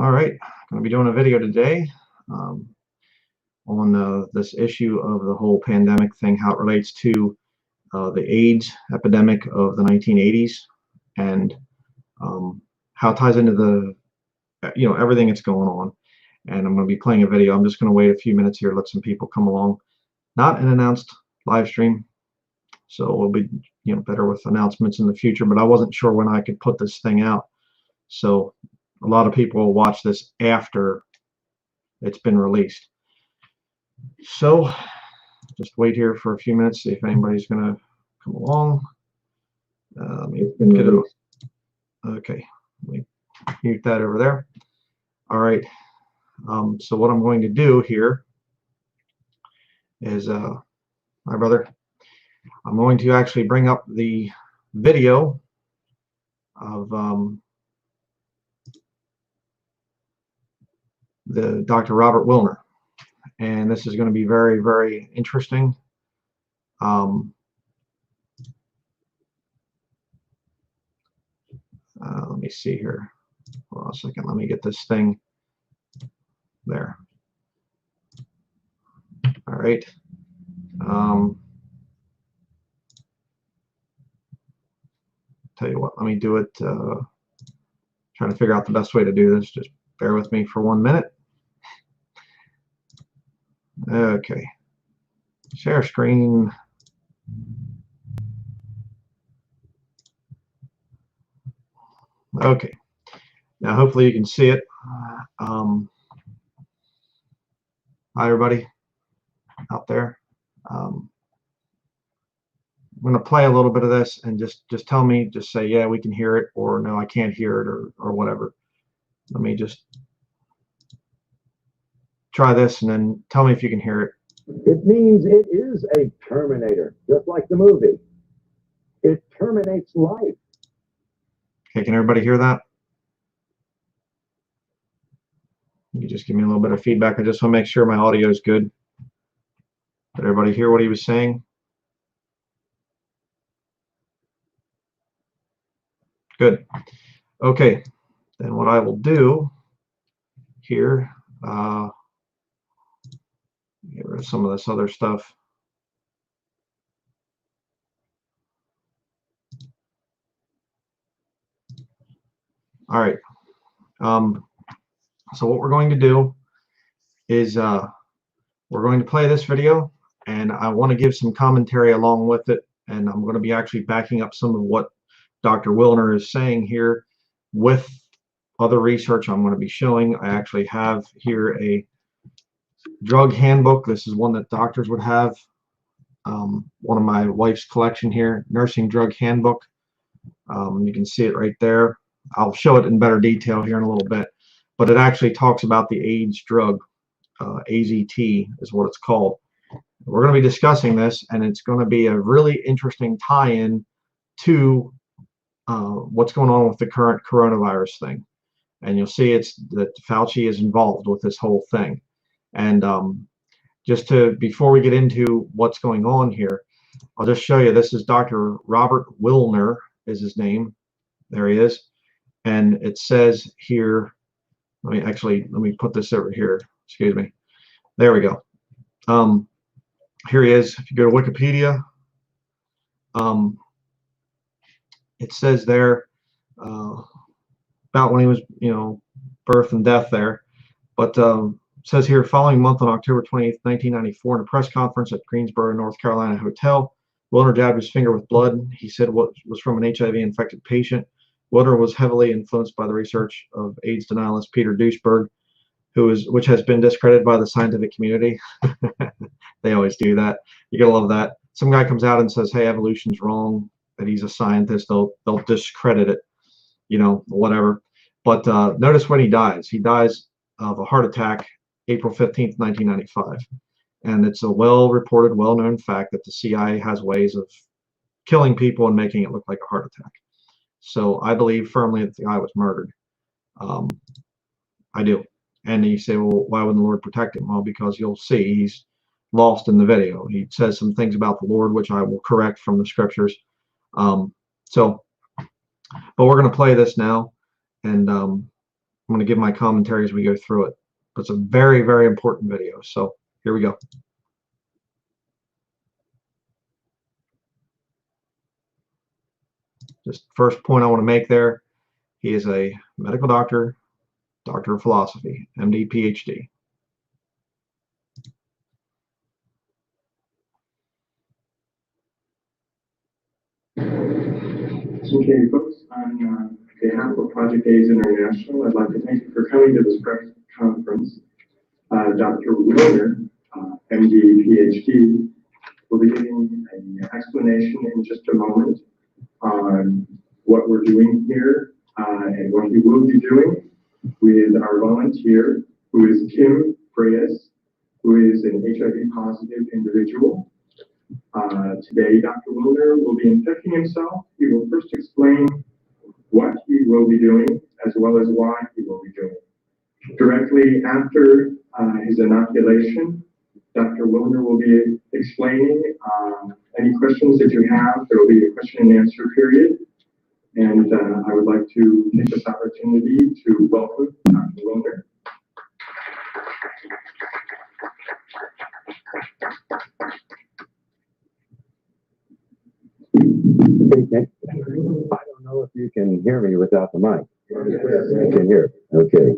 All right, going to be doing a video today on this issue of the whole pandemic thing, how it relates to the AIDS epidemic of the 1980s, and how it ties into the everything that's going on. And I'm going to be playing a video. I'm just going to wait a few minutes here, let some people come along. Not an announced live stream, so we'll be better with announcements in the future. But I wasn't sure when I could put this thing out, so a lot of people will watch this after it's been released. So just wait here for a few minutes, see if anybody's going to come along. Let me get it. Okay, let me mute that over there. All right. So what I'm going to do here is, my brother, I'm going to actually bring up the video of the Dr. Robert Willner, and this is going to be very, very interesting. Let me see here. Hold on a second. Let me get this thing there. All right. Tell you what, let me do it. Trying to figure out the best way to do this. Just bear with me for 1 minute. Okay. Share screen. Okay. Now hopefully you can see it. Hi everybody out there. I'm going to play a little bit of this and just tell me, just say yeah we can hear it, or no I can't hear it, or whatever. Let me just try this and then tell me if you can hear it. It means it is a terminator, just like the movie. It terminates life. Okay, can everybody hear that? You just give me a little bit of feedback. I just want to make sure my audio is good. Did everybody hear what he was saying? Good. Okay, then what I will do here, get rid of some of this other stuff. All right. So what we're going to do is we're going to play this video, and I want to give some commentary along with it, and I'm going to be actually backing up some of what Dr. Willner is saying here with other research I'm going to be showing. I actually have here a drug handbook. This is one that doctors would have. One of my wife's collection here, nursing drug handbook. You can see it right there. I'll show it in better detail here in a little bit, but it actually talks about the AIDS drug. AZT is what it's called. We're going to be discussing this, and it's going to be a really interesting tie-in to what's going on with the current coronavirus thing. And you'll see it's that Fauci is involved with this whole thing. And before we get into what's going on here, I'll just show you. This is Dr. Robert Willner is his name. There he is. And it says here, let me put this over here. Excuse me. There we go. Here he is. If you go to Wikipedia, it says there about when he was, birth and death there. But it says here, following month on October 20th, 1994, in a press conference at Greensboro, North Carolina hotel, Willner jabbed his finger with blood. He said what was from an HIV-infected patient. Willner was heavily influenced by the research of AIDS denialist Peter Duisberg, which has been discredited by the scientific community. They always do that. You gotta love that. Some guy comes out and says, hey, evolution's wrong, that he's a scientist. They'll discredit it, whatever. But notice when he dies. He dies of a heart attack April 15th, 1995. And it's a well-reported, well-known fact that the CIA has ways of killing people and making it look like a heart attack. So I believe firmly that the guy was murdered. I do. And you say, well, why wouldn't the Lord protect him? Well, because you'll see he's lost in the video. He says some things about the Lord, which I will correct from the scriptures. But we're going to play this now. And I'm going to give my commentary as we go through it. It's a very, very important video. So here we go. Just first point I want to make there, he is a medical doctor, doctor of philosophy, MD, PhD. Okay, folks, on behalf of Project AIDS International, I'd like to thank you for coming to this press conference. Dr. Willner, MD, PhD, will be giving an explanation in just a moment on what we're doing here and what he will be doing with our volunteer, who is Kim Freyes, who is an HIV positive individual. Today, Dr. Willner will be infecting himself. He will first explain what he will be doing, as well as why he will be doing. Directly after his inoculation, Dr. Willner will be explaining any questions that you have. There will be a question and answer period. And I would like to take this opportunity to welcome Dr. Willner. I don't know if you can hear me without the mic. You can hear. Okay.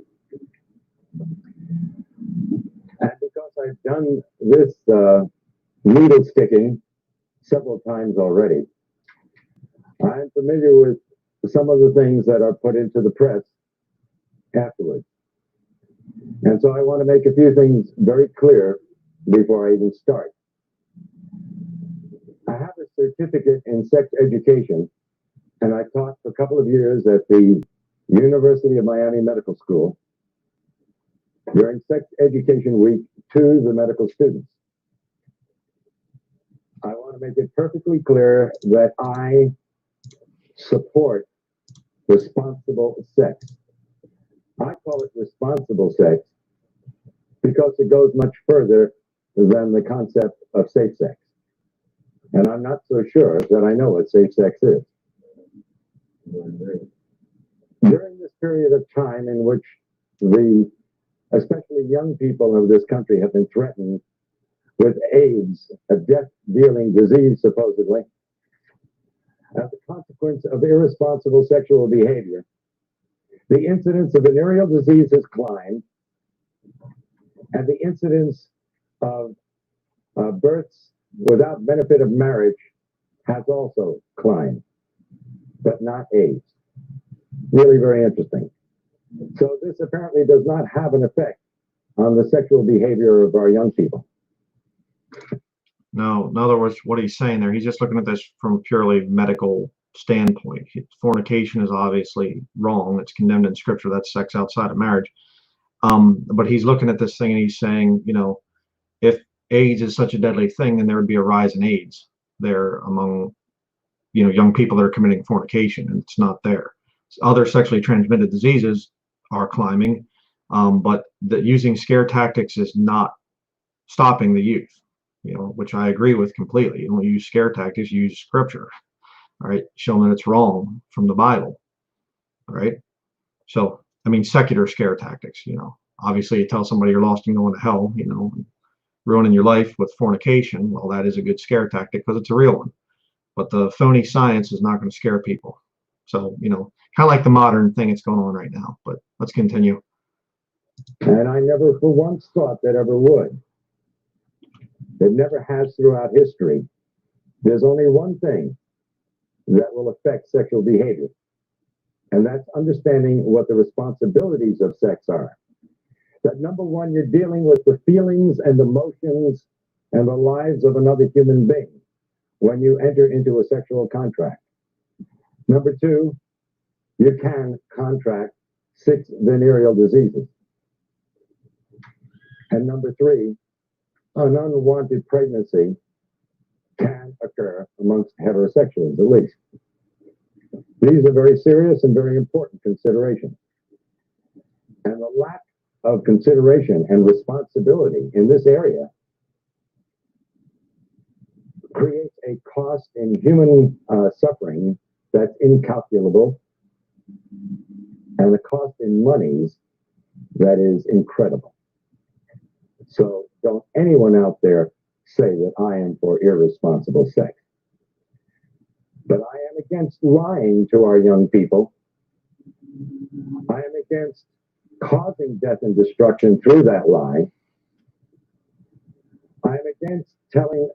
And because I've done this needle sticking several times already, I'm familiar with some of the things that are put into the press afterwards. And so I want to make a few things very clear before I even start. I have a certificate in sex education, and I taught for a couple of years at the University of Miami Medical School during Sex Education Week to the medical students. I want to make it perfectly clear that I support responsible sex. I call it responsible sex because it goes much further than the concept of safe sex. And I'm not so sure that I know what safe sex is. During this period of time in which especially young people of this country have been threatened with AIDS, a death-dealing disease supposedly, as a consequence of irresponsible sexual behavior, the incidence of venereal disease has climbed, and the incidence of births without benefit of marriage has also climbed, but not AIDS. Really very interesting. So this apparently does not have an effect on the sexual behavior of our young people. No, in other words, what he's saying there, he's just looking at this from a purely medical standpoint. Fornication is obviously wrong. It's condemned in scripture. That's sex outside of marriage. But he's looking at this thing and he's saying, you know, if AIDS is such a deadly thing, then there would be a rise in AIDS there among, you know, young people that are committing fornication, and it's not there. Other sexually transmitted diseases are climbing, but using scare tactics is not stopping the youth, you know, which I agree with completely. You don't use scare tactics, you use scripture, all right, showing that it's wrong from the Bible, all right? So, I mean, secular scare tactics, you know, obviously you tell somebody you're lost and going to hell, you know, ruining your life with fornication, well, that is a good scare tactic because it's a real one. But the phony science is not going to scare people. So, you know, kind of like the modern thing that's going on right now. But let's continue. And I never for once thought that ever would. It never has throughout history. There's only one thing that will affect sexual behavior, and that's understanding what the responsibilities of sex are. That number one, you're dealing with the feelings and emotions and the lives of another human being when you enter into a sexual contract. Number two, you can contract 6 venereal diseases. And number three, an unwanted pregnancy can occur amongst heterosexuals, at least. These are very serious and very important considerations. And the lack of consideration and responsibility in this area creates a cost in human suffering that's incalculable and the cost in monies that is incredible. So don't anyone out there say that I am for irresponsible sex. But I am against lying to our young people. I am against causing death and destruction through that lie. I am against telling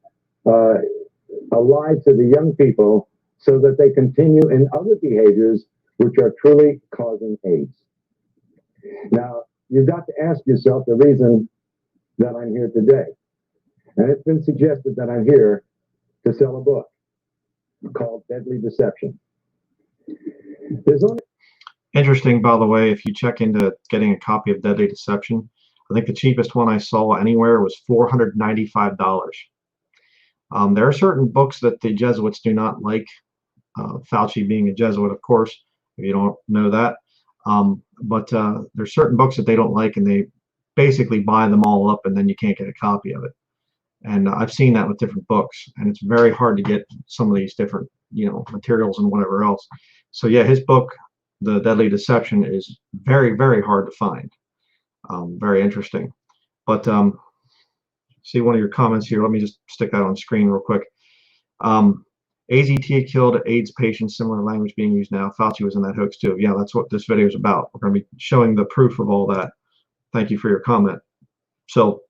a lie to the young people so that they continue in other behaviors which are truly causing AIDS. Now, you've got to ask yourself the reason that I'm here today. And it's been suggested that I'm here to sell a book called Deadly Deception. There's only Interesting, by the way, if you check into getting a copy of Deadly Deception, I think the cheapest one I saw anywhere was $495. There are certain books that the Jesuits do not like, Fauci being a Jesuit, of course, if you don't know that. But there's certain books that they don't like, and they basically buy them all up, and then you can't get a copy of it. And I've seen that with different books, and it's very hard to get some of these different, materials and whatever else. So yeah, his book, The Deadly Deception, is very, very hard to find. Very interesting. But see one of your comments here. Let me just stick that on screen real quick. AZT killed AIDS patients, similar language being used now. Fauci was in that hoax too. Yeah, that's what this video is about. We're going to be showing the proof of all that. Thank you for your comment. So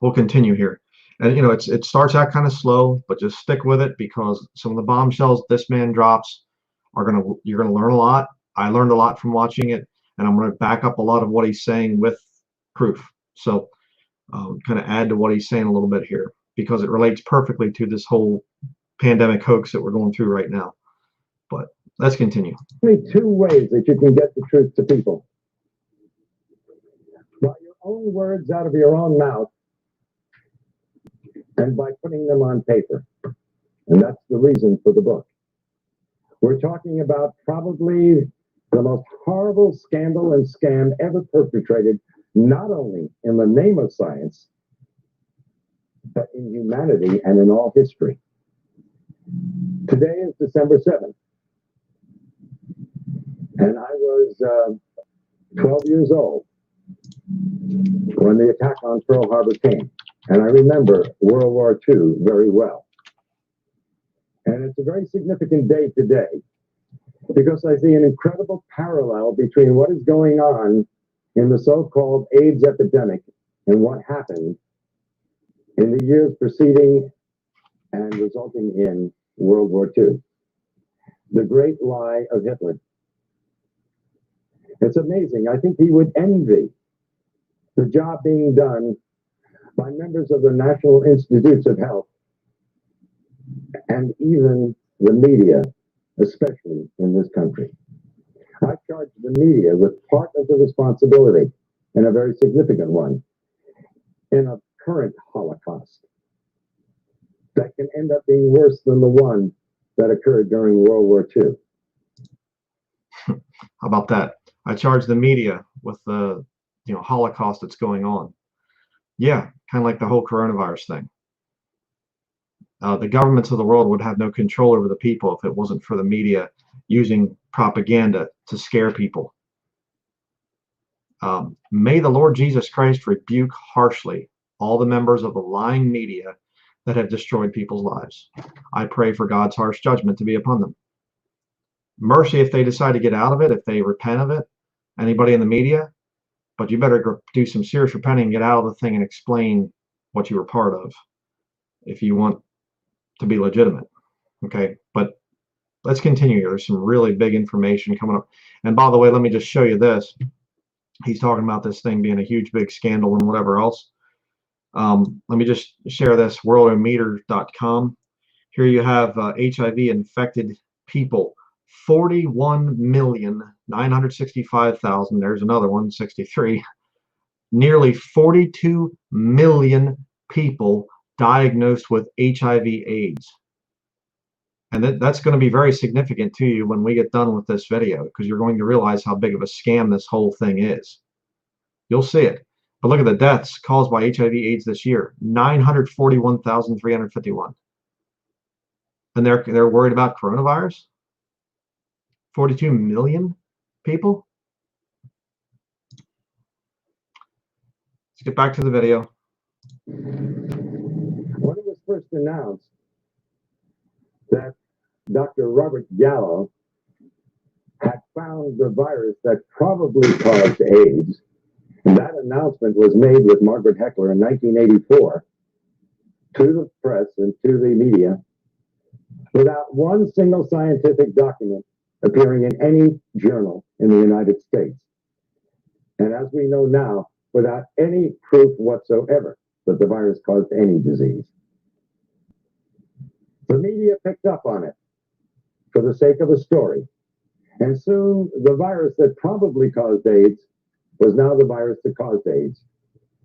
we'll continue here. And it starts out kind of slow, but just stick with it, because some of the bombshells this man drops you're gonna learn a lot. I learned a lot from watching it, and I'm going to back up a lot of what he's saying with proof. So kind of add to what he's saying a little bit here, because it relates perfectly to this whole pandemic hoax that we're going through right now. But let's continue. only two ways that you can get the truth to people. By your own words out of your own mouth, and by putting them on paper. And that's the reason for the book. We're talking about probably the most horrible scandal and scam ever perpetrated, not only in the name of science, but in humanity and in all history. Today is December 7th. And I was 12 years old when the attack on Pearl Harbor came. And I remember World War II very well. And it's a very significant day today, because I see an incredible parallel between what is going on in the so-called AIDS epidemic and what happened in the years preceding and resulting in World War II. The great lie of Hitler. It's amazing. I think he would envy the job being done by members of the National Institutes of Health and even the media, especially in this country. I charge the media with part of the responsibility, and a very significant one, in a current Holocaust that can end up being worse than the one that occurred during World War II. How about that? I charge the media with the Holocaust that's going on. Yeah, kind of like the whole coronavirus thing. The governments of the world would have no control over the people if it wasn't for the media using propaganda to scare people. May the Lord Jesus Christ rebuke harshly all the members of the lying media that have destroyed people's lives. I pray for God's harsh judgment to be upon them. Mercy if they decide to get out of it, if they repent of it, anybody in the media, but you better do some serious repenting and get out of the thing and explain what you were part of if you want to be legitimate. Okay, but let's continue here. There's some really big information coming up. And by the way, let me just show you this. He's talking about this thing being a huge big scandal and whatever else. Let me just share this, worldometer.com. Here you have HIV infected people, 41,965,000. There's another one, 63. Nearly 42 million people diagnosed with HIV/AIDS. And that's going to be very significant to you when we get done with this video, because you're going to realize how big of a scam this whole thing is. You'll see it. But look at the deaths caused by HIV/AIDS this year, 941,351. And they're worried about coronavirus? 42 million people? get back to the video. When it was first announced that Dr. Robert Gallo had found the virus that probably caused AIDS, that announcement was made with Margaret Heckler in 1984 to the press and to the media without one single scientific document appearing in any journal in the United States. And as we know now, without any proof whatsoever that the virus caused any disease. The media picked up on it for the sake of a story. And soon the virus that probably caused AIDS was now the virus that caused AIDS.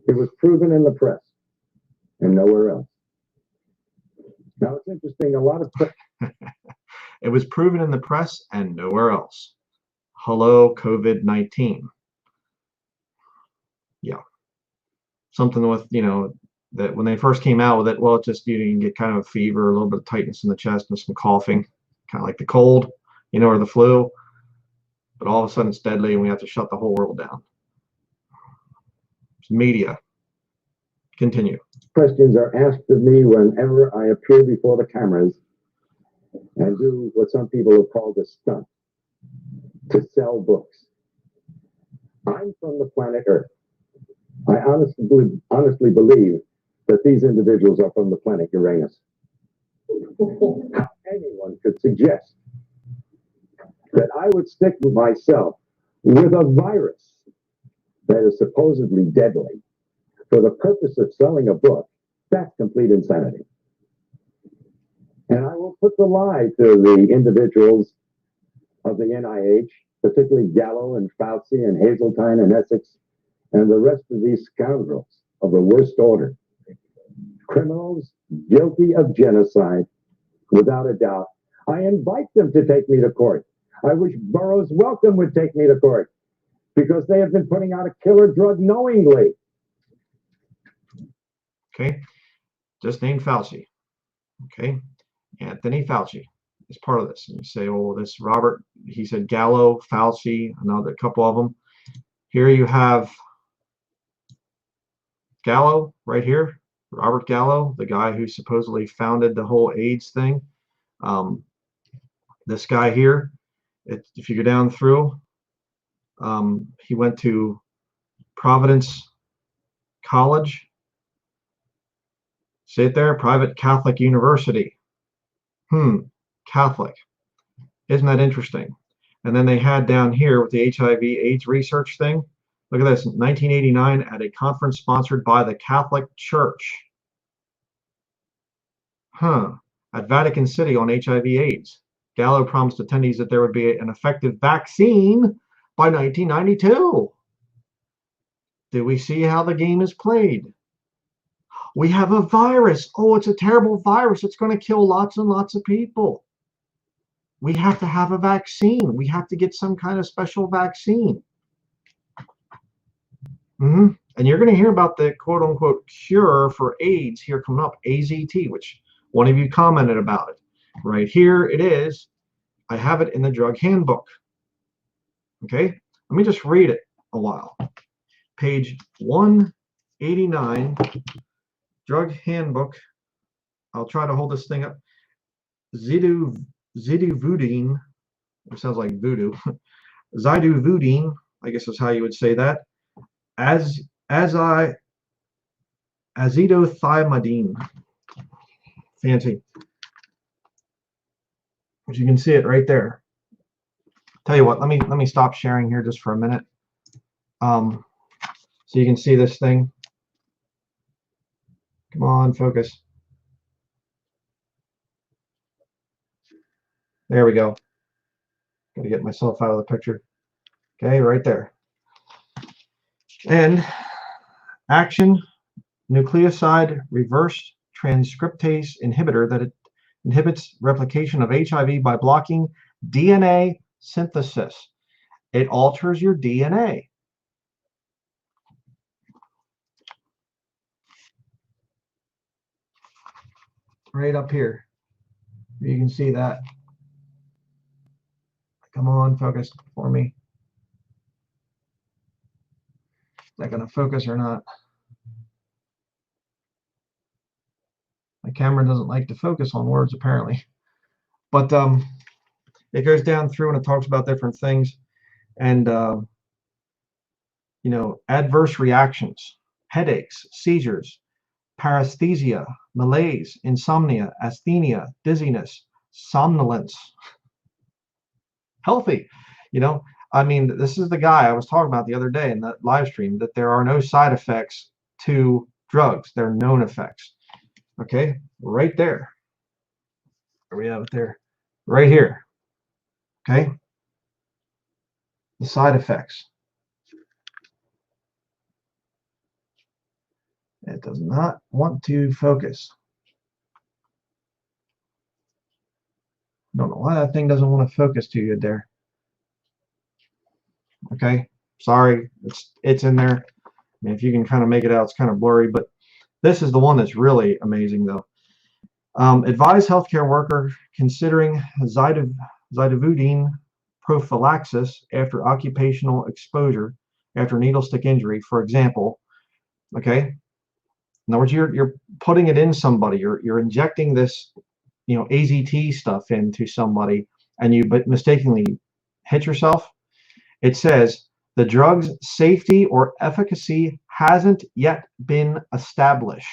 It was proven in the press and nowhere else. Now it's interesting, a lot of... It was proven in the press and nowhere else. Hello, COVID-19. Yeah. Something with, you know, that when they first came out with it, well, it's just you can get kind of a fever, a little bit of tightness in the chest and some coughing, kind of like the cold, you know, or the flu. But all of a sudden it's deadly and we have to shut the whole world down. It's media. Continue. Questions are asked of me whenever I appear before the cameras and do what some people have called a stunt, to sell books. I'm from the planet Earth. I honestly believe that these individuals are from the planet Uranus. How anyone could suggest that I would stick myself with a virus that is supposedly deadly for the purpose of selling a book, that's complete insanity. And I will put the lie to the individuals of the NIH, particularly Gallo and Fauci and Hazeltine and Essex, and the rest of these scoundrels of the worst order. Criminals guilty of genocide, without a doubt. I invite them to take me to court. I wish Burroughs Wellcome would take me to court because they have been putting out a killer drug knowingly. Okay, just name Fauci. Okay, Anthony Fauci is part of this. And you say, oh, this Robert, he said Gallo, Fauci, another couple of them. Here you have Gallo right here, Robert Gallo, the guy who supposedly founded the whole AIDS thing. This guy here, if you go down through, he went to Providence College. See it there? Private Catholic University. Catholic. Isn't that interesting? And then they had down here with the HIV/AIDS research thing. Look at this, 1989 at a conference sponsored by the Catholic Church. At Vatican City on HIV/AIDS. Gallo promised attendees that there would be an effective vaccine by 1992. Do we see how the game is played? We have a virus. Oh, it's a terrible virus. It's going to kill lots and lots of people. We have to have a vaccine. We have to get some kind of special vaccine. And you're going to hear about the quote-unquote cure for AIDS here coming up, AZT, which one of you commented about it. Right here it is. I have it in the drug handbook. Okay, let me just read it a while. Page 189, drug handbook. I'll try to hold this thing up. Ziduvudine, it sounds like voodoo. Ziduvudine, I guess is how you would say that. Azithromycin. Fancy. But you can see it right there. Tell you what, let me stop sharing here just for a minute. So you can see this thing. Come on, focus. There we go. Gotta get myself out of the picture. Okay, right there. And action nucleoside reverse transcriptase inhibitor that it inhibits replication of HIV by blocking DNA synthesis. It alters your DNA. Right up here. You can see that. Come on, focus for me. Is that going to focus or not? My camera doesn't like to focus on words apparently. But it goes down through and it talks about different things. And, you know, adverse reactions, headaches, seizures, paresthesia, malaise, insomnia, asthenia, dizziness, somnolence. Healthy, you know. I mean, this is the guy I was talking about the other day in that live stream, that there are no side effects to drugs. They're known effects. Okay, right there. Where we have it there? Right here. Okay, the side effects. It does not want to focus. Don't know why that thing doesn't want to focus too good there. Okay, sorry, it's in there. I mean, if you can kind of make it out, it's kind of blurry, but this is the one that's really amazing though. Advise healthcare worker considering zidovudine prophylaxis after occupational exposure after needle stick injury, for example. Okay, in other words, you're putting it in somebody. You're injecting this, you know, AZT stuff into somebody, and you but mistakenly hit yourself. It says the drug's safety or efficacy hasn't yet been established.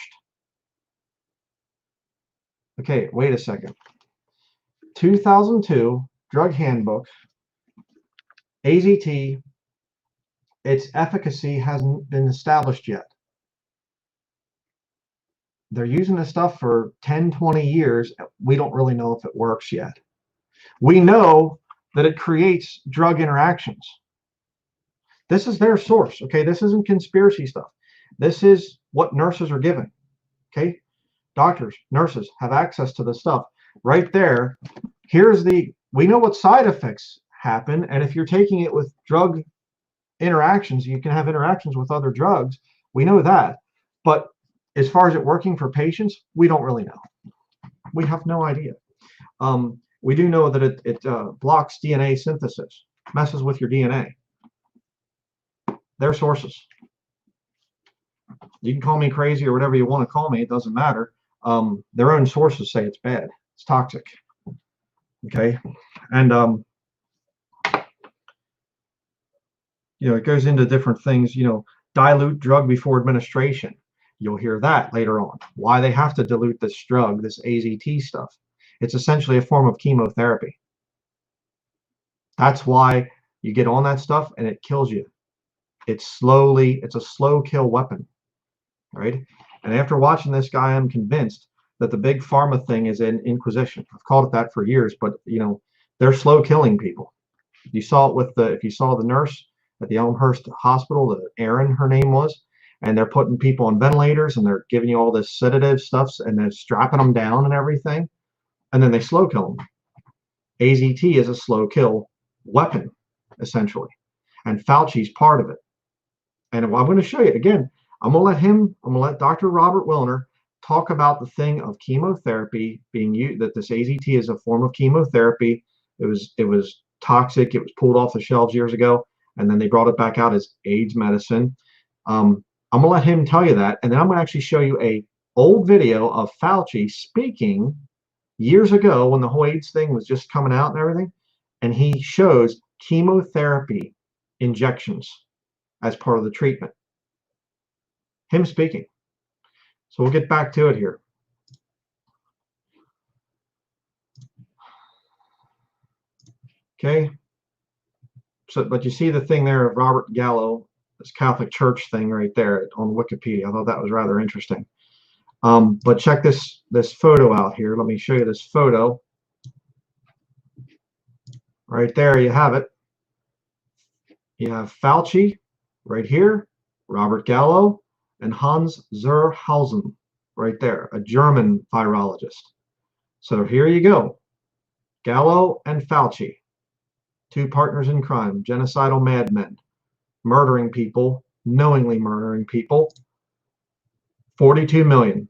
Okay, wait a second. 2002 Drug Handbook, AZT, its efficacy hasn't been established yet. They're using this stuff for 10, 20 years. We don't really know if it works yet. We know that it creates drug interactions. This is their source, okay? This isn't conspiracy stuff. This is what nurses are given, okay? Doctors, nurses have access to this stuff. Right there, we know what side effects happen, and if you're taking it with drug interactions, you can have interactions with other drugs. We know that. But as far as it working for patients, we don't really know. We have no idea. We do know that it blocks DNA synthesis, messes with your DNA. Their sources. You can call me crazy or whatever you want to call me. It doesn't matter. Their own sources say it's bad. It's toxic. Okay, and you know, it goes into different things. You know, dilute drug before administration. You'll hear that later on. Why they have to dilute this drug, this AZT stuff. It's essentially a form of chemotherapy. That's why you get on that stuff and it kills you. It's a slow kill weapon, right? And after watching this guy, I'm convinced that the big pharma thing is an inquisition. I've called it that for years, but you know, they're slow killing people. You saw it with if you saw the nurse at the Elmhurst Hospital, Erin, her name was, and they're putting people on ventilators and they're giving you all this sedative stuff and they're strapping them down and everything, and then they slow kill them. AZT is a slow kill weapon, essentially, and Fauci's part of it. And I'm going to show you again. I'm going to let Dr. Robert Willner talk about the thing of chemotherapy being used, that this AZT is a form of chemotherapy. It was toxic. It was pulled off the shelves years ago, and then they brought it back out as AIDS medicine. I'm going to let him tell you that, and then I'm going to actually show you a old video of Fauci speaking years ago when the whole AIDS thing was just coming out and everything, and he shows chemotherapy injections as part of the treatment. Him speaking. So we'll get back to it here. Okay. So, but you see the thing there of Robert Gallo, this Catholic Church thing right there on Wikipedia. I thought that was rather interesting. But check this photo out here. Let me show you this photo. Right there you have it. You have Fauci right here, Robert Gallo, and Hans Zerhausen right there, a German virologist. So here you go. Gallo and Fauci, two partners in crime, genocidal madmen, murdering people, knowingly murdering people. 42 million.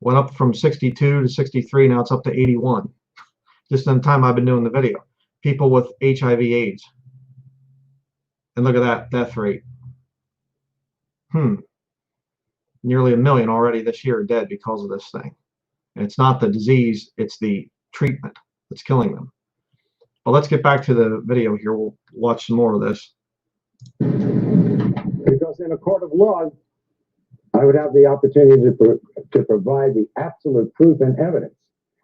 Went up from 62 to 63, now it's up to 81. Just in the time I've been doing the video. People with HIV/AIDS. And look at that death rate. Nearly 1 million already this year dead because of this thing. And it's not the disease, it's the treatment that's killing them. But let's get back to the video here. We'll watch some more of this. Because in a court of law, I would have the opportunity to provide the absolute proof and evidence,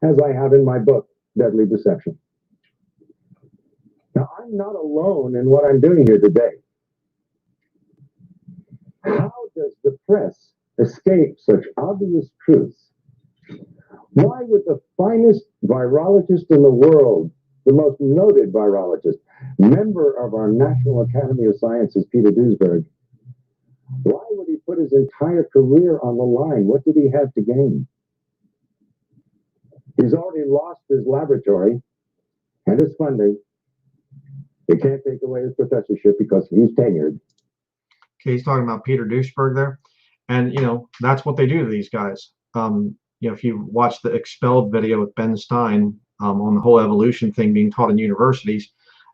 as I have in my book, Deadly Deception. Now, I'm not alone in what I'm doing here today. How does the press escape such obvious truths? Why would the finest virologist in the world, the most noted virologist, member of our National Academy of Sciences, Peter Duesberg, why would he put his entire career on the line? What did he have to gain? He's already lost his laboratory and his funding. They can't take away his professorship because he's tenured. Okay, he's talking about Peter Duesberg there. And, you know, that's what they do to these guys. You know, if you watch the Expelled video with Ben Stein on the whole evolution thing being taught in universities,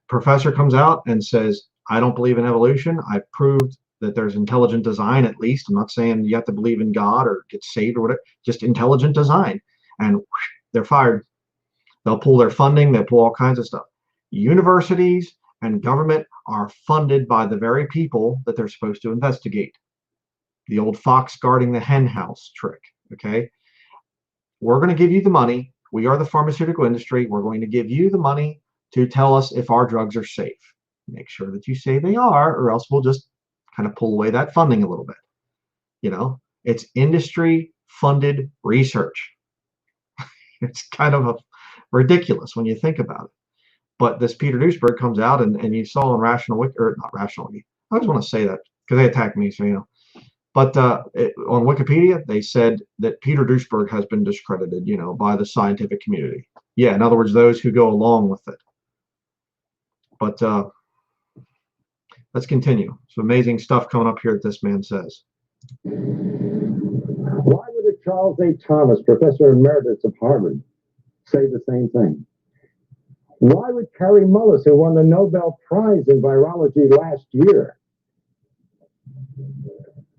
professor comes out and says, I don't believe in evolution. I've proved that there's intelligent design, at least. I'm not saying you have to believe in God or get saved or whatever, just intelligent design. And whoosh, they're fired. They'll pull their funding, they'll pull all kinds of stuff. Universities and government are funded by the very people that they're supposed to investigate. The old fox guarding the hen house trick, okay? We're going to give you the money. We are the pharmaceutical industry. We're going to give you the money to tell us if our drugs are safe. Make sure that you say they are, or else we'll just kind of pull away that funding a little bit. You know, it's industry funded research. It's kind of ridiculous when you think about it. But this Peter Duesberg comes out, and you saw in Rational Wiki, or not Rational Wiki, I always want to say that because they attack me, so you know. But on Wikipedia, they said that Peter Duesberg has been discredited, you know, by the scientific community. Yeah, in other words, those who go along with it. But let's continue. Some amazing stuff coming up here that this man says. Why would a Charles A. Thomas, professor emeritus of Harvard, say the same thing? Why would Kary Mullis, who won the Nobel Prize in virology last year,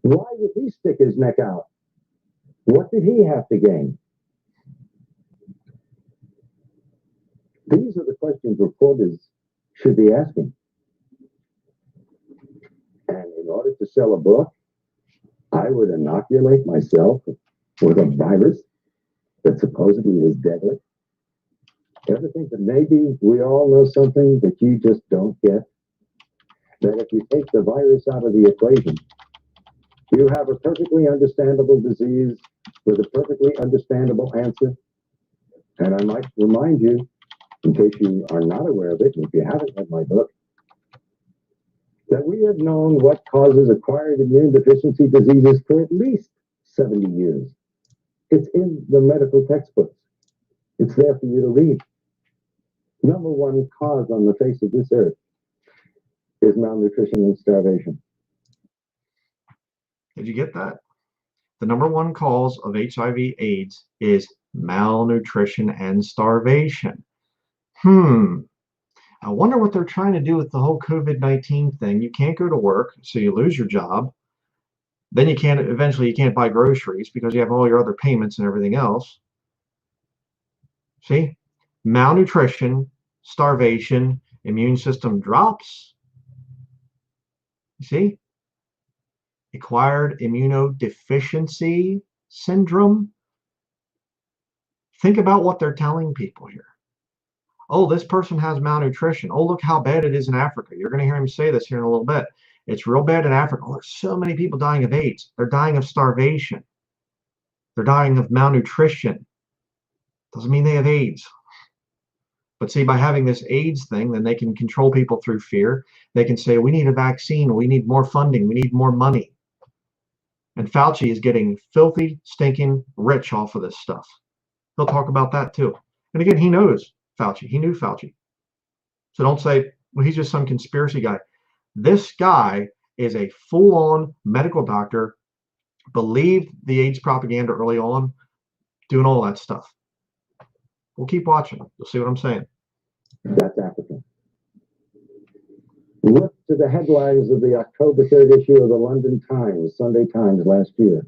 why would he stick his neck out? What did he have to gain? These are the questions reporters should be asking. And in order to sell a book, I would inoculate myself with a virus that supposedly is deadly. You ever think that maybe we all know something that you just don't get? That if you take the virus out of the equation, you have a perfectly understandable disease with a perfectly understandable answer. And I might remind you, in case you are not aware of it, and if you haven't read my book, that we have known what causes acquired immune deficiency diseases for at least 70 years. It's in the medical textbooks. It's there for you to read. Number one cause on the face of this earth is malnutrition and starvation. Did you get that? The number one cause of HIV/AIDS is malnutrition and starvation. I wonder what they're trying to do with the whole COVID-19 thing. You can't go to work, so you lose your job. Then eventually you can't buy groceries because you have all your other payments and everything else. See? Malnutrition, starvation, immune system drops. You see? Acquired immunodeficiency syndrome. Think about what they're telling people here. Oh, this person has malnutrition. Oh, look how bad it is in Africa. You're going to hear him say this here in a little bit. It's real bad in Africa. Oh, there's so many people dying of AIDS. They're dying of starvation. They're dying of malnutrition. Doesn't mean they have AIDS. But see, by having this AIDS thing, then they can control people through fear. They can say, we need a vaccine. We need more funding. We need more money. And Fauci is getting filthy, stinking rich off of this stuff. He'll talk about that too. And again, he knows Fauci. He knew Fauci. So don't say, well, he's just some conspiracy guy. This guy is a full-on medical doctor, believed the AIDS propaganda early on, doing all that stuff. We'll keep watching. You'll see what I'm saying. That's Africa. Look to the headlines of the October 3rd issue of the London Times, Sunday Times last year.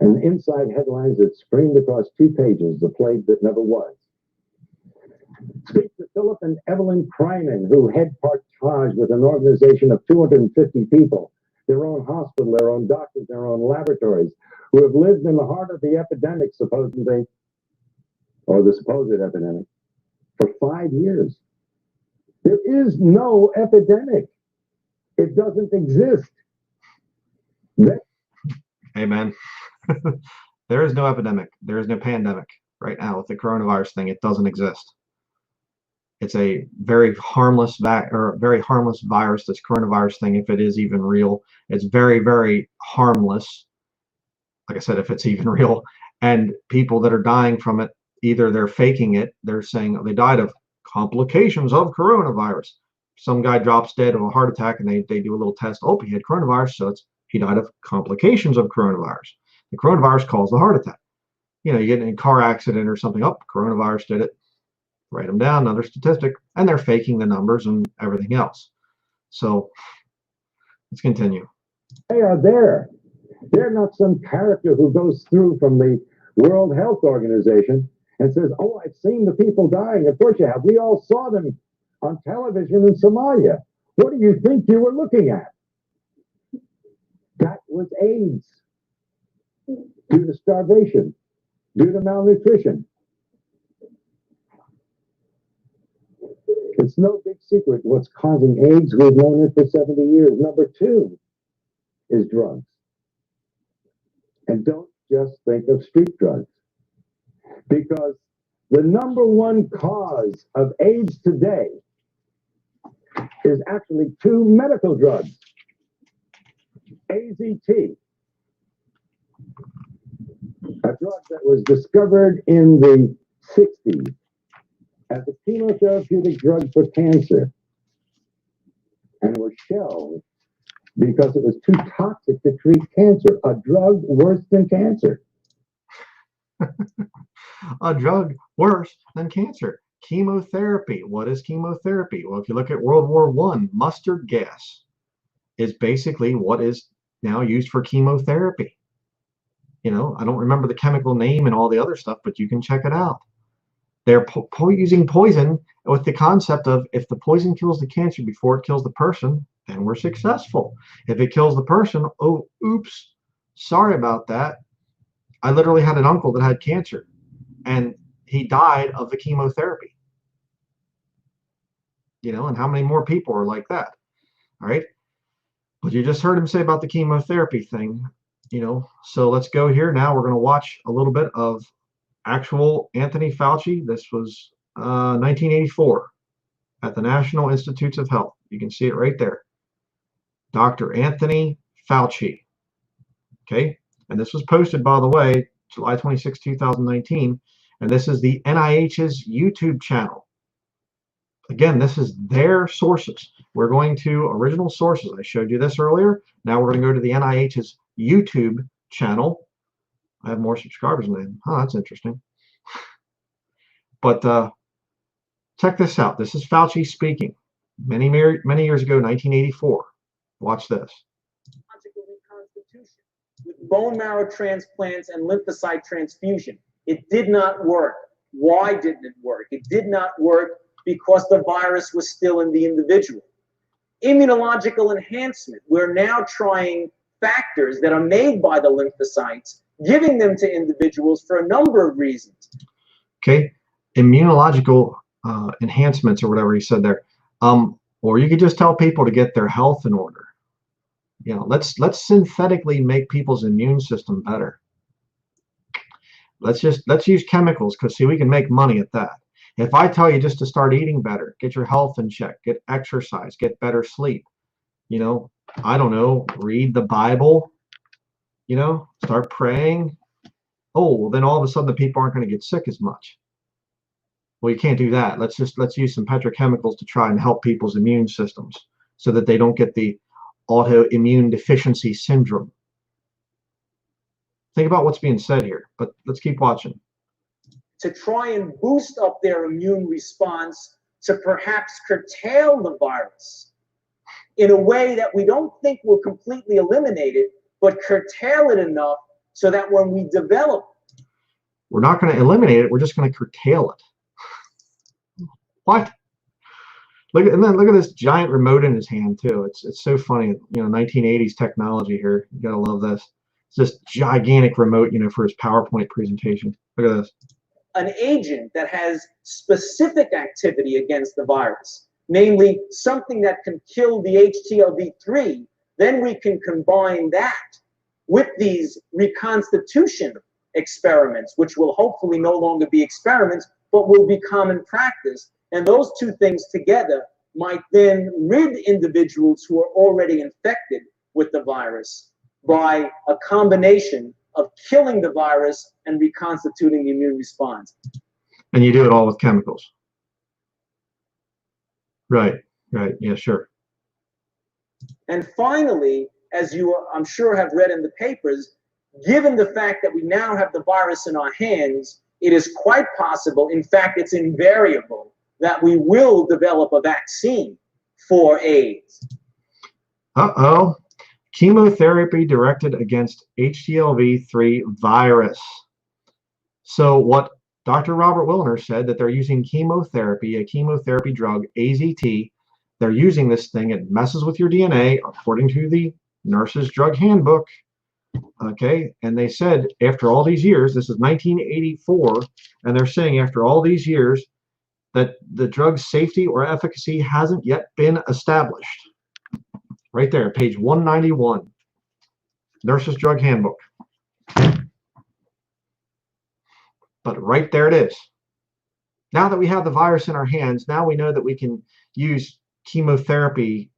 and inside headlines that screamed across 2 pages, the plague that never was. Speak to Philip and Evelyn Kryman, who head part-tage with an organization of 250 people, their own hospital, their own doctors, their own laboratories, who have lived in the heart of the epidemic, supposedly, or the supposed epidemic, for 5 years. There is no epidemic. It doesn't exist. Amen. There is no epidemic. There is no pandemic right now with the coronavirus thing. It doesn't exist. It's a very harmless virus, this coronavirus thing, if it is even real. It's very, very harmless. Like I said, if it's even real. And people that are dying from it, either they're faking it, they're saying they died of complications of coronavirus. Some guy drops dead of a heart attack and they do a little test. Oh, he had coronavirus, so he died of complications of coronavirus. The coronavirus caused the heart attack. You know, you get in a car accident or something, oh, coronavirus did it. Write them down, another statistic, and they're faking the numbers and everything else. So let's continue. They are there. They're not some character who goes through from the World Health Organization and says, oh, I've seen the people dying. Of course you have. We all saw them on television in Somalia. What do you think you were looking at? That was AIDS. Due to starvation, due to malnutrition. It's no big secret what's causing AIDS. We've known it for 70 years. Number 2 is drugs. And don't just think of street drugs. Because the number 1 cause of AIDS today is actually 2 medical drugs. AZT, a drug that was discovered in the 60s as a chemotherapeutic drug for cancer and was shelved because it was too toxic to treat cancer. A drug worse than cancer. A drug worse than cancer. Chemotherapy. What is chemotherapy? Well, if you look at World War I, mustard gas is basically what is now used for chemotherapy. You know, I don't remember the chemical name and all the other stuff, but you can check it out. They're using poison with the concept of if the poison kills the cancer before it kills the person, then we're successful. If it kills the person, oh, oops, sorry about that. I literally had an uncle that had cancer, and he died of the chemotherapy. You know, and how many more people are like that? All right. But you just heard him say about the chemotherapy thing, you know. So let's go here now. We're going to watch a little bit of actual Anthony Fauci. This was 1984 at the National Institutes of Health. You can see it right there. Dr. Anthony Fauci. Okay. And this was posted, by the way, July 26, 2019. And this is the NIH's YouTube channel. Again, this is their sources. We're going to original sources. I showed you this earlier. Now we're going to go to the NIH's YouTube channel. I have more subscribers than them. Oh, that's interesting. But check this out. This is Fauci speaking. Many years ago, 1984. Watch this. With bone marrow transplants and lymphocyte transfusion. It did not work. Why didn't it work? It did not work because the virus was still in the individual. Immunological enhancement. We're now trying factors that are made by the lymphocytes, giving them to individuals for a number of reasons. Okay, immunological enhancements or whatever he said there. Or you could just tell people to get their health in order. You know, let's synthetically make people's immune system better. Let's use chemicals, because see, we can make money at that. If I tell you just to start eating better, get your health in check, get exercise, get better sleep, you know, I don't know, read the Bible, you know, start praying. Oh, well, then all of a sudden the people aren't going to get sick as much. Well, you can't do that. Let's use some petrochemicals to try and help people's immune systems so that they don't get the autoimmune deficiency syndrome. Think about what's being said here, but let's keep watching. To try and boost up their immune response, to perhaps curtail the virus in a way that we don't think will completely eliminate it, but curtail it enough so that when we develop, we're not going to eliminate it, we're just going to curtail it. What? Look at this giant remote in his hand too. It's so funny, 1980s technology here. You gotta love this. It's this gigantic remote, for his PowerPoint presentation. Look at this. an agent that has specific activity against the virus, namely something that can kill the HTLV3, then we can combine that with these reconstitution experiments, which will hopefully no longer be experiments, but will be common practice. And those two things together might then rid individuals who are already infected with the virus by a combination of killing the virus and reconstituting the immune response. And you do it all with chemicals. Right, yeah, sure. And finally, as you, I'm sure, have read in the papers, given the fact that we now have the virus in our hands, it is quite possible, in fact, it's invariable, that we will develop a vaccine for AIDS. Uh-oh. Chemotherapy directed against HTLV3 virus. So what Dr. Robert Willner said, that they're using chemotherapy, a chemotherapy drug, AZT. They're using this thing. It messes with your DNA, according to the Nurse's Drug Handbook. Okay, and they said after all these years, this is 1984, and they're saying after all these years that the drug's safety or efficacy hasn't yet been established. Right there, page 191, Nurse's Drug Handbook. But right there it is. Now that we have the virus in our hands, now we know that we can use chemotherapy,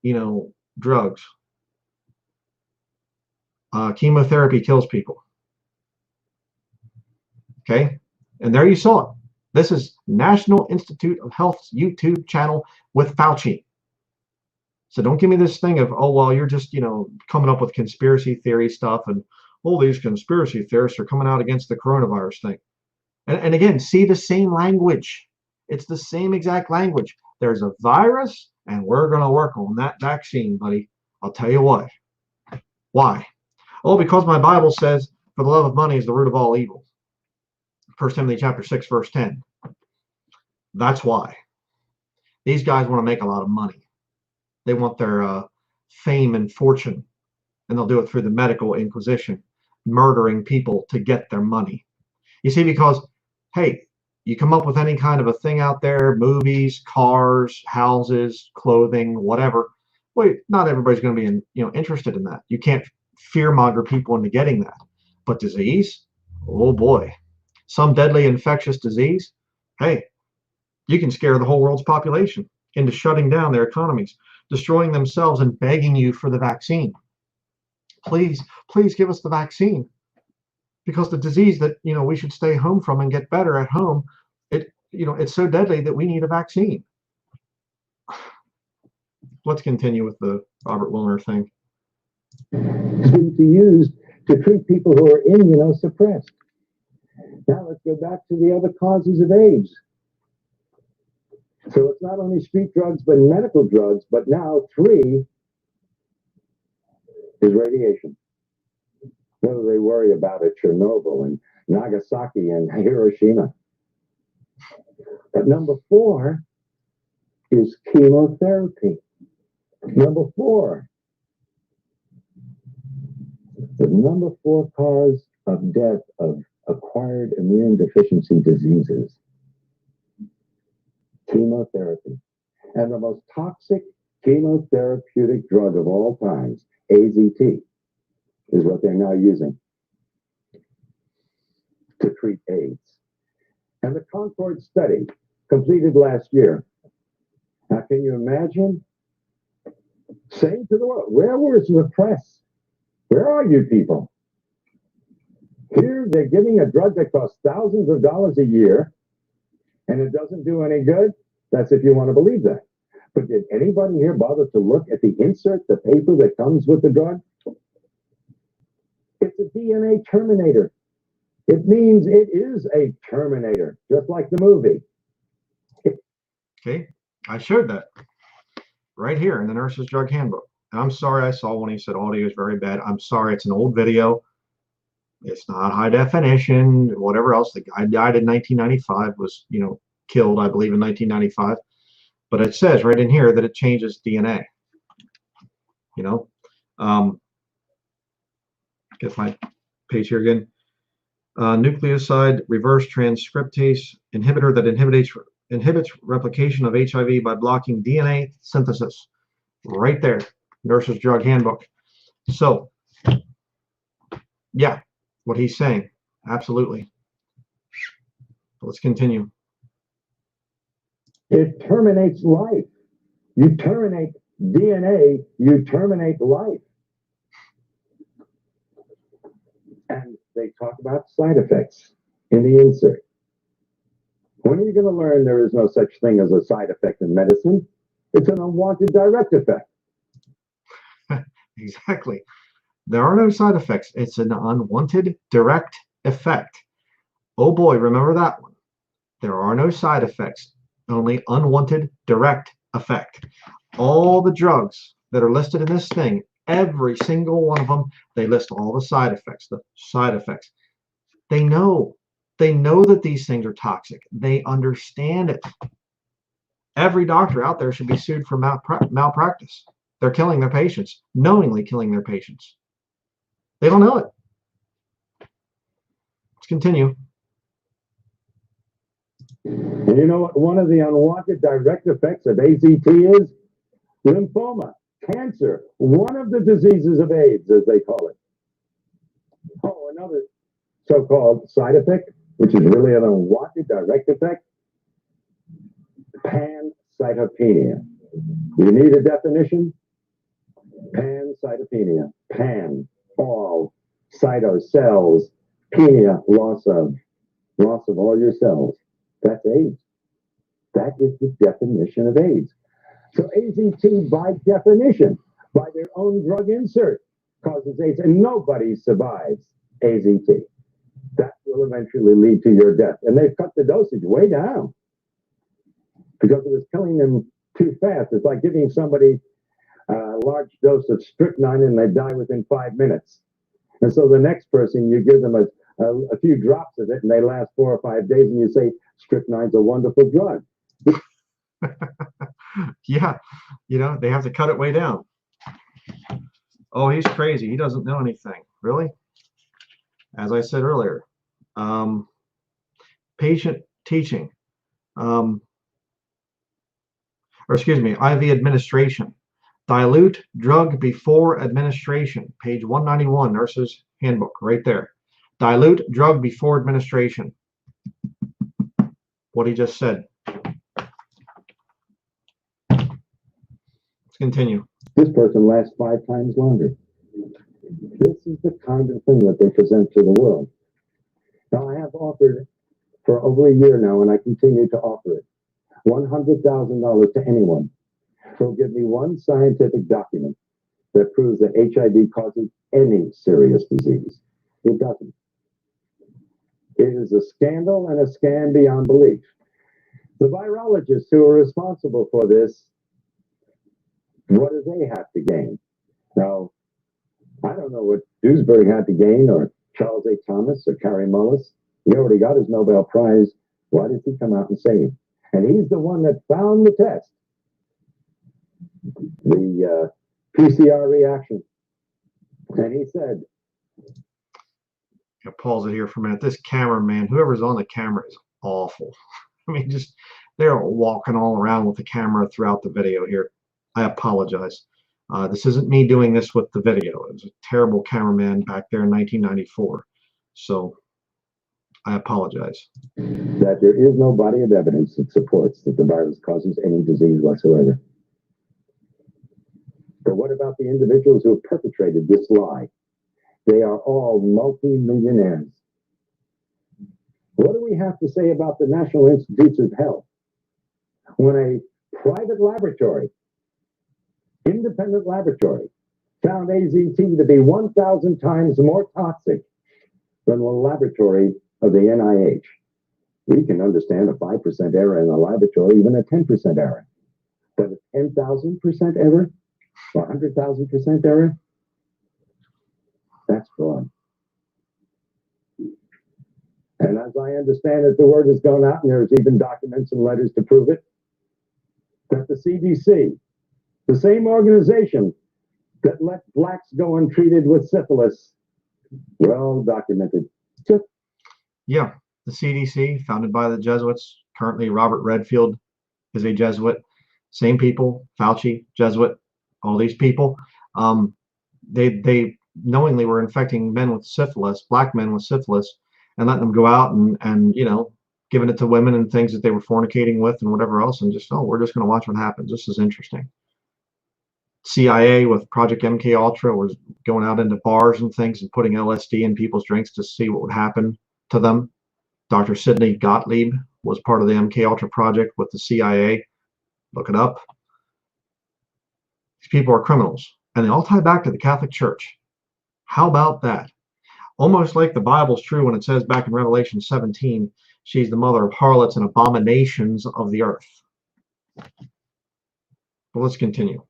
drugs. Chemotherapy kills people. Okay, and there you saw it. This is National Institute of Health's YouTube channel with Fauci. So don't give me this thing of, oh, well, you're just, coming up with conspiracy theory stuff, and all these conspiracy theorists are coming out against the coronavirus thing. And again, see the same language. It's the same exact language. There's a virus, and we're going to work on that vaccine, buddy. I'll tell you what. Why? Oh, because my Bible says, for the love of money is the root of all evil. 1 Timothy chapter 6, verse 10. That's why. These guys want to make a lot of money. They want their fame and fortune, and they'll do it through the medical inquisition, murdering people to get their money. You see, because, hey, you come up with any kind of a thing out there, movies, cars, houses, clothing, whatever. Well, not everybody's going to be interested in that. You can't fearmonger people into getting that. But disease, oh boy, some deadly infectious disease, hey, you can scare the whole world's population into shutting down their economies, destroying themselves, and begging you for the vaccine. Please give us the vaccine. Because the disease that we should stay home from and get better at home, it's so deadly that we need a vaccine. Let's continue with the Robert Willner thing. To use to treat people who are immunosuppressed. Now let's go back to the other causes of AIDS. So it's not only street drugs, but medical drugs, but now 3 is radiation. What do they worry about at Chernobyl and Nagasaki and Hiroshima? But number 4 is chemotherapy. Number 4. The number 4 cause of death of acquired immune deficiency diseases. Chemotherapy. And the most toxic chemotherapeutic drug of all times, AZT, is what they're now using to treat AIDS. And the Concord study completed last year. Now, can you imagine saying to the world, where was the press? Where are you people? Here they're giving a drug that costs thousands of dollars a year, and it doesn't do any good. That's if you want to believe that. But did anybody here bother to look at the insert, the paper that comes with the drug? It's a DNA terminator. It means it is a terminator, just like the movie. Okay, I showed that right here in the Nurse's Drug Handbook. And I'm sorry I saw when he said audio is very bad. I'm sorry, it's an old video. It's not high definition, whatever else. The guy died in 1995, was, killed, I believe, in 1995. But it says right in here that it changes DNA. Get my page here again. Nucleoside reverse transcriptase inhibitor that inhibits replication of HIV by blocking DNA synthesis. Right there, Nurse's Drug Handbook. So, yeah, what he's saying, absolutely. Let's continue. It terminates life. You terminate DNA, you terminate life. And they talk about side effects in the insert. When are you going to learn there is no such thing as a side effect in medicine? It's an unwanted direct effect. Exactly. There are no side effects. It's an unwanted direct effect. Oh boy, remember that one. There are no side effects, only unwanted direct effect. All the drugs that are listed in this thing, every single one of them, they list all the side effects, They know that these things are toxic. They understand it. Every doctor out there should be sued for malpractice. They're killing their patients, knowingly killing their patients. They don't know it. Let's continue. And you know what one of the unwanted direct effects of AZT is? Lymphoma, cancer, one of the diseases of AIDS, as they call it. Oh, another so-called side effect, which is really an unwanted direct effect, pancytopenia. You need a definition? Pancytopenia. Pan, all, cyto, cells, penia, loss of all your cells. That's AIDS. That is the definition of AIDS. So AZT, by definition, by their own drug insert, causes AIDS, and nobody survives AZT. That will eventually lead to your death. And they've cut the dosage way down because it was killing them too fast. It's like giving somebody a large dose of strychnine and they die within 5 minutes. And so the next person, you give them a few drops of it and they last 4 or 5 days, and you say, strychnine's a wonderful drug. Yeah, they have to cut it way down. Oh, he's crazy. He doesn't know anything. Really? As I said earlier, patient teaching, IV administration. Dilute drug before administration. Page 191, Nurse's Handbook, right there. Dilute drug before administration. What he just said. Let's continue. This person lasts 5 times longer. This is the kind of thing that they present to the world. Now, I have offered for over a year now, and I continue to offer it, $100,000 to anyone who'll give me one scientific document that proves that HIV causes any serious disease. It doesn't. It is a scandal and a scam beyond belief. The virologists who are responsible for this, what do they have to gain? Now, I don't know what Duisberg had to gain, or Charles A. Thomas, or Kary Mullis. He already got his Nobel Prize. Why did he come out and say it? And he's the one that found the test. The PCR reaction. And he said, I'll pause it here for a minute. This cameraman, whoever's on the camera, is awful. I mean, they're walking all around with the camera throughout the video here. I apologize. This isn't me doing this with the video. It was a terrible cameraman back there in 1994. So I apologize. That there is no body of evidence that supports that the virus causes any disease whatsoever. But what about the individuals who have perpetrated this lie? They are all multi-millionaires. What do we have to say about the National Institutes of Health when a private laboratory, independent laboratory, found AZT to be 1,000 times more toxic than the laboratory of the NIH? We can understand a 5% error in a laboratory, even a 10% error. But a 10,000% error? 100,000% error? That's fraud. And as I understand it, the word has gone out, and there's even documents and letters to prove it, that the CDC, the same organization that let blacks go untreated with syphilis, well documented. Yeah, the CDC, founded by the Jesuits. Currently, Robert Redfield is a Jesuit. Same people, Fauci, Jesuit, all these people. They knowingly were infecting men with syphilis, black men with syphilis, and letting them go out and giving it to women and things that they were fornicating with and whatever else, and just, oh, we're just going to watch what happens. This is interesting. CIA with Project MK Ultra was going out into bars and things and putting LSD in people's drinks to see what would happen to them. Dr. Sidney Gottlieb was part of the MK Ultra project with the CIA. Look it up. These people are criminals, and they all tie back to the Catholic Church. How about that? Almost like the Bible's true when it says back in Revelation 17, she's the mother of harlots and abominations of the earth. But let's continue.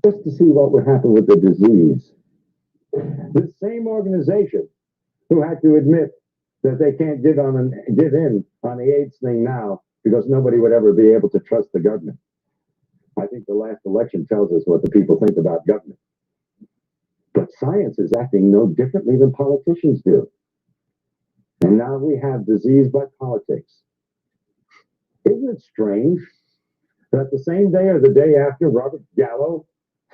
Just to see what would happen with the disease. This same organization who had to admit that they can't give in on the AIDS thing now because nobody would ever be able to trust the government. I think the last election tells us what the people think about government. But science is acting no differently than politicians do. And now we have disease by politics. Isn't it strange that the same day or the day after Robert Gallo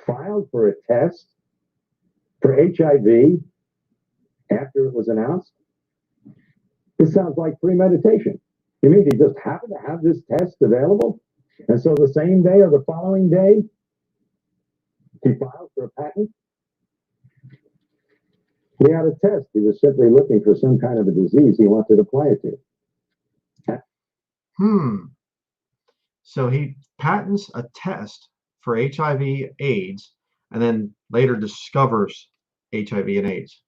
filed for a test for HIV after it was announced? This sounds like premeditation. You mean he just happened to have this test available? And so the same day or the following day, he filed for a patent? He had a test. He was simply looking for some kind of a disease he wanted to apply it to. So he patents a test for HIV AIDS and then later discovers HIV and AIDS.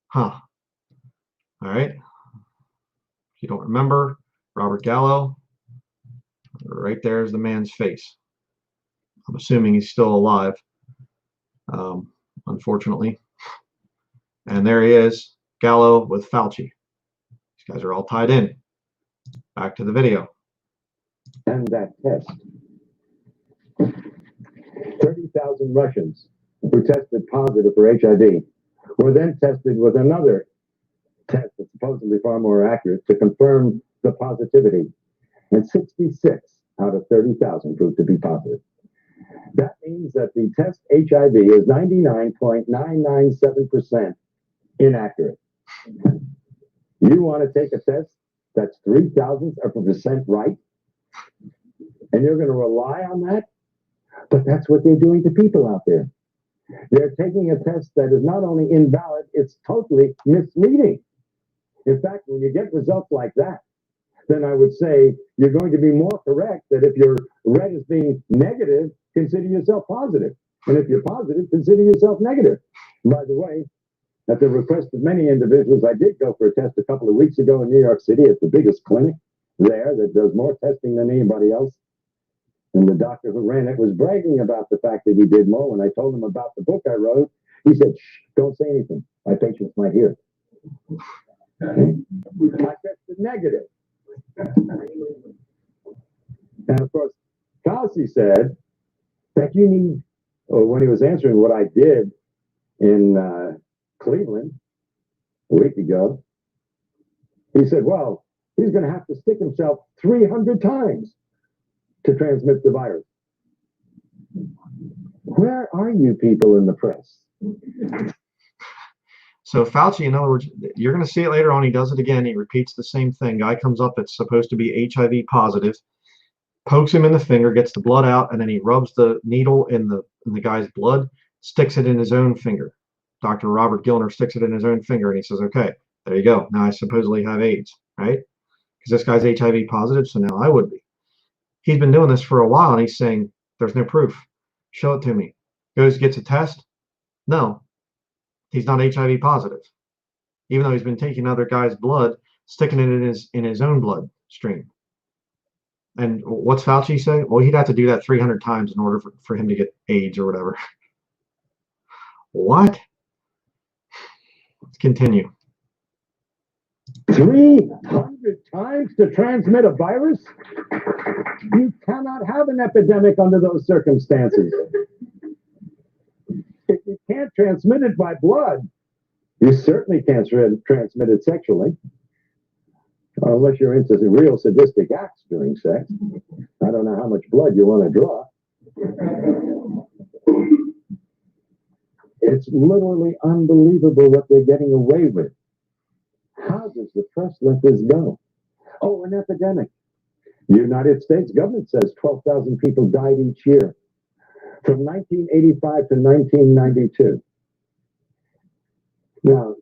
Huh. All right. If you don't remember, Robert Gallo, right there is the man's face. I'm assuming he's still alive, unfortunately. And there he is, Gallo with Fauci. These guys are all tied in. Back to the video. And that test. 30,000 Russians who tested positive for HIV were then tested with another test that's supposedly far more accurate to confirm the positivity. And 66 out of 30,000 proved to be positive. That means that the test HIV is 99.997% inaccurate. You want to take a test that's 0.003% right, and you're going to rely on that? But that's what they're doing to people out there. They're taking a test that is not only invalid, it's totally misleading. In fact, when you get results like that, then I would say you're going to be more correct that if you're read as being negative, consider yourself positive. And if you're positive, consider yourself negative. By the way, at the request of many individuals, I did go for a test a couple of weeks ago in New York City at the biggest clinic there that does more testing than anybody else. And the doctor who ran it was bragging about the fact that he did more. When I told him about the book I wrote, he said, shh, don't say anything. My patients might hear it. I tested negative. And of course, Fauci said that you need, or when he was answering what I did in Cleveland a week ago, he said, well, he's going to have to stick himself 300 times to transmit the virus. Where are you people in the press? So Fauci, in other words, you're going to see it later on. He does it again. He repeats the same thing. Guy comes up that's supposed to be HIV positive, pokes him in the finger, gets the blood out, and then he rubs the needle in the guy's blood, sticks it in his own finger. Dr. Robert Gilner sticks it in his own finger, and he says, okay, there you go. Now I supposedly have AIDS, right? Because this guy's HIV positive, so now I would be. He's been doing this for a while, and he's saying, there's no proof. Show it to me. Goes, gets a test. No, he's not HIV positive. Even though he's been taking other guys' blood, sticking it in his own blood stream. And what's Fauci say? Well, he'd have to do that 300 times in order for him to get AIDS or whatever. What? Let's continue. 300 times to transmit a virus? You cannot have an epidemic under those circumstances. If you can't transmit it by blood, you certainly can't transmit it sexually. Unless you're into the real sadistic acts during sex. I don't know how much blood you want to draw. It's literally unbelievable what they're getting away with. How does the press let this go? Oh, an epidemic. The United States government says 12,000 people died each year from 1985 to 1992. Now,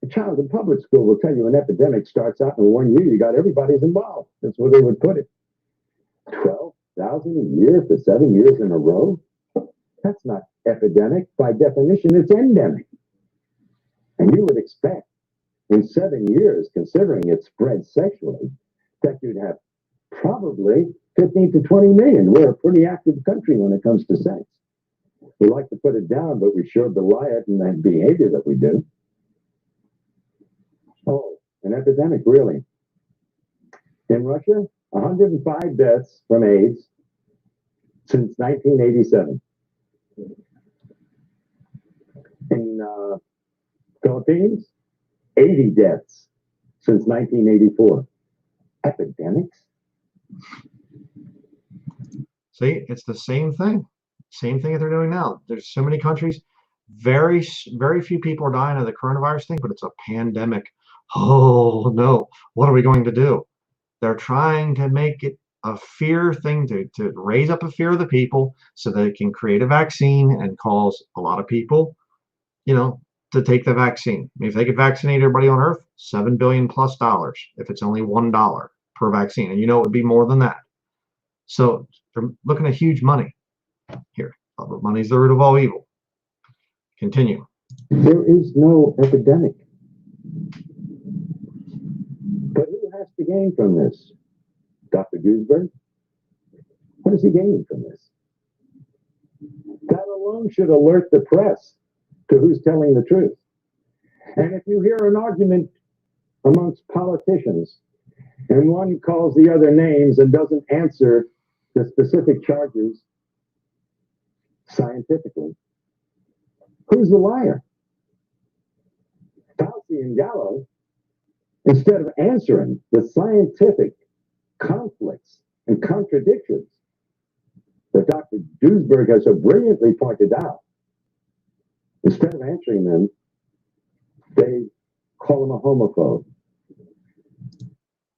a child in public school will tell you an epidemic starts out in 1 year. You got everybody's involved. That's where they would put it. 12,000 a year for 7 years in a row? That's not epidemic. By definition, it's endemic. And you would expect in 7 years, considering it spread sexually, that you'd have probably 15 to 20 million. We're a pretty active country when it comes to sex. We like to put it down, but we sure belie it in that behavior that we do. Oh, an epidemic, really. In Russia, 105 deaths from AIDS since 1987. In Philippines, 80 deaths since 1984. Epidemics? See, it's the same thing. Same thing that they're doing now. There's so many countries, very few people are dying of the coronavirus thing, but it's a pandemic. Oh no, what are we going to do? They're trying to make it a fear thing, to raise up a fear of the people so they can create a vaccine and cause a lot of people, to take the vaccine. I mean, if they could vaccinate everybody on Earth, $7 billion plus dollars, if it's only $1 per vaccine. And it would be more than that. So they're looking at huge money here. But money is the root of all evil. Continue. There is no epidemic. But who has to gain from this? Dr. Duesberg? What is he gaining from this? That alone should alert the press to who's telling the truth. And if you hear an argument amongst politicians and one calls the other names and doesn't answer the specific charges scientifically, who's the liar? Fauci and Gallo, instead of answering the scientific conflicts and contradictions that Dr. Duesberg has so brilliantly pointed out, instead of answering them, they call him a homophobe.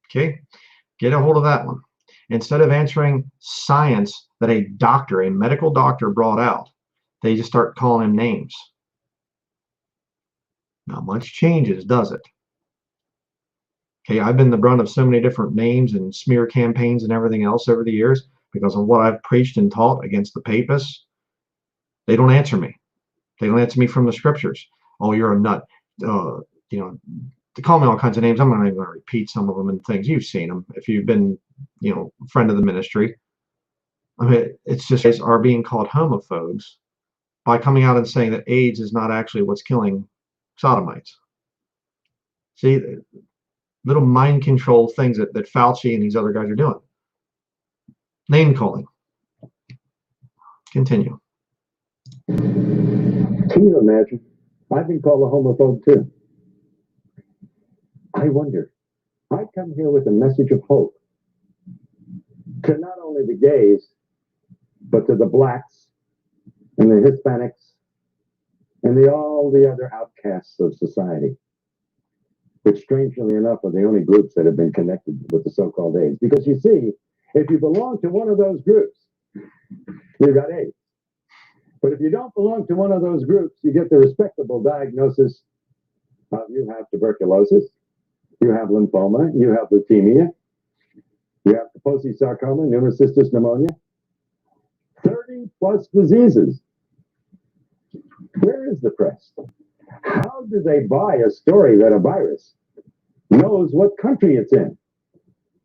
Okay, get a hold of that one. Instead of answering science that a medical doctor brought out, they just start calling him names. Not much changes, does it? Okay, I've been the brunt of so many different names and smear campaigns and everything else over the years because of what I've preached and taught against the papists. They don't answer me. They don't answer me from the scriptures. Oh, you're a nut. They call me all kinds of names. I'm not even going to repeat some of them and things. You've seen them if you've been, friend of the ministry. I mean, it's just are being called homophobes by coming out and saying that AIDS is not actually what's killing sodomites. See, little mind control things that Fauci and these other guys are doing. Name calling. Continue. Can you imagine? I've been called a homophobe too. I wonder, I come here with a message of hope to not only the gays, but to the blacks and the Hispanics and all the other outcasts of society, which strangely enough are the only groups that have been connected with the so-called AIDS. Because you see, if you belong to one of those groups, you've got AIDS. But if you don't belong to one of those groups, you get the respectable diagnosis of you have tuberculosis, you have lymphoma, you have leukemia, you have Kaposi sarcoma, pneumocystis pneumonia, 30 plus diseases. Where is the press? How do they buy a story that a virus knows what country it's in?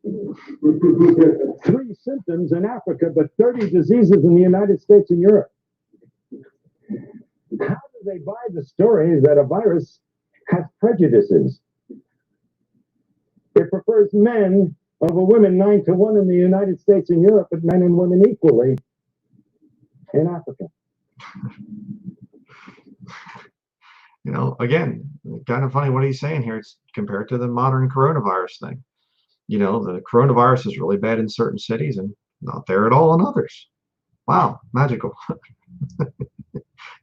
3 symptoms in Africa, but 30 diseases in the United States and Europe. How do they buy the story that a virus has prejudices? It prefers men over women 9-1 in the United States and Europe, but men and women equally in Africa. You know, again, kind of funny what he's saying here. It's compared to the modern coronavirus thing. You know, the coronavirus is really bad in certain cities and not there at all in others. Wow, magical.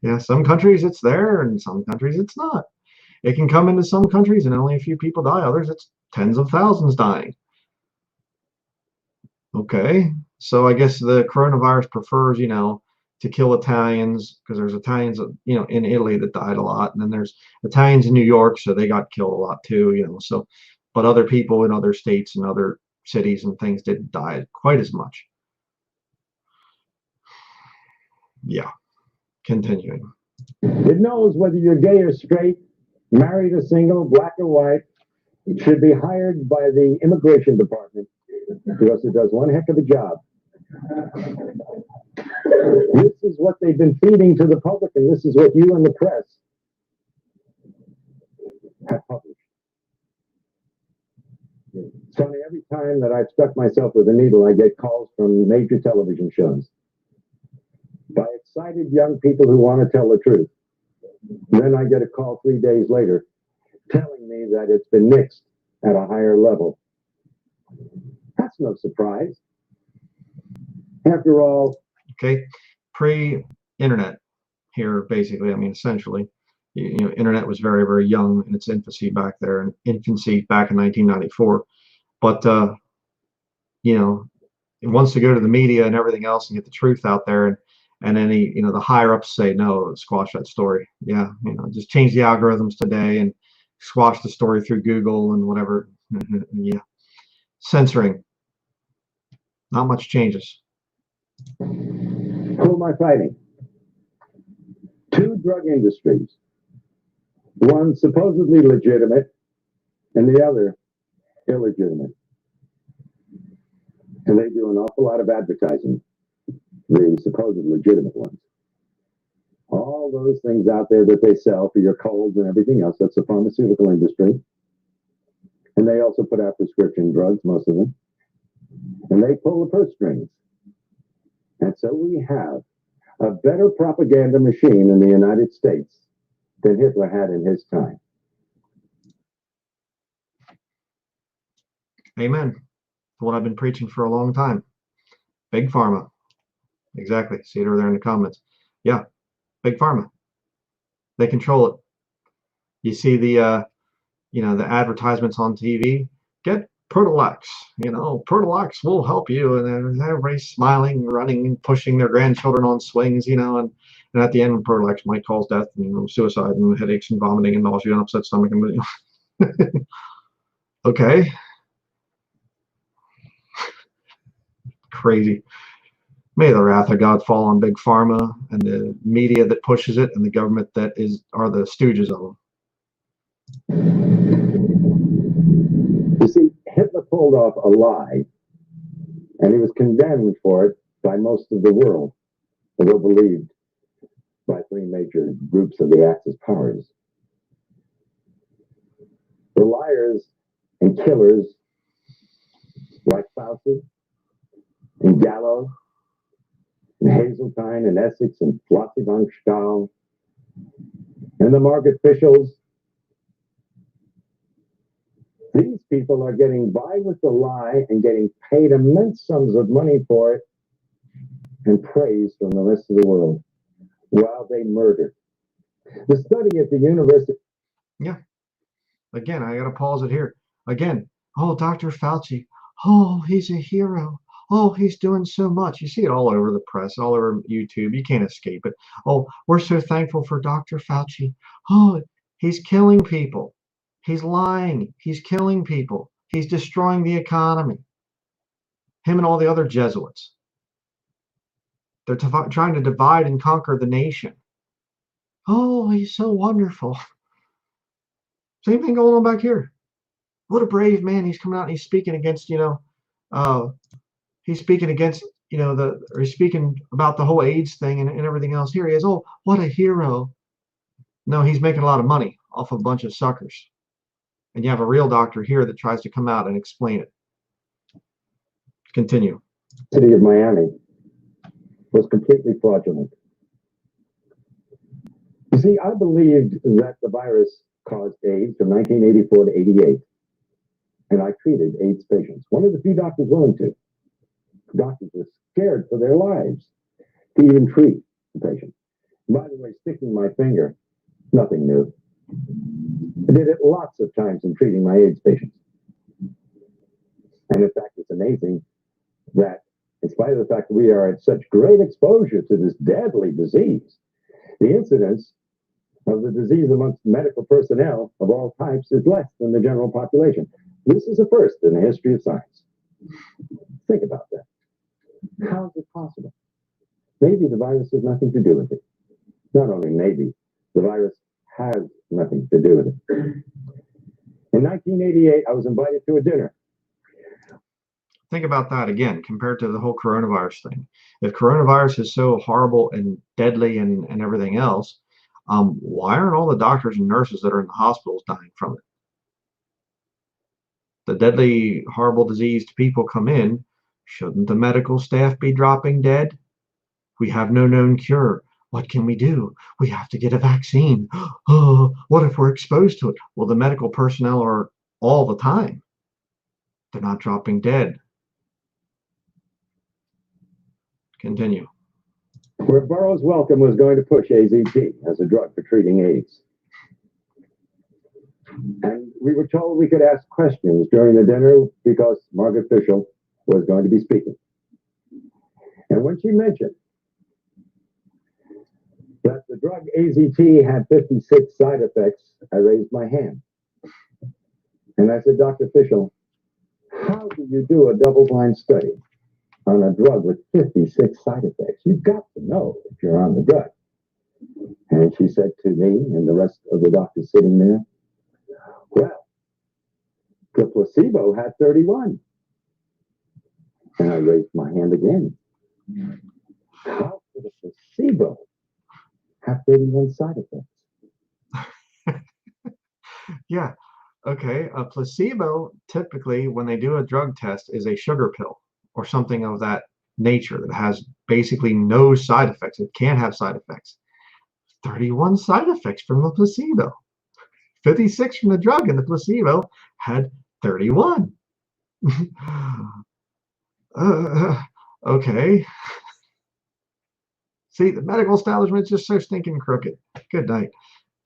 Yeah, some countries it's there and some countries it's not. It can come into some countries and only a few people die. Others, it's tens of thousands dying. Okay, so I guess the coronavirus prefers, you know, to kill Italians because there's Italians, you know, in Italy that died a lot, and then there's Italians in New York, so they got killed a lot too, you know. So, but other people in other states and other cities and things didn't die quite as much. Yeah, continuing. It knows whether you're gay or straight, married or single, black or white. It should be hired by the immigration department because it does one heck of a job. This is what they've been feeding to the public, and this is what you and the press have published. It's funny, every time that I've stuck myself with a needle, I get calls from major television shows by excited young people who want to tell the truth. And then I get a call 3 days later telling me that it's been nixed at a higher level. That's no surprise. After all, okay, pre-internet here, basically. I mean, essentially, you know, internet was very, very young in its infancy back there, and infancy back in 1994. But you know, it wants to go to the media and everything else and get the truth out there, and any, you know, the higher ups say no, squash that story. Yeah, you know, just change the algorithms today and squash the story through Google and whatever. Yeah, censoring. Not much changes. who am I fighting? Two drug industries, one supposedly legitimate and the other illegitimate. And they do an awful lot of advertising, the supposed legitimate ones. All those things out there that they sell for your colds and everything else, that's the pharmaceutical industry. And they also put out prescription drugs, most of them. And they pull the purse strings. And so we have a better propaganda machine in the United States than Hitler had in his time. Amen. What I've been preaching for a long time. Big Pharma. Exactly. See it over there in the comments. Yeah. Big Pharma. They control it. You see the you know, the advertisements on TV. Get Protolax. You know, Protolax will help you. And then everybody's smiling, running, and pushing their grandchildren on swings, you know, and at the end, Protolax might cause death, and, you know, suicide and headaches and vomiting and nausea and upset stomach and, you know. Okay. Crazy. May the wrath of God fall on Big Pharma and the media that pushes it and the government that are the stooges of them. You see, Hitler pulled off a lie, and he was condemned for it by most of the world, although believed by three major groups of the Axis powers. The liars and killers like Fauci and Gallo and Hazeltine and Essex and Flossie von Stahl and the Margaret Fischels. These people are getting by with the lie and getting paid immense sums of money for it and praise from the rest of the world while they murder. The study at the university. Yeah. Again, I got to pause it here. Again, oh, Dr. Fauci. Oh, he's a hero. Oh, he's doing so much. You see it all over the press, all over YouTube. You can't escape it. Oh, we're so thankful for Dr. Fauci. Oh, he's killing people. He's lying. He's killing people. He's destroying the economy. Him and all the other Jesuits. They're trying to divide and conquer the nation. Oh, he's so wonderful. Same thing going on back here. What a brave man. He's coming out and he's speaking against, you know, he's speaking against, you know, or he's speaking about the whole AIDS thing and everything else. Here he is. Oh, what a hero. No, he's making a lot of money off of a bunch of suckers. And you have a real doctor here that tries to come out and explain it. Continue. The city of Miami was completely fraudulent. You see, I believed that the virus caused AIDS from 1984 to 88, and I treated AIDS patients. One of the few doctors willing to. Doctors were scared for their lives to even treat the patient. By the way, sticking my finger, nothing new. I did it lots of times in treating my AIDS patients. And in fact, it's amazing that in spite of the fact that we are at such great exposure to this deadly disease, the incidence of the disease amongst medical personnel of all types is less than the general population. This is a first in the history of science. Think about that. How is it possible? Maybe the virus has nothing to do with it. Not only maybe, the virus has nothing to do with it. In 1988, I was invited to a dinner. Think about that again, compared to the whole coronavirus thing. If coronavirus is so horrible and deadly and everything else, why aren't all the doctors and nurses that are in the hospitals dying from it? The deadly, horrible diseased people come in. Shouldn't the medical staff be dropping dead? We have no known cure. What can we do? We have to get a vaccine. Oh, what if we're exposed to it? Well, the medical personnel are all the time. They're not dropping dead. Continue. Where Burroughs Wellcome was going to push AZT as a drug for treating AIDS. And we were told we could ask questions during the dinner because Margaret Fishel was going to be speaking. And when she mentioned that the drug AZT had 56 side effects, I raised my hand. And I said, Dr. Fishel, how do you do a double-blind study on a drug with 56 side effects? You've got to know if you're on the drug. And she said to me and the rest of the doctors sitting there, well, the placebo had 31. And I raised my hand again. How could a placebo have 31 side effects? Yeah. Okay. A placebo, typically, when they do a drug test, is a sugar pill or something of that nature that has basically no side effects. It can't have side effects. 31 side effects from the placebo. 56 from the drug, and the placebo had 31. Okay. See, the medical establishment's just so stinking crooked. Good night.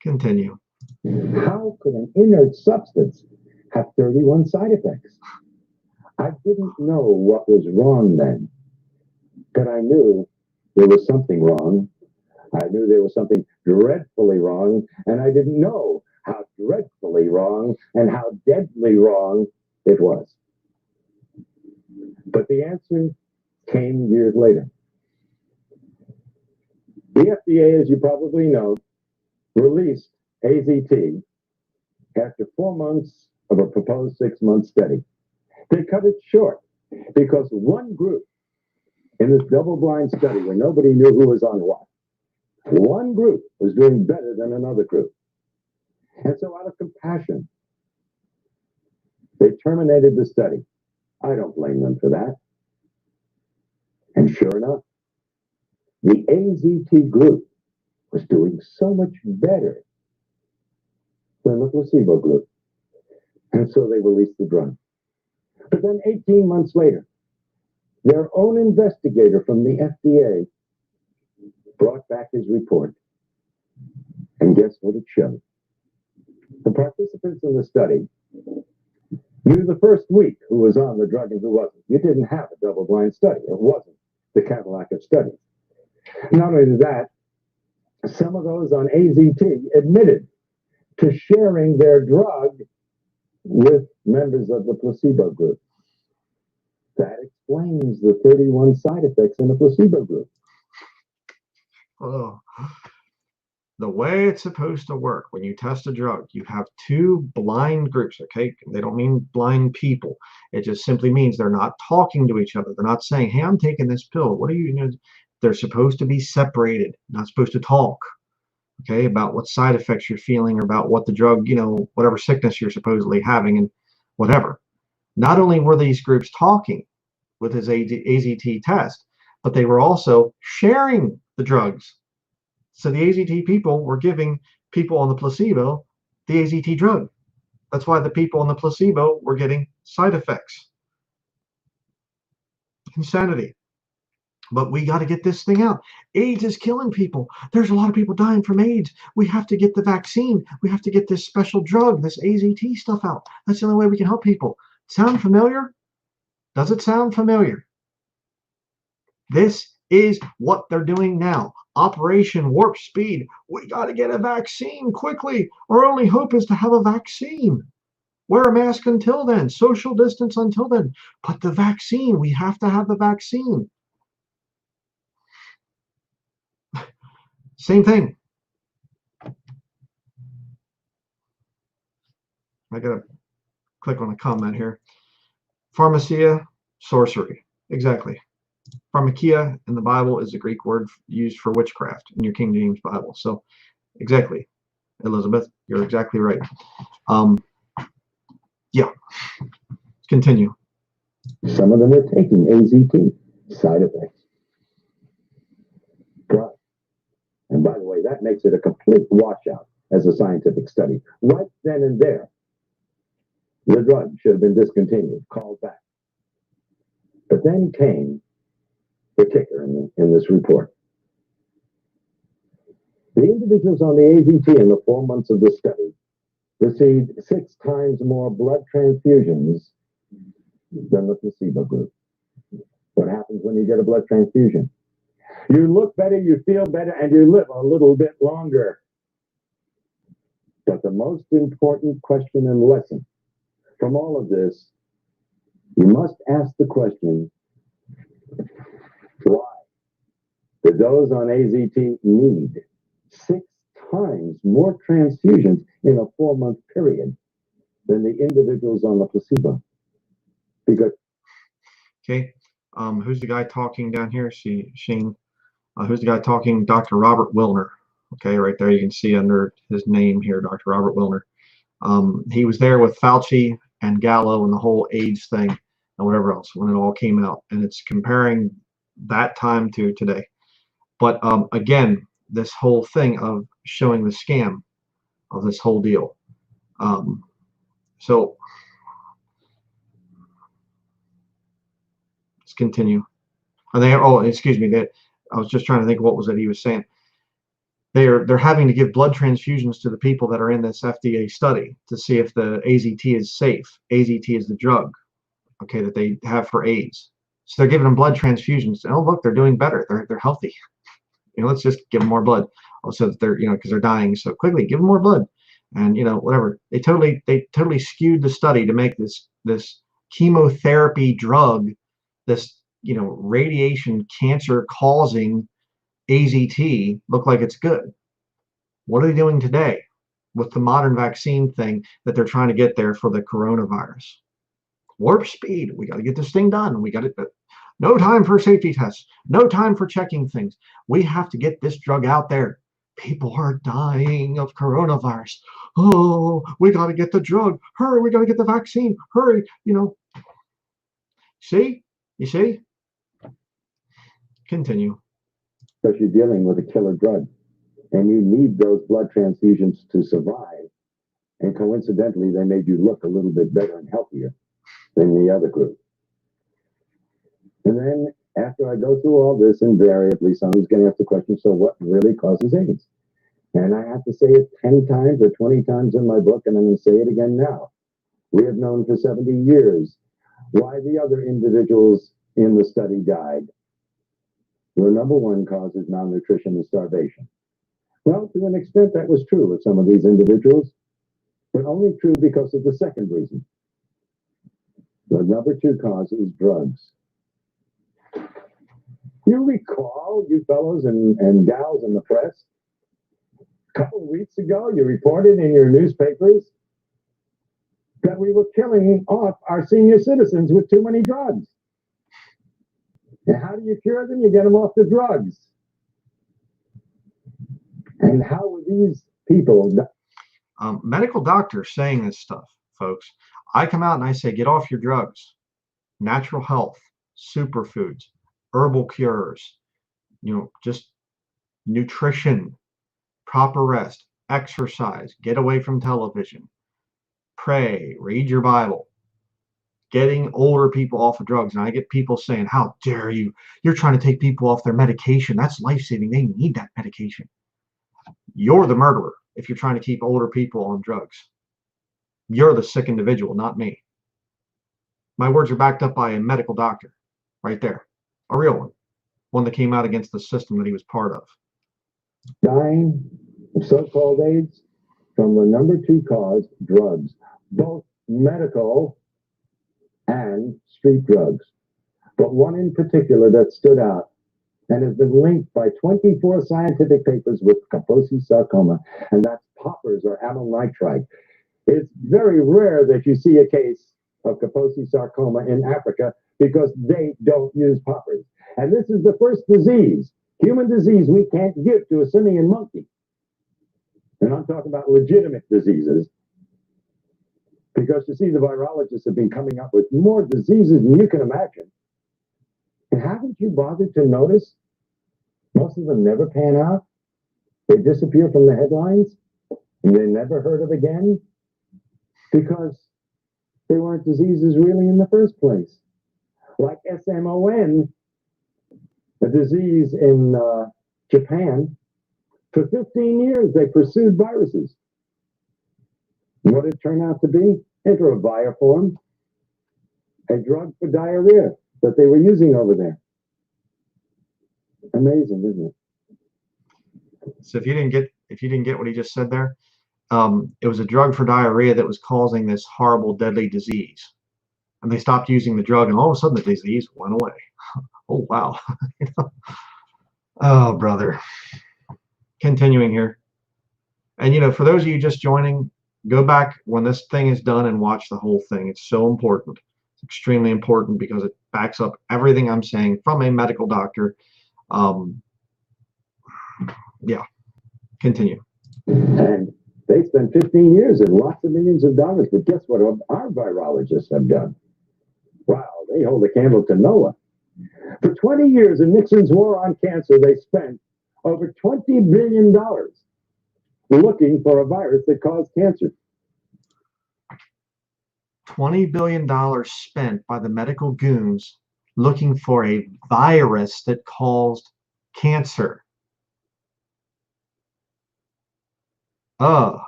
Continue. How could an inert substance have 31 side effects? I didn't know what was wrong then, but I knew there was something wrong. I knew there was something dreadfully wrong, and I didn't know how dreadfully wrong and how deadly wrong it was. But the answer came years later. The FDA, as you probably know, released AZT after 4 months of a proposed 6-month study. They cut it short because one group in this double-blind study where nobody knew who was on what, one group was doing better than another group. And so out of compassion, they terminated the study. I don't blame them for that. And sure enough, the AZT group was doing so much better than the placebo group. And so they released the drug. But then 18 months later, their own investigator from the FDA brought back his report. And guess what it showed? The participants in the study knew the first week who was on the drug and who wasn't. You didn't have a double-blind study. It wasn't the Cadillac of studies. Not only that, some of those on AZT admitted to sharing their drug with members of the placebo group. That explains the 31 side effects in the placebo group. Oh. The way it's supposed to work when you test a drug, you have two blind groups, okay? They don't mean blind people. It just simply means they're not talking to each other. They're not saying, hey, I'm taking this pill. What are you, they're supposed to be separated, not supposed to talk, okay, about what side effects you're feeling, or about what the drug, whatever sickness you're supposedly having, and whatever. Not only were these groups talking with his AZT test, but they were also sharing the drugs. So the AZT people were giving people on the placebo the AZT drug. That's why the people on the placebo were getting side effects. Insanity. But we got to get this thing out. AIDS is killing people. There's a lot of people dying from AIDS. We have to get the vaccine. We have to get this special drug, this AZT stuff out. That's the only way we can help people. Sound familiar? Does it sound familiar? This is what they're doing now. Operation Warp Speed. We got to get a vaccine quickly. Our only hope is to have a vaccine. Wear a mask until then. Social distance until then. But the vaccine, we have to have the vaccine. Same thing. I gotta click on a comment here. Pharmacia, sorcery. Exactly. Pharmakia in the Bible is a Greek word used for witchcraft in your King James Bible. So, exactly, Elizabeth, you're exactly right. Yeah. Continue. Some of them are taking AZT. Side effects. Drugs. And by the way, that makes it a complete washout as a scientific study. Right then and there, the drug should have been discontinued, called back. But then came the kicker in this report. The individuals on the AZT in the 4 months of the study received 6 times more blood transfusions than the placebo group. What happens when you get a blood transfusion? You look better, you feel better, and you live a little bit longer. But the most important question and lesson from all of this, you must ask the question, why did those on AZT need 6 times more transfusions in a 4-month period than the individuals on the placebo? Because okay, who's the guy talking down here? Shane. Who's the guy talking? Dr. Robert Willner. Okay, right there you can see under his name here, Dr. Robert Willner. He was there with Fauci and Gallo and the whole AIDS thing and whatever else when it all came out, and it's comparing that time to today. But again, this whole thing of showing the scam of this whole deal. So let's continue. And excuse me, I was just trying to think what was it he was saying. They're having to give blood transfusions to the people that are in this FDA study to see if the AZT is safe. AZT is the drug, okay, that they have for AIDS. So they're giving them blood transfusions. And, oh, look, they're doing better. They're healthy. Let's just give them more blood. Also, that they're because they're dying so quickly. Give them more blood, and whatever. They totally skewed the study to make this chemotherapy drug, this radiation cancer causing AZT look like it's good. What are they doing today with the modern vaccine thing that they're trying to get there for the coronavirus? Warp speed. We got to get this thing done. We got it. No time for safety tests. No time for checking things. We have to get this drug out there. People are dying of coronavirus. Oh, we got to get the drug. Hurry, we got to get the vaccine. Hurry, See? You see? Continue. because you're dealing with a killer drug, and you need those blood transfusions to survive. And coincidentally, they made you look a little bit better and healthier than the other group. And then after I go through all this, invariably someone's going to ask the question, so what really causes AIDS? And I have to say it 10 times or 20 times in my book, and I'm going to say it again now. We have known for 70 years why the other individuals in the study died. The number one cause is malnutrition and starvation. Well, to an extent, that was true of some of these individuals, but only true because of the second reason. The number two cause is drugs. You recall, you fellows and gals in the press, a couple of weeks ago, you reported in your newspapers that we were killing off our senior citizens with too many drugs. And how do you cure them? You get them off the drugs. And how were these people? Medical doctors saying this stuff, folks. I come out and I say, get off your drugs. Natural health, superfoods, herbal cures, just nutrition, proper rest, exercise, get away from television, pray, read your Bible, getting older people off of drugs. And I get people saying, how dare you? You're trying to take people off their medication. That's life-saving. They need that medication. You're the murderer if you're trying to keep older people on drugs. You're the sick individual, not me. My words are backed up by a medical doctor right there, a real one that came out against the system that he was part of. Dying of so-called AIDS from the number 2 cause, drugs, both medical and street drugs. But one in particular that stood out and has been linked by 24 scientific papers with Kaposi sarcoma, and that's poppers or amyl nitrite. It's very rare that you see a case of Kaposi sarcoma in Africa because they don't use poppers. And this is the first disease, human disease, we can't give to a simian monkey. And I'm talking about legitimate diseases. Because you see, the virologists have been coming up with more diseases than you can imagine. And haven't you bothered to notice most of them never pan out? They disappear from the headlines and they're never heard of again because they weren't diseases really in the first place. Like SMON, a disease in Japan. For 15 years, they pursued viruses. What did it turn out to be? Enteroviroform, a drug for diarrhea that they were using over there. Amazing, isn't it? So if you didn't get what he just said there, it was a drug for diarrhea that was causing this horrible, deadly disease. And they stopped using the drug, and all of a sudden the disease went away. Oh, wow. Oh, brother. Continuing here. And, for those of you just joining, go back when this thing is done and watch the whole thing. It's so important. It's extremely important because it backs up everything I'm saying from a medical doctor. Yeah. Continue. And they spent 15 years and lots of millions of dollars. But guess what our virologists have done? Wow, they hold a candle to Noah. For 20 years in Nixon's war on cancer, they spent over $20 billion looking for a virus that caused cancer. $20 billion spent by the medical goons looking for a virus that caused cancer. Oh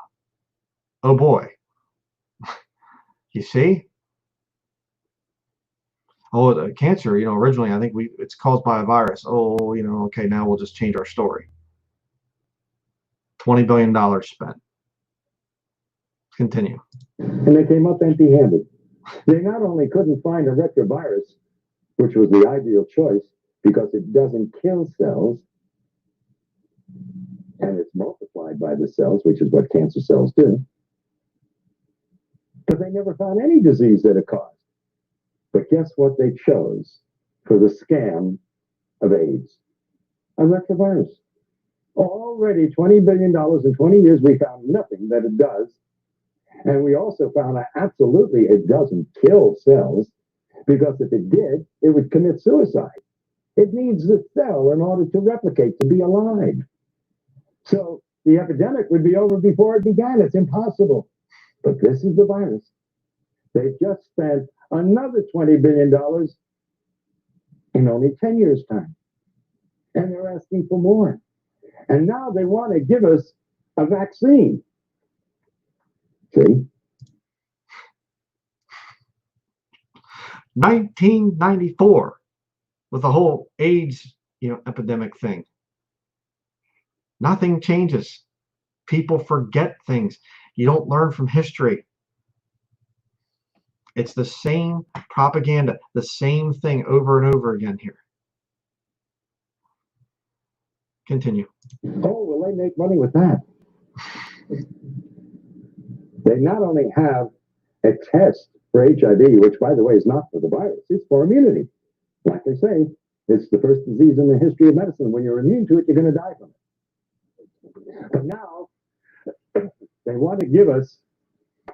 boy. You see? Oh, the cancer, originally I think it's caused by a virus. Oh, okay, now we'll just change our story. $20 billion spent. Continue. And they came up empty-handed. They not only couldn't find a retrovirus, which was the ideal choice because it doesn't kill cells, and it's multiplied by the cells, which is what cancer cells do, but they never found any disease that it caused. But guess what they chose for the scam of AIDS? A retrovirus. Already $20 billion in 20 years, we found nothing that it does. And we also found that absolutely it doesn't kill cells, because if it did, it would commit suicide. It needs the cell in order to replicate, to be alive. So the epidemic would be over before it began. It's impossible. But this is the virus. They just spent another $20 billion in only 10 years' time. And they're asking for more. And now they want to give us a vaccine. See? 1994 with the whole AIDS, epidemic thing. Nothing changes. People forget things. You don't learn from history. It's the same propaganda, the same thing over and over again here. Continue. Oh, will they make money with that? They not only have a test for HIV, which, by the way, is not for the virus, it's for immunity. Like they say, it's the first disease in the history of medicine. When you're immune to it, you're going to die from it. But But now they want to give us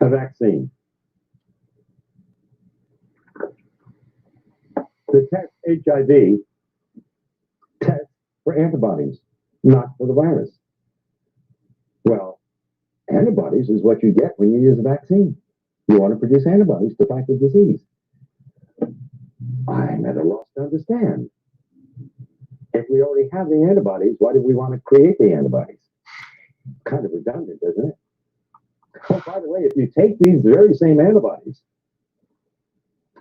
a vaccine. To test HIV, test for antibodies, not for the virus. Well, antibodies is what you get when you use a vaccine. You want to produce antibodies to fight the disease. I'm at a loss to understand. If we already have the antibodies, why do we want to create the antibodies? Kind of redundant, isn't it? Oh, by the way, if you take these very same antibodies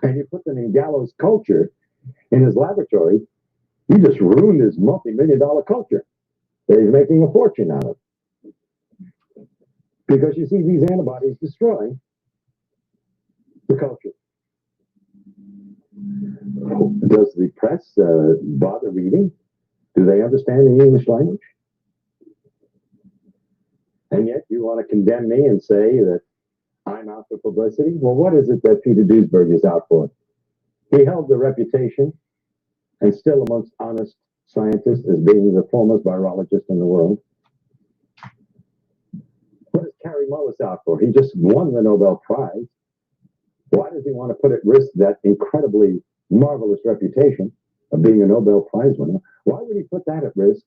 and you put them in Gallo's culture in his laboratory, you just ruined his multi-million-dollar culture that he's making a fortune out of. Because you see, these antibodies destroy the culture. Does the press bother reading? Do they understand the English language? And yet you want to condemn me and say that I'm out for publicity? Well, what is it that Peter Duesberg is out for? He held the reputation, and still amongst honest scientists, as being the foremost virologist in the world. What is Kary Mullis out for? He just won the Nobel Prize. Why does he want to put at risk that incredibly marvelous reputation of being a Nobel Prize winner? Why would he put that at risk?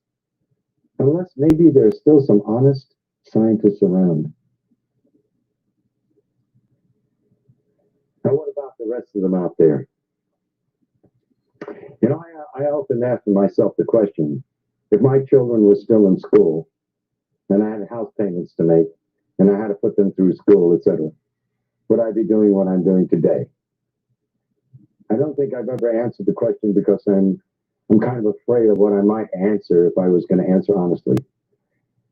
Unless maybe there's still some honest scientists around. Now, what about the rest of them out there? You know, I often ask myself the question, if my children were still in school and I had house payments to make and I had to put them through school, etc., would I be doing what I'm doing today? I don't think I've ever answered the question because I'm kind of afraid of what I might answer if I was going to answer honestly.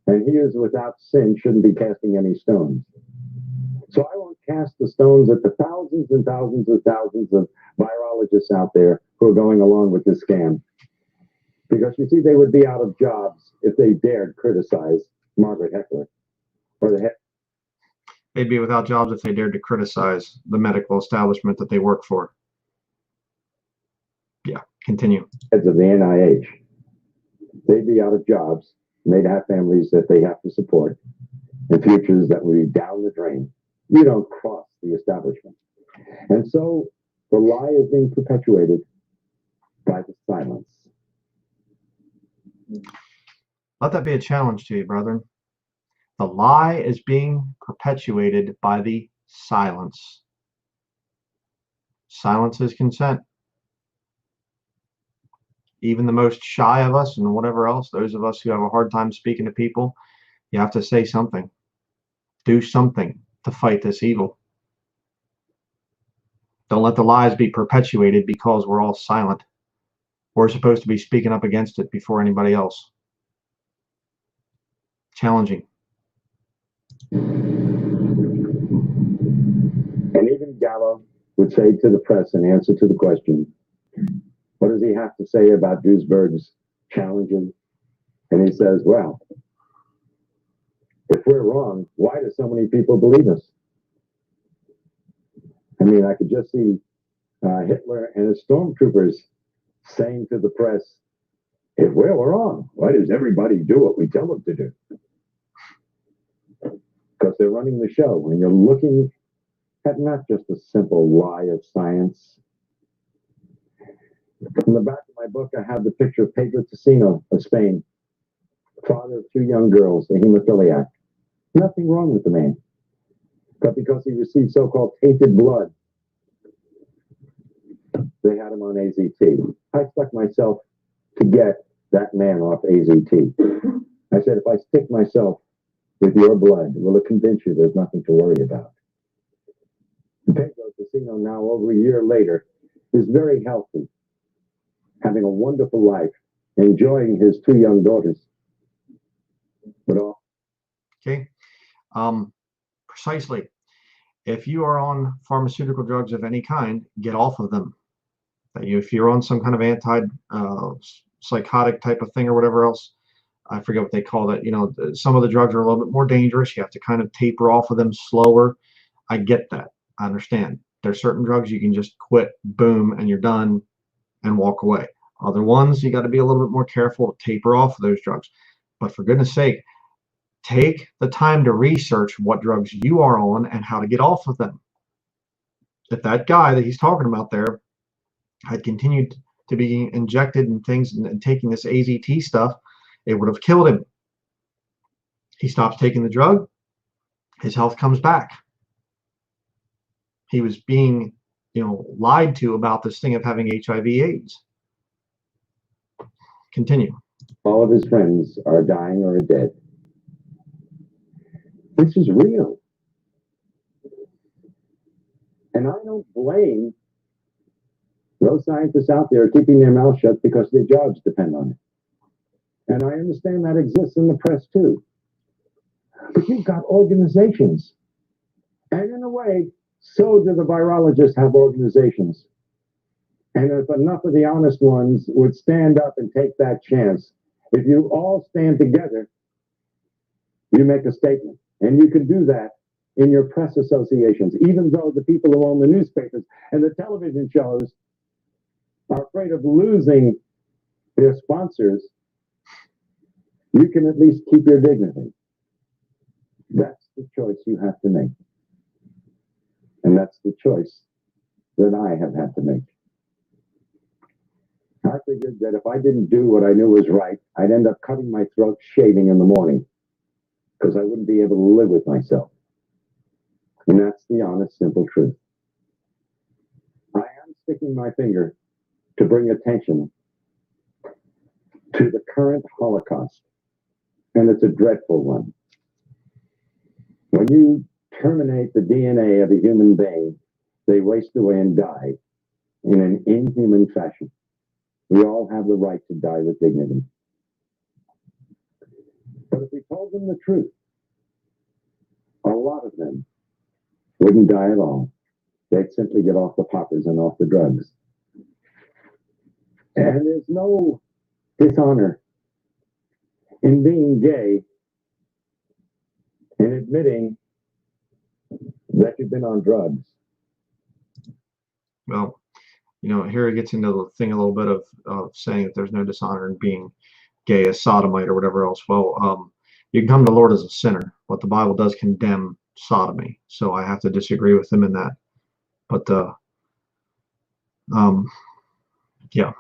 And he who's without sin shouldn't be casting any stones. So I won't cast the stones at the thousands and thousands and thousands of virologists out there who are going along with this scam. Because you see, they would be out of jobs if they dared criticize Margaret Heckler. Or They'd be without jobs if they dared to criticize the medical establishment that they work for. Yeah, continue. Heads of the NIH. They'd be out of jobs, and they'd have families that they have to support, and futures that would be down the drain. You don't cross the establishment. And so the lie is being perpetuated by the silence. Let that be a challenge to you, brethren. The lie is being perpetuated by the silence. Silence is consent. Even the most shy of us and whatever else, those of us who have a hard time speaking to people, you have to say something. Do something to fight this evil. Don't let the lies be perpetuated because we're all silent. We're supposed to be speaking up against it before anybody else. Challenging. And even Gallo would say to the press in answer to the question, what does he have to say about Duesberg's challenges? And he says, well, if we're wrong, why do so many people believe us? I mean, I could just see Hitler and his stormtroopers saying to the press, if we're wrong, why does everybody do what we tell them to do? Because they're running the show, and you're looking at not just a simple lie of science. In the back of my book, I have the picture of Pedro Tocino of Spain, father of 2 young girls, a hemophiliac. Nothing wrong with the man. But because he received so-called tainted blood, they had him on AZT. I stuck myself to get that man off AZT. I said, if I stick myself with your blood, will it convince you there's nothing to worry about? Pedro Tocino, now over a year later, is very healthy, having a wonderful life, enjoying his 2 young daughters. But all. Okay. Precisely. If you are on pharmaceutical drugs of any kind, get off of them. If you're on some kind of anti-psychotic type of thing or whatever else, I forget what they call that. You know, some of the drugs are a little bit more dangerous. You have to kind of taper off of them slower. I get that. I understand. There's certain drugs you can just quit, boom, and you're done and walk away. Other ones, you got to be a little bit more careful, taper off of those drugs. But for goodness sake, Take the time to research what drugs you are on and how to get off of them. If that guy that he's talking about there had continued to be injected in things and taking this AZT stuff, it would have killed him. He stops taking the drug, his health comes back. He was being, lied to about this thing of having HIV/AIDS. Continue. All of his friends are dying or are dead. This is real. And I don't blame those scientists out there keeping their mouth shut because their jobs depend on it. And I understand that exists in the press too. But you've got organizations. And in a way, so do the virologists have organizations. And if enough of the honest ones would stand up and take that chance, if you all stand together, you make a statement. And you can do that in your press associations, even though the people who own the newspapers and the television shows are afraid of losing their sponsors. You can at least keep your dignity. That's the choice you have to make. And that's the choice that I have had to make. I figured that if I didn't do what I knew was right, I'd end up cutting my throat shaving in the morning because I wouldn't be able to live with myself. And that's the honest, simple truth. I am sticking my finger to bring attention to the current Holocaust, and it's a dreadful one. When you terminate the DNA of a human being, they waste away and die in an inhuman fashion. We all have the right to die with dignity. But if we told them the truth, a lot of them wouldn't die at all. They'd simply get off the poppers and off the drugs. And there's no dishonor in being gay and admitting that you've been on drugs. Well, here it gets into the thing a little bit of saying that there's no dishonor in being gay, a sodomite, or whatever else. Well, you can come to the Lord as a sinner, but the Bible does condemn sodomy, so I have to disagree with him in that. But yeah,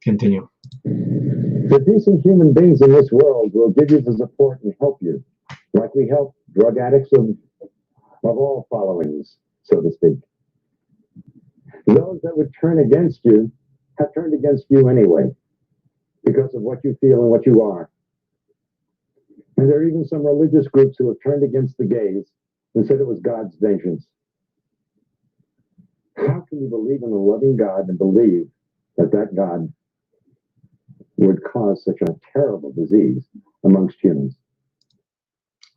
continue. The decent human beings in this world will give you the support and help you, like we help drug addicts of all followings, so to speak. Those that would turn against you have turned against you anyway, because of what you feel and what you are. And there are even some religious groups who have turned against the gays and said it was God's vengeance. How can you believe in a loving God and believe that that God would cause such a terrible disease amongst humans?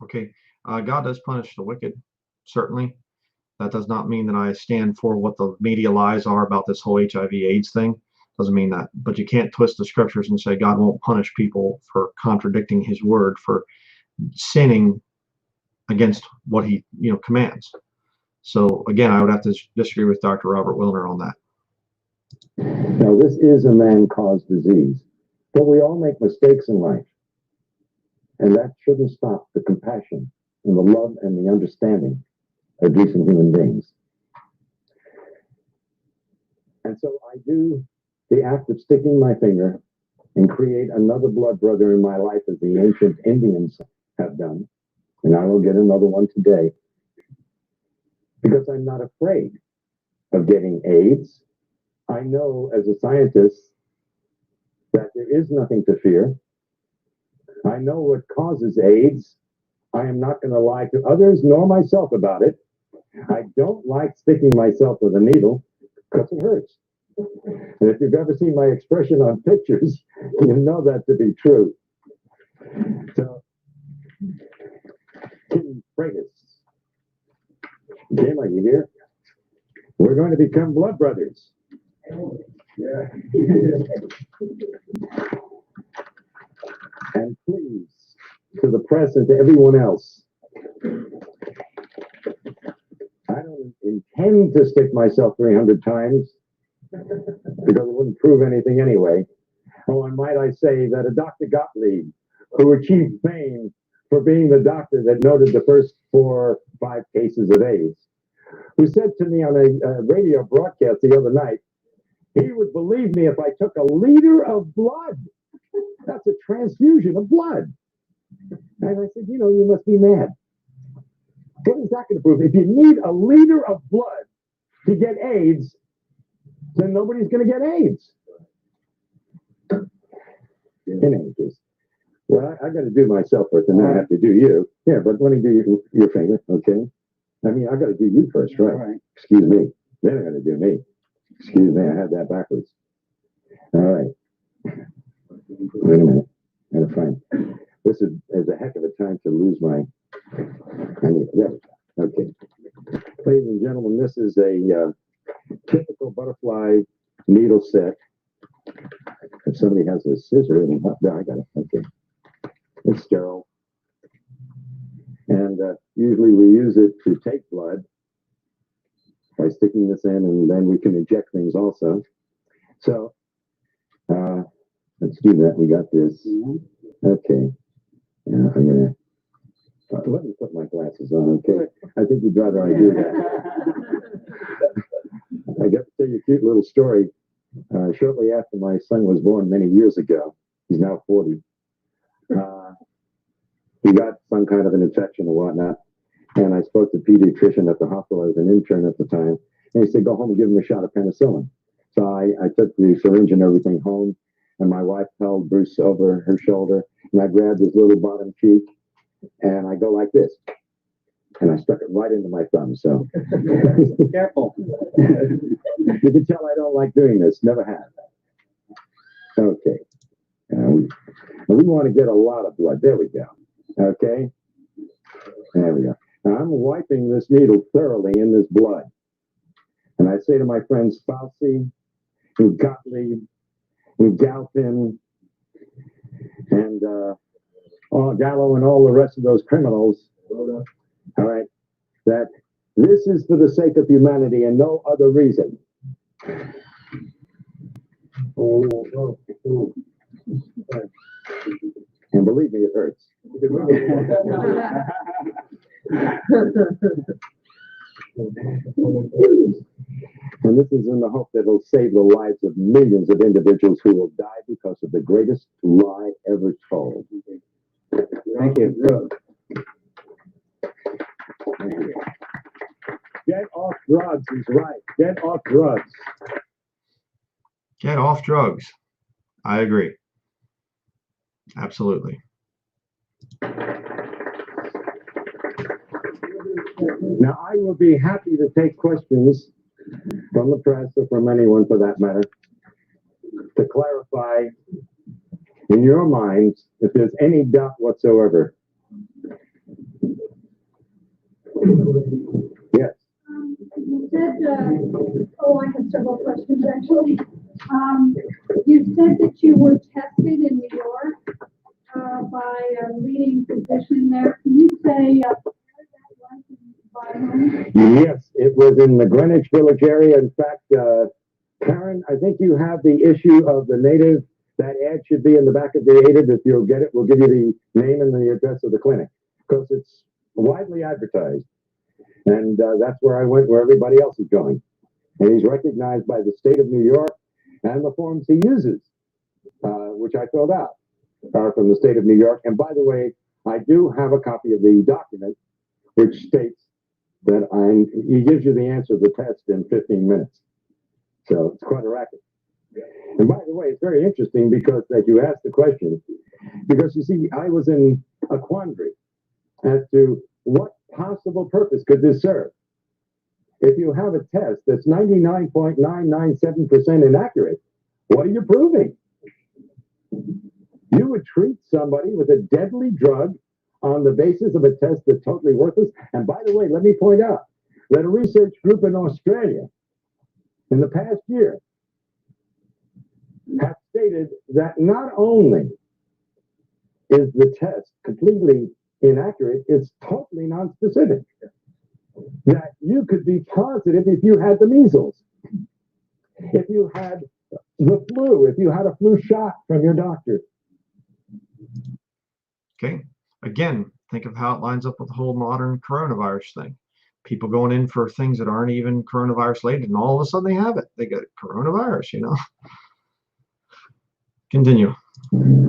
Okay, God does punish the wicked, certainly. That does not mean that I stand for what the media lies are about this whole HIV/AIDS thing. Doesn't mean that. But you can't twist the scriptures and say God won't punish people for contradicting his word, for sinning against what he commands. So again, I would have to disagree with Dr. Robert Willner on that. Now, this is a man-caused disease, but we all make mistakes in life. And that shouldn't stop the compassion and the love and the understanding of decent human beings. And so I do the act of sticking my finger and create another blood brother in my life, as the ancient Indians have done. And I will get another one today, because I'm not afraid of getting AIDS. I know as a scientist that there is nothing to fear. I know what causes AIDS. I am not going to lie to others nor myself about it. I don't like sticking myself with a needle because it hurts. And if you've ever seen my expression on pictures, you know that to be true. So, King Freitas, Jim, are you here? We're going to become blood brothers. Yeah. And please, to the press and to everyone else, I don't intend to stick myself 300 times because it wouldn't prove anything anyway. Oh, and might I say that a Dr. Gottlieb, who achieved fame for being the doctor that noted the first 4 or 5 cases of AIDS, who said to me on a radio broadcast the other night, he would believe me if I took a liter of blood. That's a transfusion of blood. And I said, you must be mad. What is that going to prove? If you need a liter of blood to get AIDS, then nobody's going to get AIDS. In any case, well, I got to do myself first, and then I have to do you. Yeah, but let me do your finger, okay? I mean, I got to do you first, right? Excuse me. Then I got to do me. Excuse me, I had that backwards. All right. Wait a minute. I got to find. This is a heck of a time to lose my. There we go. Okay. Ladies and gentlemen, this is a typical butterfly needle set. If somebody has a scissor, there, I got it. Okay. It's sterile. And usually we use it to take blood by sticking this in, and then we can inject things also. So let's do that. We got this. Okay. I'm going to let me put my glasses on, okay? I think you'd rather I do that. I got to tell you a cute little story. Shortly after my son was born many years ago, he's now 40, he got some kind of an infection or whatnot. And I spoke to the pediatrician at the hospital. I was an intern at the time. And he said, go home and give him a shot of penicillin. So I took the syringe and everything home. And my wife held Bruce over her shoulder. And I grabbed his little bottom cheek. And I go like this. And I stuck it right into my thumb. So careful. You can tell I don't like doing this. Never have. Okay. We want to get a lot of blood. There we go. Okay. There we go. Now I'm wiping this needle thoroughly in this blood. And I say to my friends Fauci, and Gottlieb, and Galpin, and Gallo, and all the rest of those criminals, all right, that this is for the sake of humanity and no other reason. And believe me, it hurts. And this is in the hope that it'll save the lives of millions of individuals who will die because of the greatest lie ever told. Thank you. Get off drugs is right. Get off drugs. Get off drugs. I agree. Absolutely. Now, I will be happy to take questions from the press or from anyone for that matter to clarify in your minds if there's any doubt whatsoever. Yes. You said, I have several questions actually. You said that you were tested in New York by a leading physician there. Can you say where that was in Yes, it was in the Greenwich Village area. In fact, Karen, I think you have the issue of the native. That ad should be in the back of the native. If you'll get it, we'll give you the name and the address of the clinic because it's widely advertised. And that's where I went, where everybody else is going. And he's recognized by the state of New York, and the forms he uses, which I filled out, are from the state of New York. And by the way, I do have a copy of the document, which states that he gives you the answer to the test in 15 minutes. So it's quite a racket. And by the way, it's very interesting because that you asked the question, because you see, I was in a quandary as to what possible purpose could this serve. If you have a test that's 99.997% inaccurate, what are you proving? You would treat somebody with a deadly drug on the basis of a test that's totally worthless. And by the way, let me point out that a research group in Australia in the past year have stated that not only is the test completely inaccurate, it's totally nonspecific. That you could be positive if you had the measles, if you had the flu, if you had a flu shot from your doctor. Okay. Again, think of how it lines up with the whole modern coronavirus thing. People going in for things that aren't even coronavirus related, and all of a sudden they have it. They got coronavirus, you know. Continue.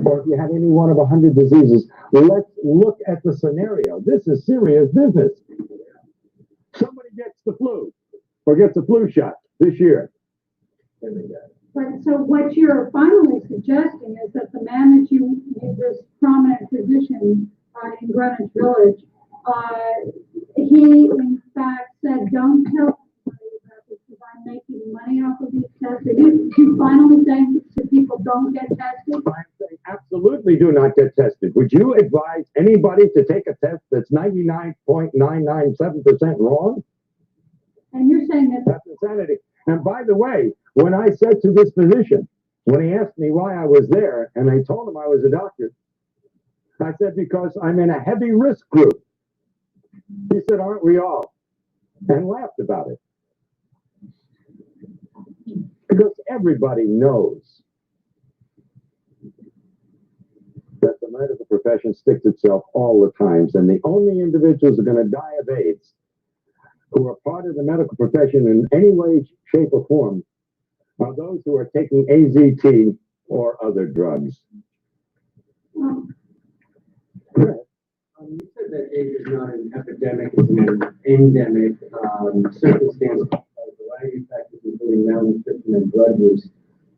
Or if you had any one of 100 diseases, let's look at the scenario. This is serious business. Somebody gets the flu or gets a flu shot this year. But so what you're finally suggesting is that the man that you this prominent physician in Greenwich Village, he in fact said, "Don't tell anybody about this because I'm making money off of these tests." Are you finally saying to people, "Don't get tested"? I'm saying absolutely do not get tested. Would you advise anybody to take a test that's 99.997% wrong? And you're saying that That's insanity. And by the way, when I said to this physician, when he asked me why I was there, and I told him I was a doctor, I said, because I'm in a heavy risk group. He said, aren't we all? And laughed about it. Because everybody knows that the medical profession sticks itself all the times, and the only individuals who are going to die of AIDS who are part of the medical profession in any way, shape, or form are those who are taking AZT or other drugs. You said that AIDS is not an epidemic, it's an endemic circumstance of a variety of factors, including malnutrition and drug use.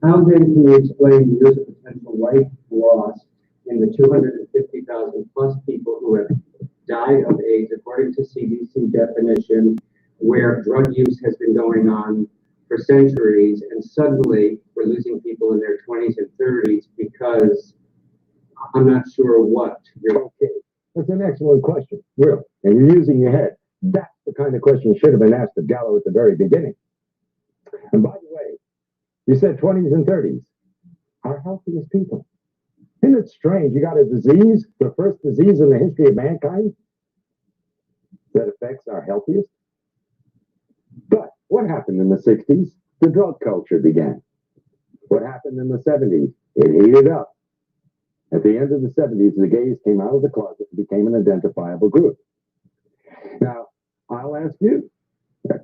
How then can you explain the years of potential life loss in the 250,000 plus people who have died of AIDS, according to CDC definition, where drug use has been going on for centuries, and suddenly we're losing people in their 20s and 30s because I'm not sure what. Okay, that's an excellent question, really. And you're using your head. That's the kind of question you should have been asked of Gallo at the very beginning. And by the way, you said 20s and 30s. Our healthiest people. Isn't it strange? You got a disease, the first disease in the history of mankind, that affects our healthiest. But what happened in the 60s? The drug culture began. What happened in the 70s? It heated up. At the end of the 70s, the gays came out of the closet and became an identifiable group. Now, I'll ask you,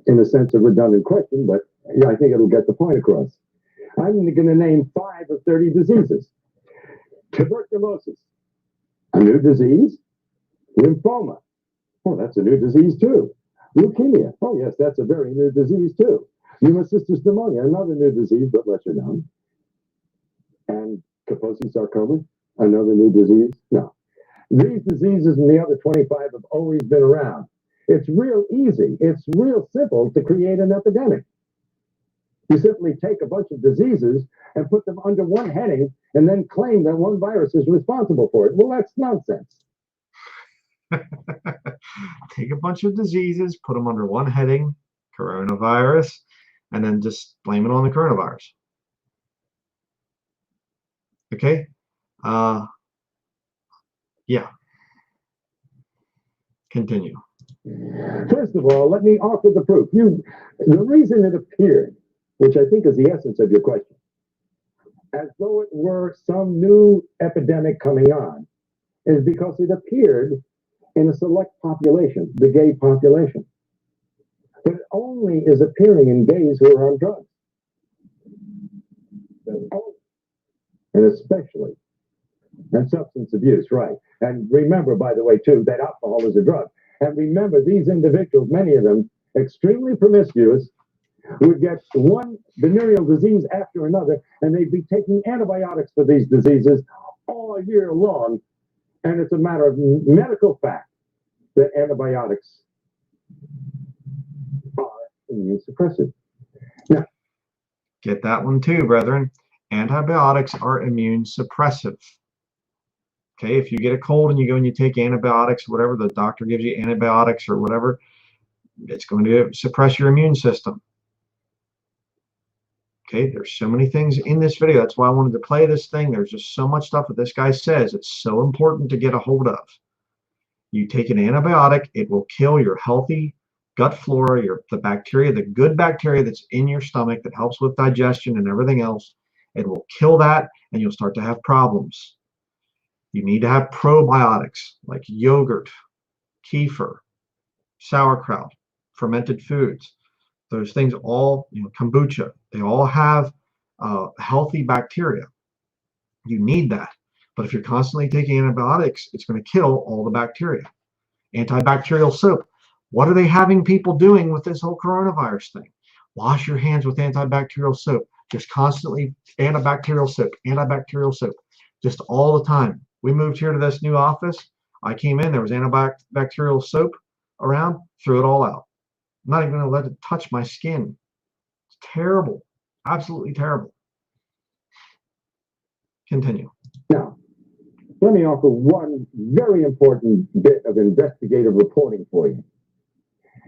in a sense of redundant question, but I think it'll get the point across. I'm going to name 5 of 30 diseases. Tuberculosis, a new disease. Lymphoma, oh, that's a new disease too. Leukemia, oh yes, that's a very new disease too. Pneumocystis pneumonia, another new disease, but lesser known. And Kaposi sarcoma, another new disease. No, these diseases and the other 25 have always been around. It's real easy. It's real simple to create an epidemic. You simply take a bunch of diseases and put them under one heading and then claim that one virus is responsible for it. Well, that's nonsense. Take a bunch of diseases, put them under one heading, coronavirus, and then just blame it on the coronavirus. Okay? Yeah. Continue. First of all, let me offer the proof. The reason it appeared, which I think is the essence of your question, as though it were some new epidemic coming on, is because it appeared in a select population, the gay population. But it only is appearing in gays who are on drugs. And especially, and substance abuse, right. And remember, by the way, too, that alcohol is a drug. And remember, these individuals, many of them, extremely promiscuous, would get one venereal disease after another, and they'd be taking antibiotics for these diseases all year long. And it's a matter of medical fact that antibiotics are immune suppressive. Now, get that one too, brethren. Antibiotics are immune suppressive. Okay, if you get a cold and you go and you take antibiotics, whatever, the doctor gives you antibiotics or whatever, it's going to suppress your immune system. Okay, there's so many things in this video. That's why I wanted to play this thing. There's just so much stuff that this guy says. It's so important to get a hold of. You take an antibiotic, it will kill your healthy gut flora, the bacteria, the good bacteria that's in your stomach that helps with digestion and everything else. It will kill that, and you'll start to have problems. You need to have probiotics like yogurt, kefir, sauerkraut, fermented foods. Those things all, kombucha, they all have healthy bacteria. You need that. But if you're constantly taking antibiotics, it's going to kill all the bacteria. Antibacterial soap. What are they having people doing with this whole coronavirus thing? Wash your hands with antibacterial soap. Just constantly antibacterial soap, just all the time. We moved here to this new office. I came in, there was antibacterial soap around, threw it all out. I'm not even going to let it touch my skin. It's terrible, absolutely terrible. Continue. Now, let me offer one very important bit of investigative reporting for you.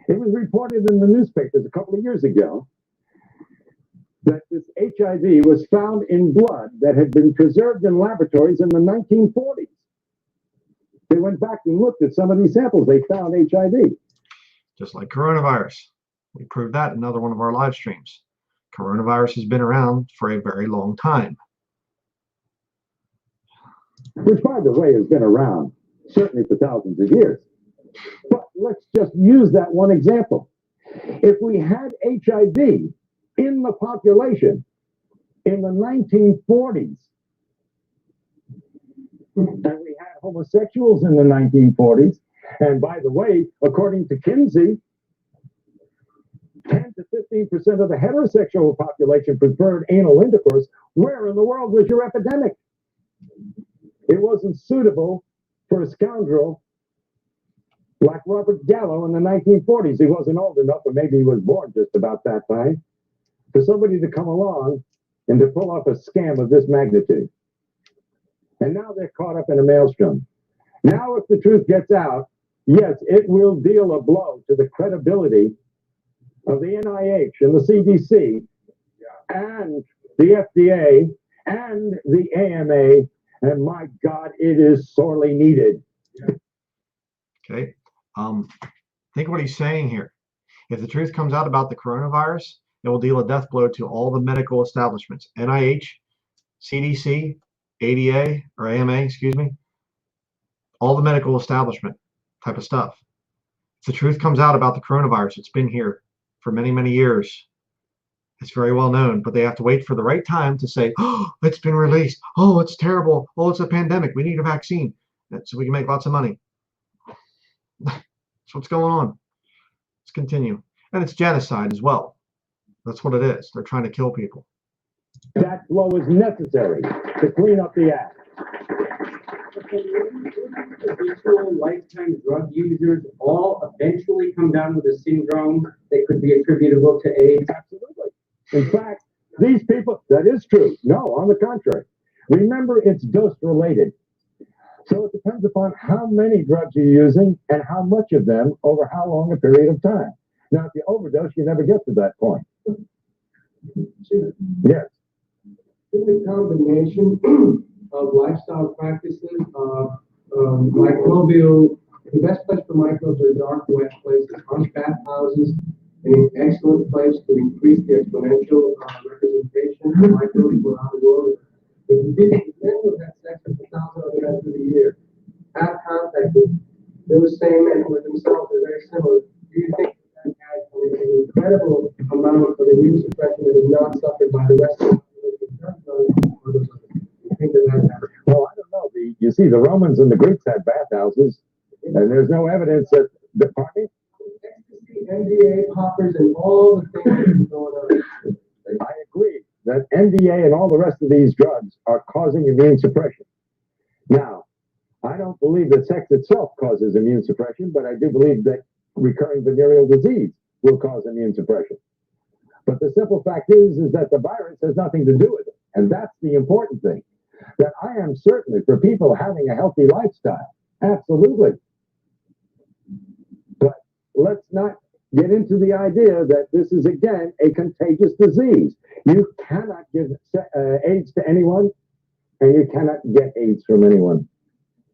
It was reported in the newspapers a couple of years ago that this HIV was found in blood that had been preserved in laboratories in the 1940s. They went back and looked at some of these samples. They found HIV. Just like coronavirus. We proved that in another one of our live streams. Coronavirus has been around for a very long time. Which, by the way, has been around certainly for thousands of years. But let's just use that one example. If we had HIV in the population in the 1940s, and we had homosexuals in the 1940s, and by the way, according to Kinsey, 10 to 15% of the heterosexual population preferred anal intercourse, where in the world was your epidemic? It wasn't suitable for a scoundrel like Robert Gallo in the 1940s. He wasn't old enough, or maybe he was born just about that time, for somebody to come along and to pull off a scam of this magnitude. And now they're caught up in a maelstrom. Now, if the truth gets out, yes, it will deal a blow to the credibility of the NIH and the CDC and the FDA and the AMA, and my God, it is sorely needed. Okay. Think what he's saying here. If the truth comes out about the coronavirus, it will deal a death blow to all the medical establishments, NIH, CDC, ADA, or AMA, excuse me, all the medical establishment type of stuff. If the truth comes out about the coronavirus, it's been here for many, many years. It's very well known, but they have to wait for the right time to say, oh, it's been released. Oh, it's terrible. Oh, it's a pandemic. We need a vaccine so we can make lots of money. That's what's going on. Let's continue. And it's genocide as well. That's what it is. They're trying to kill people. That blow is necessary to clean up the act. Habitual lifetime drug users all eventually come down with a syndrome that could be attributable to AIDS. Absolutely. In fact, these people, that is true. No, on the contrary. Remember, it's dose related. So it depends upon how many drugs you're using and how much of them over how long a period of time. Now, if you overdose, you never get to that point. Yes. The combination of lifestyle practices, microbial, the best place for microbes are dark, wet places, on bathhouses, an excellent place to increase the exponential representation of microbes around the world. If you didn't have that sex with 1,000 other men through the year, have contact with those same men with themselves are very similar, do you think that has an incredible amount of immune suppression that is not suffered by the rest of the population? You think that Well, I don't know. You see, the Romans and the Greeks had bathhouses, and there's no evidence that the party. NDA poppers and all the things that are going on. I agree that NDA and all the rest of these drugs are causing immune suppression. Now, I don't believe that sex itself causes immune suppression, but I do believe that recurring venereal disease will cause immune suppression. But the simple fact is that the virus has nothing to do with it. And that's the important thing. That I am certainly for people having a healthy lifestyle. Absolutely. But let's not get into the idea that this is, again, a contagious disease. You cannot give AIDS to anyone, and you cannot get AIDS from anyone.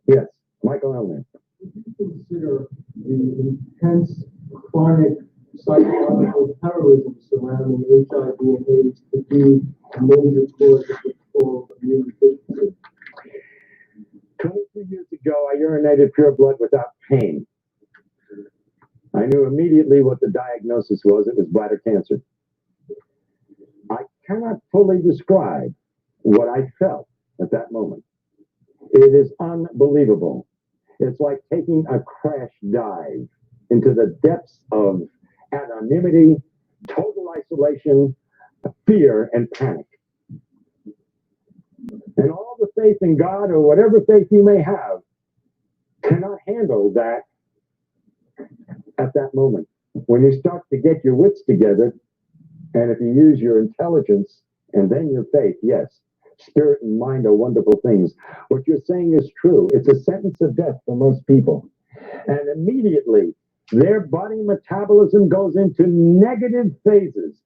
Yes, Michael Elman. Would you consider the intense chronic psychological terrorism surrounding HIV and AIDS to be a major cause of the immune deficiency? 25 oxygenated pure blood without pain. I knew immediately what the diagnosis was. It was bladder cancer. I cannot fully describe what I felt at that moment. It is unbelievable. It's like taking a crash dive into the depths of anonymity, total isolation, fear, and panic. And all the faith in God or whatever faith you may have cannot handle that at that moment. When you start to get your wits together, and if you use your intelligence and then your faith, yes, spirit and mind are wonderful things. What you're saying is true. It's a sentence of death for most people. And immediately, their body metabolism goes into negative phases.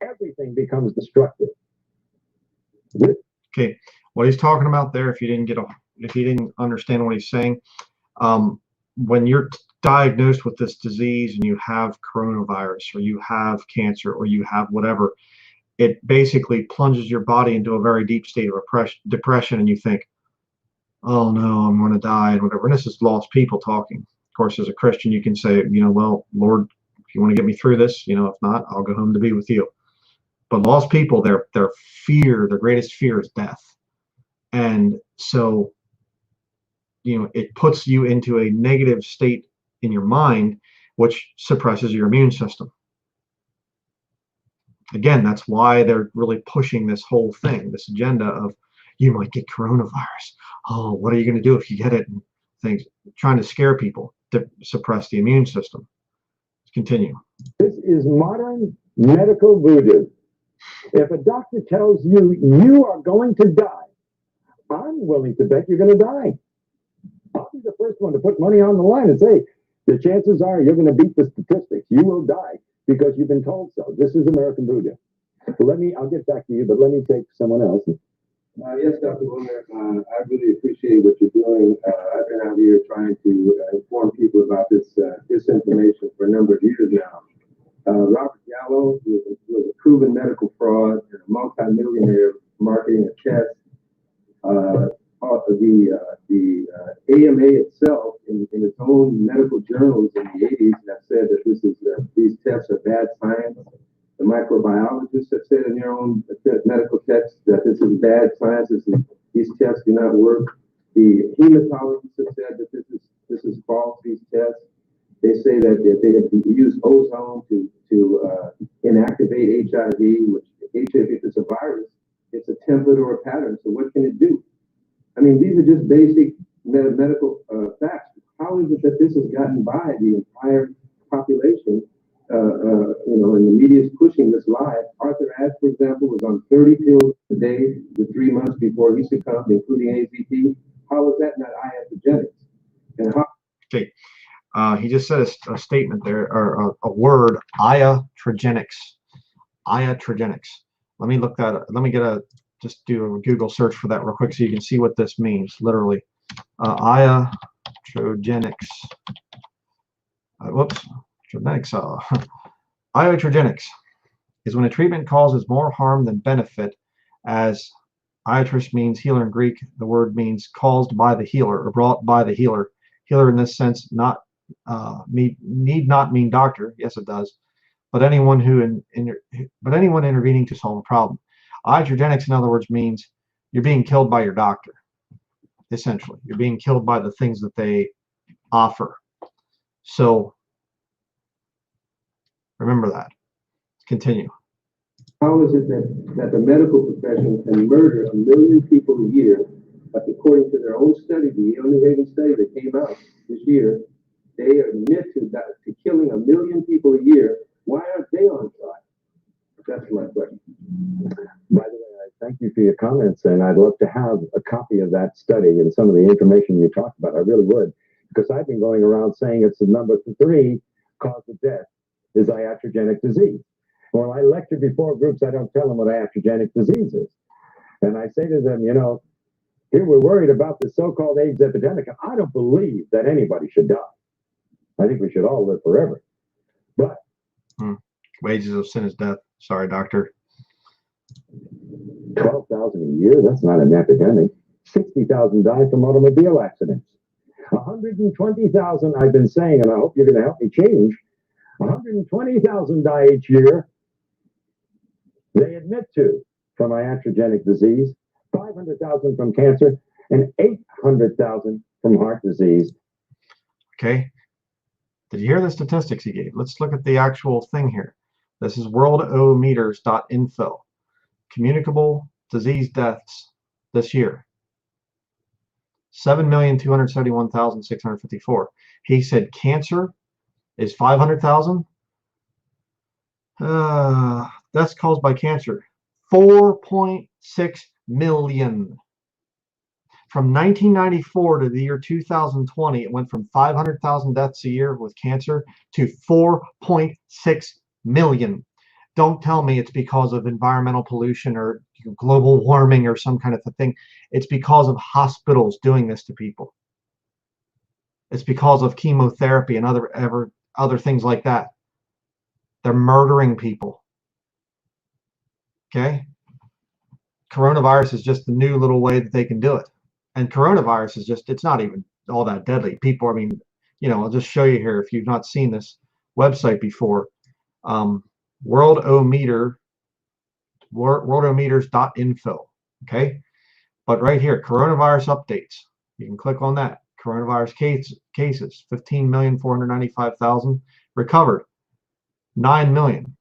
Everything becomes destructive. Okay, what he's talking about there, if you didn't understand what he's saying, when you're diagnosed with this disease and you have coronavirus or you have cancer or you have whatever, it basically plunges your body into a very deep state of depression, and you think, oh no, I'm going to die and whatever. And this is lost people talking. Of course, as a Christian, you can say, well, Lord, if you want to get me through this, if not, I'll go home to be with you. But lost people, their greatest fear is death. And so, it puts you into a negative state in your mind, which suppresses your immune system. Again, that's why they're really pushing this whole thing, this agenda of you might get coronavirus. Oh, what are you going to do if you get it? And things, trying to scare people to suppress the immune system. Continue. This is modern medical voodoo. If a doctor tells you you are going to die, I'm willing to bet you're going to die. I'll be the first one to put money on the line and say, the chances are you're going to beat the statistics. You will die because you've been told so. This is American voodoo. So I'll get back to you, but let me take someone else. Yes, Dr. Willner, I really appreciate what you're doing. I've been out here trying to inform people about this information for a number of years now. Robert Gallo was a proven medical fraud and a multimillionaire marketing a test. The AMA itself, in its own medical journals in the 80s, have said that these tests are bad science. The microbiologists have said in their own medical texts that this is bad science. These tests do not work. The hematologists have said that this is false. These tests. They say that they have used ozone to inactivate HIV, which HIV, if it's a virus, it's a template or a pattern. So what can it do? I mean, these are just basic medical facts. How is it that this has gotten by the entire population? And the media is pushing this lie. Arthur Ashe, for example, was on 30 pills a day the 3 months before he succumbed, including AZT. How is that not iatrogenics? And how? Okay. He just said a statement there, or a word, iatrogenics. Iatrogenics. Let me look that up. Let me just do a Google search for that real quick so you can see what this means, literally. Iatrogenics. Iatrogenics is when a treatment causes more harm than benefit, as iatrus means healer in Greek. The word means caused by the healer or brought by the healer. Healer in this sense need not mean doctor. Yes, it does. But anyone intervening to solve a problem. Iatrogenics, in other words, means you're being killed by your doctor. Essentially, you're being killed by the things that they offer. So remember that. Continue. How is it that the medical profession can murder 1 million people a year, but according to their own study, the Yale New Haven study that came out this year, they admit to killing 1 million people a year. Why aren't they on trial? That's my question. By the way, I thank you for your comments, and I'd love to have a copy of that study and some of the information you talked about. I really would, because I've been going around saying it's the number 3 cause of death is iatrogenic disease. When I lecture before groups, I don't tell them what iatrogenic disease is. And I say to them, here we're worried about the so-called AIDS epidemic. I don't believe that anybody should die. I think we should all live forever. But wages of sin is death. Sorry, doctor. 12,000 a year, that's not an epidemic. 60,000 die from automobile accidents. 120,000, I've been saying, and I hope you're going to help me change, 120,000 die each year, they admit to, from iatrogenic disease, 500,000 from cancer, and 800,000 from heart disease. Okay. Did you hear the statistics he gave? Let's look at the actual thing here. This is worldometers.info. Communicable disease deaths this year. 7,271,654. He said cancer is 500,000. That's caused by cancer. 4.6 million. From 1994 to the year 2020, it went from 500,000 deaths a year with cancer to 4.6 million. Don't tell me it's because of environmental pollution or global warming or some kind of thing. It's because of hospitals doing this to people. It's because of chemotherapy and other things like that. They're murdering people. Okay? Coronavirus is just the new little way that they can do it. And coronavirus is just, it's not even all that deadly. People, I mean, you know, I'll just show you here if you've not seen this website before. Worldometers.info. Okay? But right here, coronavirus updates. You can click on that. Coronavirus cases, 15,495,000. Recovered, 9 million.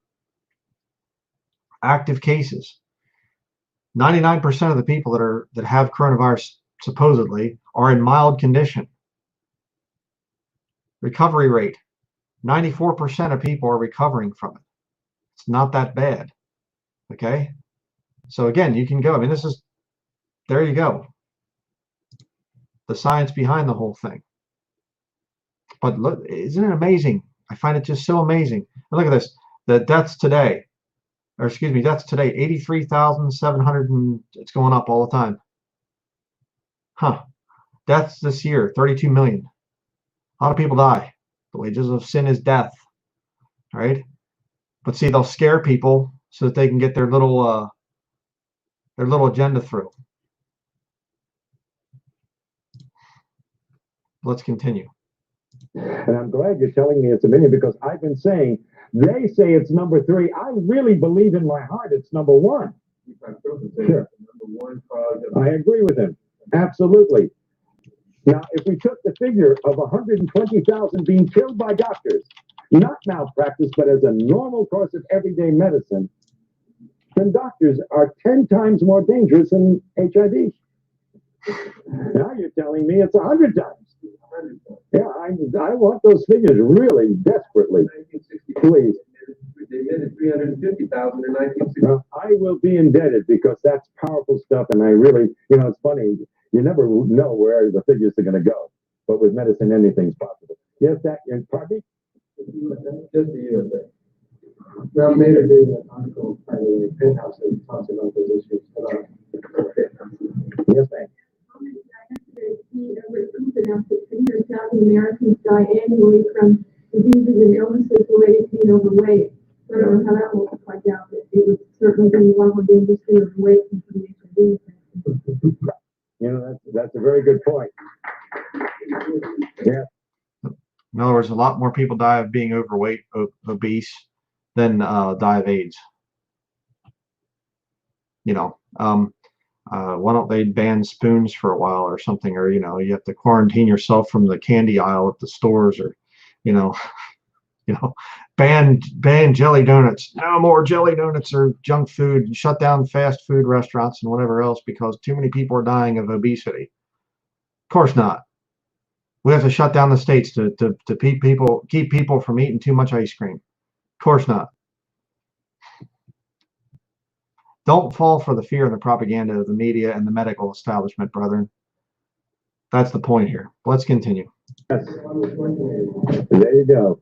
Active cases. 99% of the people that have coronavirus supposedly are in mild condition. Recovery rate, 94% of people are recovering from it. It's not that bad. Okay? So again, you can go. I mean, this is, there you go. The science behind the whole thing. But look, isn't it amazing? I find it just so amazing. And look at this. The deaths today, or excuse me, deaths today, 83,700, and it's going up all the time. Huh. Deaths this year, 32 million. A lot of people die. The wages of sin is death. All right? But see, they'll scare people so that they can get their little agenda through. Let's continue. And I'm glad you're telling me it's a million, because I've been saying, they say it's number 3. I really believe in my heart it's number 1. Sure. I agree with him. Absolutely. Now, if we took the figure of 120,000 being killed by doctors, not malpractice, but as a normal course of everyday medicine, then doctors are 10 times more dangerous than HIV. Now you're telling me it's 100 times. Yeah, I want those figures really desperately. Please. They admitted 350,000 in 1960. Well, I will be indebted, because that's powerful stuff, and I really, you know, it's funny. You never know where the figures are going to go, but with medicine, anything's possible. Yes, that in pardon? Just the USA. Well, later did an article by the Penthouse that talks about those issues. Yes, ma'am. Americans die annually from diseases and illnesses related to being overweight. I don't know how that will work. I doubt it. It would certainly be one more dangerous thing overweight than from HIV. You know, that's a very good point. Yeah. In other words, a lot more people die of being overweight, obese, than die of AIDS. You know, why don't they ban spoons for a while or something? Or, you know, you have to quarantine yourself from the candy aisle at the stores, or, you know, ban jelly donuts. No more jelly donuts or junk food. Shut down fast food restaurants and whatever else because too many people are dying of obesity. Of course not. We have to shut down the states to keep people from eating too much ice cream. Of course not. Don't fall for the fear and the propaganda of the media and the medical establishment, brethren. That's the point here. Let's continue. Yes. There you go.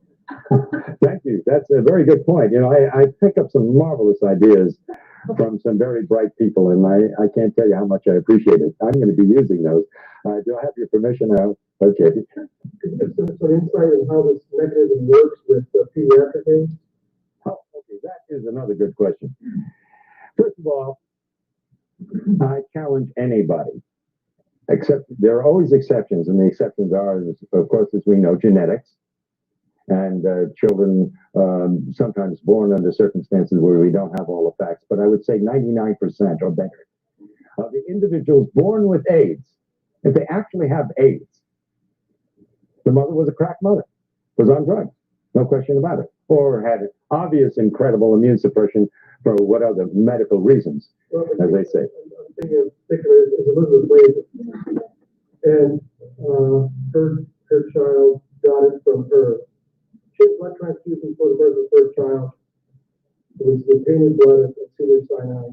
Thank you. That's a very good point. You know, I pick up some marvelous ideas from some very bright people, and I can't tell you how much I appreciate it. I'm going to be using those. Do I have your permission now? Okay. Some insight on how this mechanism works with pediatric AIDS? Oh, okay. That is another good question. First of all, I challenge anybody Except there are always exceptions, and the exceptions are, of course, as we know, genetics, and children sometimes born under circumstances where we don't have all the facts. But I would say 99% or better of the individuals born with AIDS, if they actually have AIDS, the mother was a crack mother, was on drugs, no question about it, or had obvious incredible immune suppression for what other medical reasons, as they say. I'm thinking of particular is Elizabeth Wade, and her child got it from her. She had blood transfusion for the birth of her child. It was the tainted blood at Cedars-Sinai.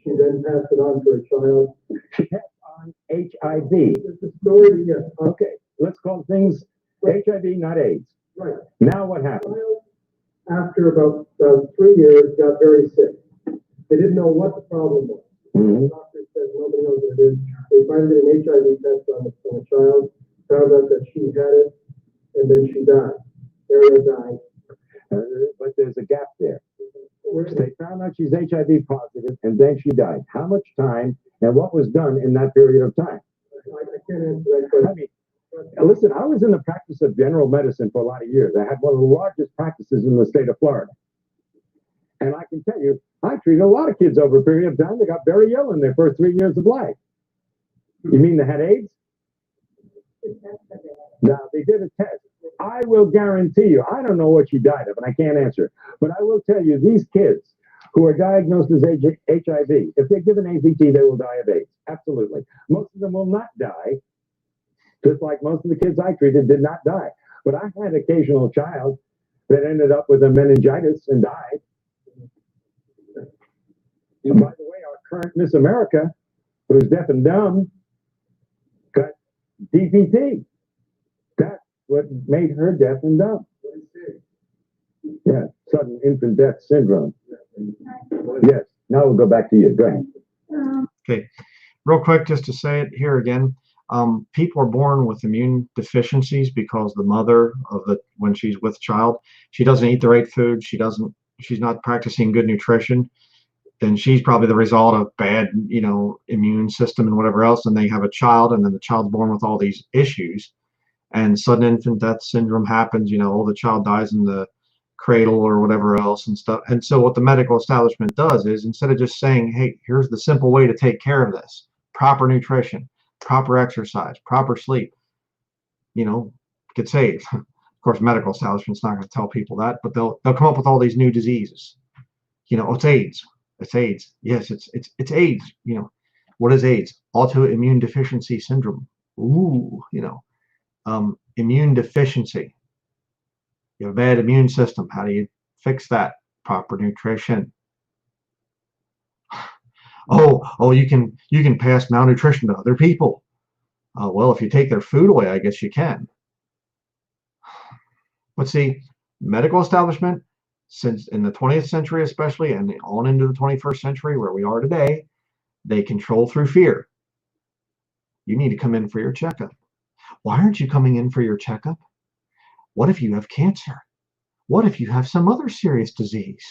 She then passed it on to her child. She passed on HIV. It's the story, yes. Okay, let's call things HIV, not AIDS. Right. Now what happened? After about 3 years, got very sick. They didn't know what the problem was. The doctor said nobody knows what it is. They finally did an HIV test on the child, found out that she had it, and then she died. Ariel died. But there's a gap there. They found out she's HIV positive, and then she died. How much time and what was done in that period of time? I can't answer that question. I mean, listen, I was in the practice of general medicine for a lot of years. I had one of the largest practices in the state of Florida. And I can tell you, I treated a lot of kids over a period of time that got very ill in their first 3 years of life. You mean they had AIDS? No, they did a test. I will guarantee you, I don't know what she died of, and I can't answer. But I will tell you, these kids who are diagnosed as HIV, if they're given AZT, they will die of AIDS. Absolutely. Most of them will not die, just like most of the kids I treated did not die. But I had an occasional child that ended up with a meningitis and died. And by the way, our current Miss America, who's deaf and dumb, got DPT. That's what made her deaf and dumb. Yeah, sudden infant death syndrome. Yes. Now we'll go back to you. Go ahead. Okay, real quick, just to say it here again. People are born with immune deficiencies because the mother when she's with child, she doesn't eat the right food. She's not practicing good nutrition. Then she's probably the result of bad, immune system and whatever else. And they have a child, and then the child's born with all these issues, and sudden infant death syndrome happens. The child dies in the cradle or whatever else and stuff. And so what the medical establishment does is, instead of just saying, hey, here's the simple way to take care of this: proper nutrition, proper exercise, proper sleep, get saved. Of course, medical establishment's not going to tell people that, but they'll come up with all these new diseases. It's AIDS. It's AIDS. Yes, it's AIDS. What is AIDS? Autoimmune deficiency syndrome. Ooh, immune deficiency. You have a bad immune system. How do you fix that? Proper nutrition. Oh, you can pass malnutrition to other people. Well, if you take their food away, I guess you can. But see, medical establishment, since in the 20th century especially, and on into the 21st century where we are today, they control through fear. You need to come in for your checkup. Why aren't you coming in for your checkup? What if you have cancer? What if you have some other serious disease?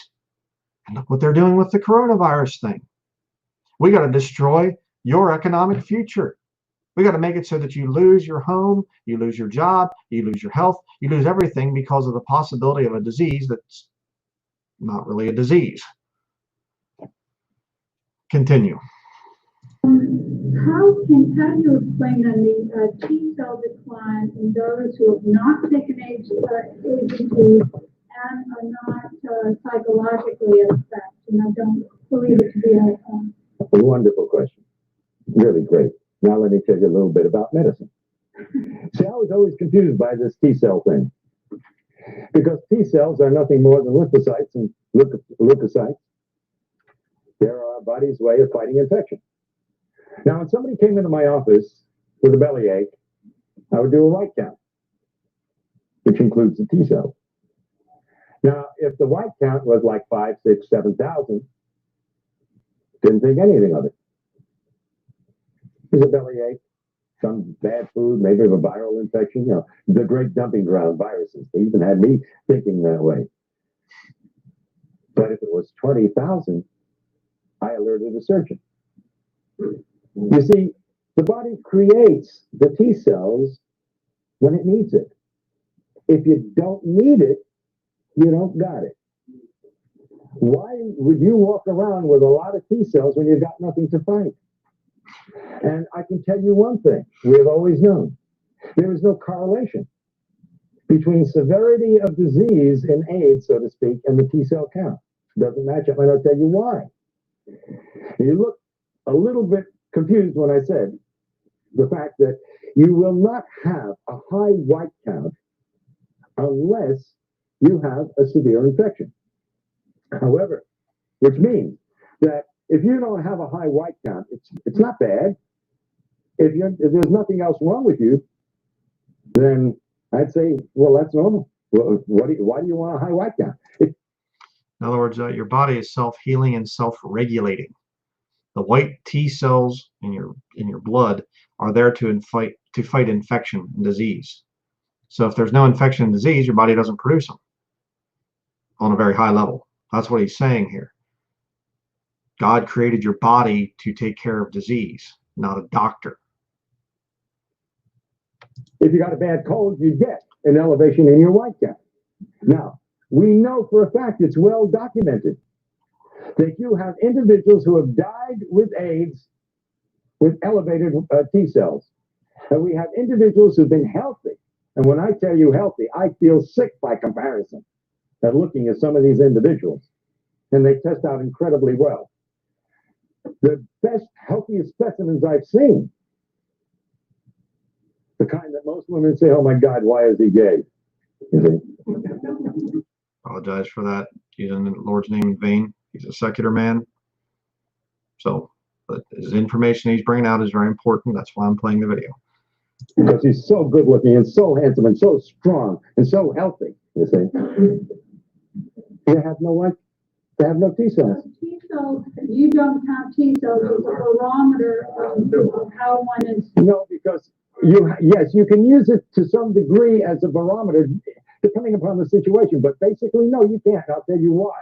And look what they're doing with the coronavirus thing. We got to destroy your economic future. We got to make it so that you lose your home, you lose your job, you lose your health, you lose everything because of the possibility of a disease that's not really a disease. Continue. How do you explain then the T cell decline in those who have not taken AZT and are not psychologically affected? And I don't believe it to be a wonderful question. Really great. Now let me tell you a little bit about medicine. See, I was always confused by this T cell thing, because T cells are nothing more than lymphocytes and leukocytes. They're our body's way of fighting infection. Now, when somebody came into my office with a bellyache, I would do a white count, which includes the T cells. Now, if the white count was like 5, 6, 7,000, didn't think anything of it. It was a bellyache, some bad food, maybe of a viral infection, the great dumping ground viruses. They even had me thinking that way. But if it was 20,000, I alerted a surgeon. You see, The body creates the T cells when it needs it. If you don't need it, you don't got it. Why would you walk around with a lot of T cells when you've got nothing to fight? And I can tell you one thing we have always known. There is no correlation between severity of disease in AIDS, so to speak, and the T cell count. Doesn't match up, and I'll tell you why. You look a little bit confused when I said the fact that you will not have a high white count unless you have a severe infection. However, which means that if you don't have a high white count, it's not bad. If there's nothing else wrong with you, then I'd say, well, that's normal. Well, why do you want a high white count? In other words, your body is self-healing and self-regulating. The white T cells in your blood are there to fight infection and disease. So if there's no infection and disease, your body doesn't produce them on a very high level. That's what he's saying here. God created your body to take care of disease, not a doctor. If you got a bad cold, you get an elevation in your white count. Now, we know for a fact, it's well documented, that you have individuals who have died with AIDS with elevated T cells. And we have individuals who've been healthy. And when I tell you healthy, I feel sick by comparison at looking at some of these individuals. And they test out incredibly well. The best, healthiest specimens I've seen, the kind that most women say, oh my God, why is he gay? Apologize for that. Using the Lord's name in vain. He's a secular man. So, but his information he's bringing out is very important. That's why I'm playing the video. Because he's so good looking and so handsome and so strong and so healthy, you see. They have no white, they have no T cells. T cells, you don't have T cells as a barometer of how one is. No, because yes, you can use it to some degree as a barometer, depending upon the situation, but basically, no, you can't. I'll tell you why.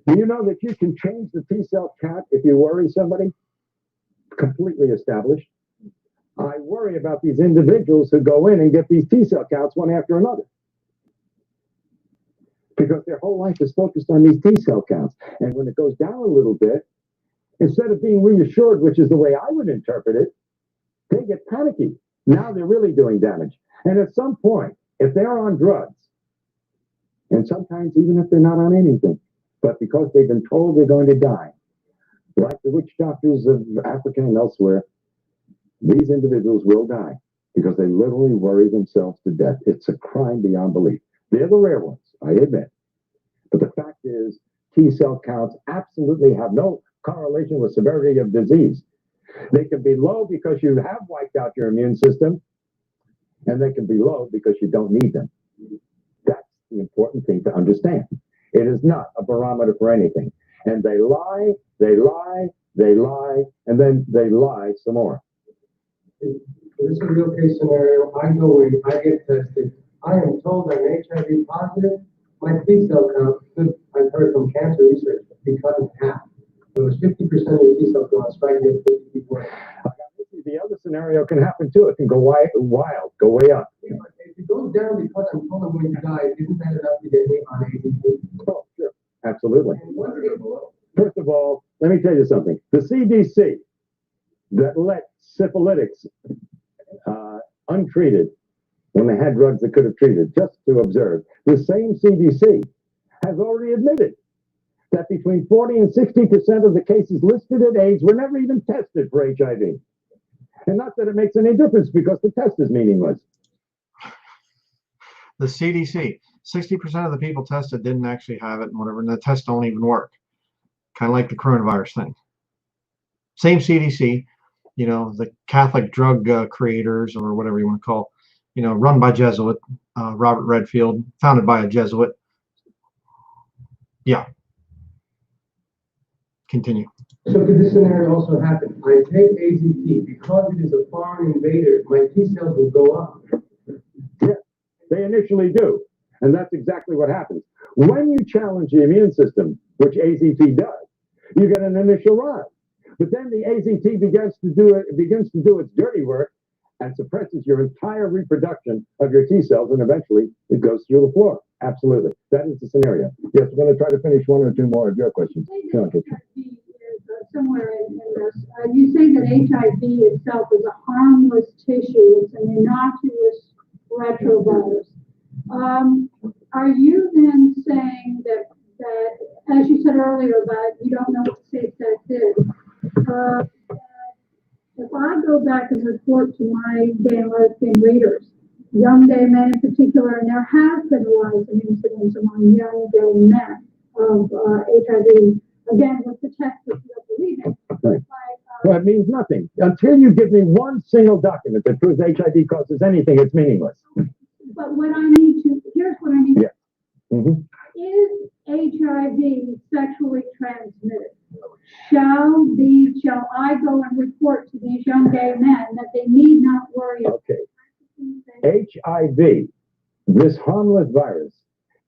Do you know that you can change the T cell count if you worry somebody? Completely established. I worry about these individuals who go in and get these T cell counts one after another. Because their whole life is focused on these T cell counts. And when it goes down a little bit, instead of being reassured, which is the way I would interpret it, they get panicky. Now they're really doing damage. And at some point, if they're on drugs, and sometimes even if they're not on anything, but because they've been told they're going to die, like the witch doctors of Africa and elsewhere, these individuals will die because they literally worry themselves to death. It's a crime beyond belief. They're the rare ones, I admit. But the fact is, T cell counts absolutely have no correlation with severity of disease. They can be low because you have wiped out your immune system, and they can be low because you don't need them. That's the important thing to understand. It is not a barometer for anything. And they lie, they lie, they lie, and then they lie some more. This is a real case scenario. I go in, I get tested. I am told I'm HIV positive. My T cell count could, I've heard from cancer research, be cut in half. It was 50% of the T cell count, so I can get 50 people. The other scenario can happen too. It can go wild, go way up. If it goes down because I'm told I'm going to die, isn't that enough to get me on AZT? Oh, sure. Absolutely. First of all, let me tell you something. The CDC that let syphilitics untreated when they had drugs that could have treated, just to observe, the same CDC has already admitted that between 40 and 60% of the cases listed as AIDS were never even tested for HIV. And not that it makes any difference because the test is meaningless. The CDC, 60% of the people tested didn't actually have it and whatever, and the tests don't even work. Kind of like the coronavirus thing. Same CDC, you know, the Catholic drug creators or whatever you want to call, you know, run by Jesuit, Robert Redfield, founded by a Jesuit. Yeah. Continue. So could this scenario also happen? I take AZT because it is a foreign invader, my T cells will go up. Yes, they initially do. And that's exactly what happens. When you challenge the immune system, which AZT does, you get an initial rise. But then the AZT begins to do its dirty work and suppresses your entire reproduction of your T cells, and eventually it goes through the floor. Absolutely. That is the scenario. Yes, we're going to try to finish one or two more of your questions. Somewhere in this, you say that HIV itself is a harmless tissue. It's an innocuous retrovirus. Are you then saying that, as you said earlier, about you don't know what safe sex is? If I go back and report to my gay and lesbian readers, young gay men in particular, and there has been a rise in incidence among young gay men of HIV, again, with the test that you don't believe in. Right. Well, it means nothing. Until you give me one single document that proves HIV causes anything, it's meaningless. But what I need to, here's what I need. Yeah. Mm-hmm. Is HIV sexually transmitted? Shall I go and report to these young gay men that they need not worry? Okay. HIV, this harmless virus,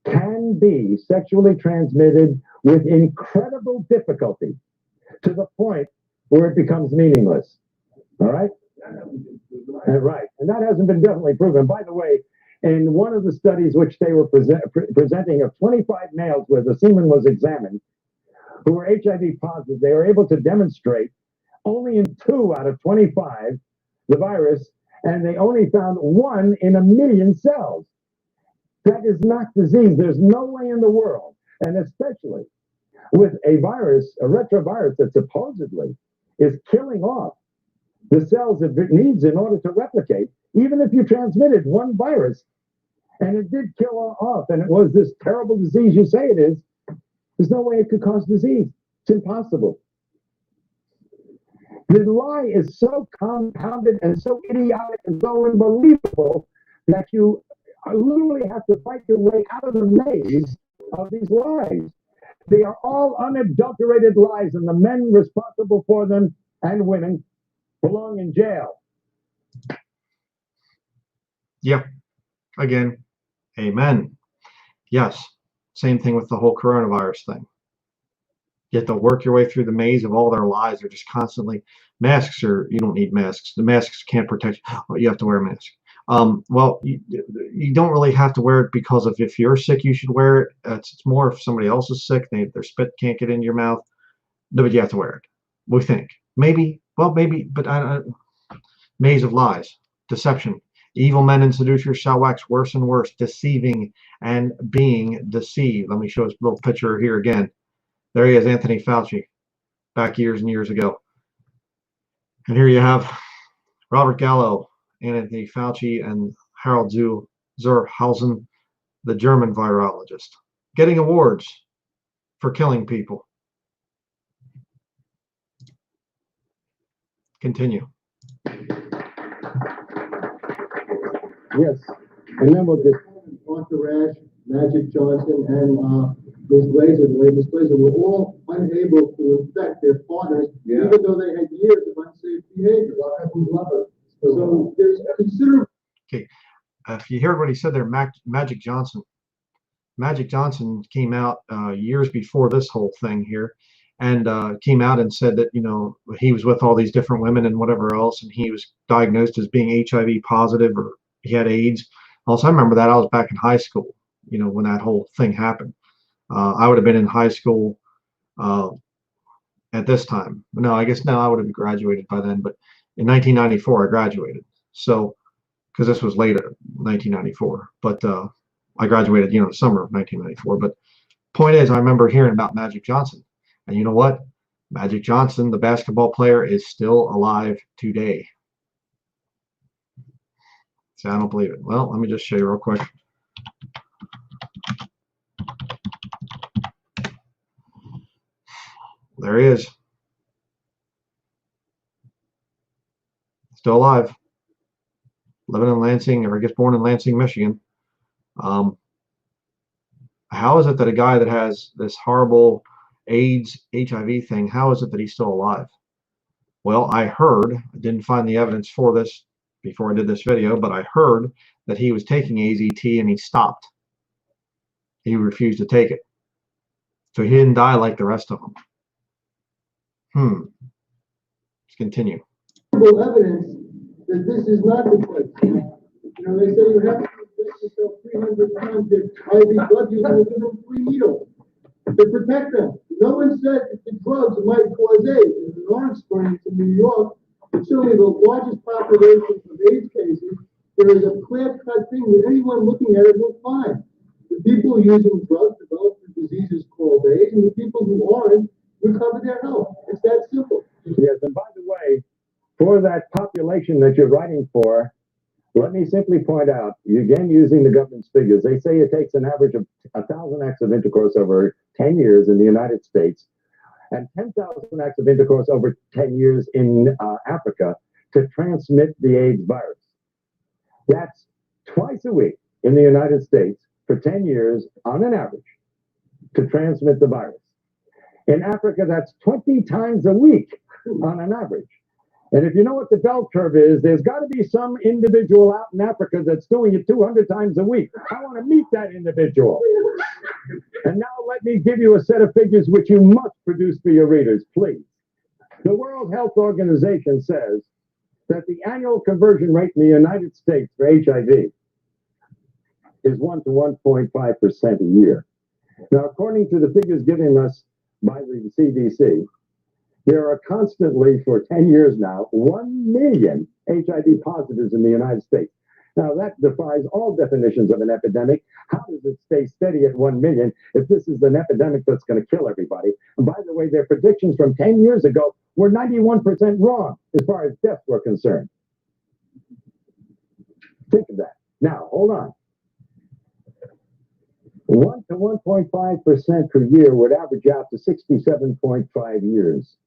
can be sexually transmitted with incredible difficulty to the point where it becomes meaningless. All right? Right. And that hasn't been definitely proven. By the way, in one of the studies which they were presenting of 25 males where the semen was examined, who were HIV positive, they were able to demonstrate only in 2 out of 25 the virus, and they only found 1 in 1,000,000 cells. That is not disease. There's no way in the world, and especially with a virus, a retrovirus that supposedly is killing off the cells that it needs in order to replicate, even if you transmitted 1 virus, and it did kill off, and it was this terrible disease you say it is, there's no way it could cause disease. It's impossible. The lie is so compounded and so idiotic and so unbelievable that you literally have to fight your way out of the maze of these lies. They are all unadulterated lies, and the men responsible for them and women belong in jail. Yeah. Again, amen. Yes. Same thing with the whole coronavirus thing. You have to work your way through the maze of all their lies. They're just constantly, masks are, you don't need masks. The masks can't protect you. Oh, you have to wear a mask. Well, you don't really have to wear it because of if you're sick, you should wear it. It's more if somebody else is sick, their spit can't get into your mouth. No, but you have to wear it. We think. Maybe, well, maybe, but maze of lies, deception. Evil men and seducers shall wax worse and worse, deceiving and being deceived. Let me show this little picture here again. There he is, Anthony Fauci, back years and years ago. And here you have Robert Gallo, Anthony Fauci, and Harald Zurhausen, the German virologist, getting awards for killing people. Continue. Yes. And then we'll just... Arthur Rash, Magic Johnson, and Ms. Glazer, the late Ms. Glazer, were all unable to infect their partners, even though they had years of unsafe behavior. So there's a considerable... Okay. If you heard what he said there, Magic Johnson. Magic Johnson came out years before this whole thing here, and came out and said that, you know, he was with all these different women and whatever else, and he was diagnosed as being HIV positive, or he had AIDS. Also, I remember that. I was back in high school, you know, when that whole thing happened. I would have been in high school at this time. No, I guess no, I would have graduated by then, but in 1994 I graduated. So, because this was later, 1994, but I graduated, you know, the summer of 1994. But point is, I remember hearing about Magic Johnson, and you know what? Magic Johnson, the basketball player, is still alive today. See, I don't believe it. Well, let me just show you real quick. There he is. Still alive. Living in Lansing, or I guess born in Lansing, Michigan. How is it that a guy that has this horrible AIDS, HIV thing, how is it that he's still alive? Well, I heard, I didn't find the evidence for this before I did this video, but I heard that he was taking AZT and he stopped. He refused to take it. So he didn't die like the rest of them. continue. Evidence that this is not the case. You know, they say you have to inject yourself 300 times with IV blood, you have to give them 3 needles to protect them. No one said that the drugs might cause AIDS. In our experience in New York, it's certainly the largest population of AIDS cases. There is a clear-cut thing that anyone looking at it will find. The people using drugs develop the diseases called AIDS, and the people who aren't recover their health. It's that simple. Yes, and by the way, for that population that you're writing for, let me simply point out, again using the government's figures, they say it takes an average of 1,000 acts of intercourse over 10 years in the United States and 10,000 acts of intercourse over 10 years in Africa to transmit the AIDS virus. That's twice a week in the United States for 10 years on an average to transmit the virus. In Africa, that's 20 times a week on an average. And if you know what the bell curve is, there's got to be some individual out in Africa that's doing it 200 times a week. I want to meet that individual. And now let me give you a set of figures which you must produce for your readers, please. The World Health Organization says that the annual conversion rate in the United States for HIV is 1 to 1.5% a year. Now, according to the figures given us by the CDC, there are constantly, for 10 years now, 1 million HIV positives in the United States. Now, that defies all definitions of an epidemic. How does it stay steady at 1 million if this is an epidemic that's going to kill everybody? And by the way, their predictions from 10 years ago were 91% wrong as far as deaths were concerned. Think of that. Now, hold on. 1 to 1.5% per year would average out to 67.5 years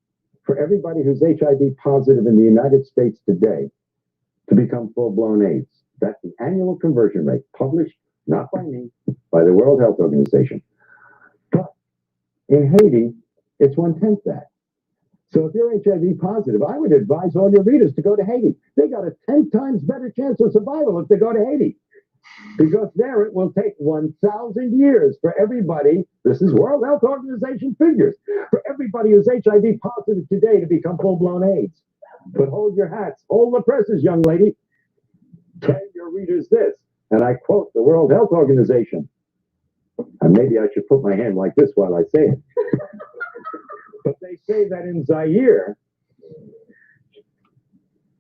for everybody who's HIV positive in the United States today to become full-blown AIDS. That's the annual conversion rate, published not by me, by the World Health Organization. But in Haiti, it's 1/10 that. So if you're HIV positive, I would advise all your readers to go to Haiti. They got a 10 times better chance of survival if they go to Haiti. Because there it will take 1,000 years for everybody, this is World Health Organization figures, for everybody who's HIV positive today to become full-blown AIDS. But hold your hats, hold the presses, young lady. Tell your readers this, and I quote the World Health Organization. And maybe I should put my hand like this while I say it. But they say that in Zaire,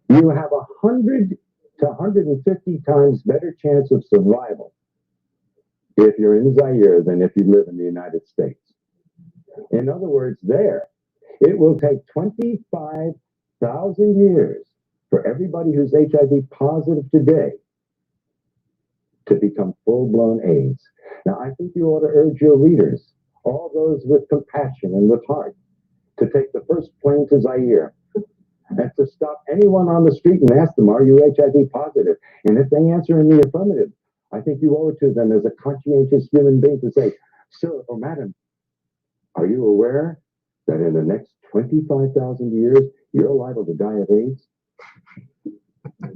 you have 100 to 150 times better chance of survival if you're in Zaire than if you live in the United States. In other words, there, it will take 25,000 years for everybody who's HIV positive today to become full-blown AIDS. Now, I think you ought to urge your readers, all those with compassion and with heart, to take the first plane to Zaire and to stop anyone on the street and ask them, are you HIV positive? And if they answer in the affirmative, I think you owe it to them as a conscientious human being to say, sir or madam, are you aware that in the next 25,000 years, you're liable to die of AIDS?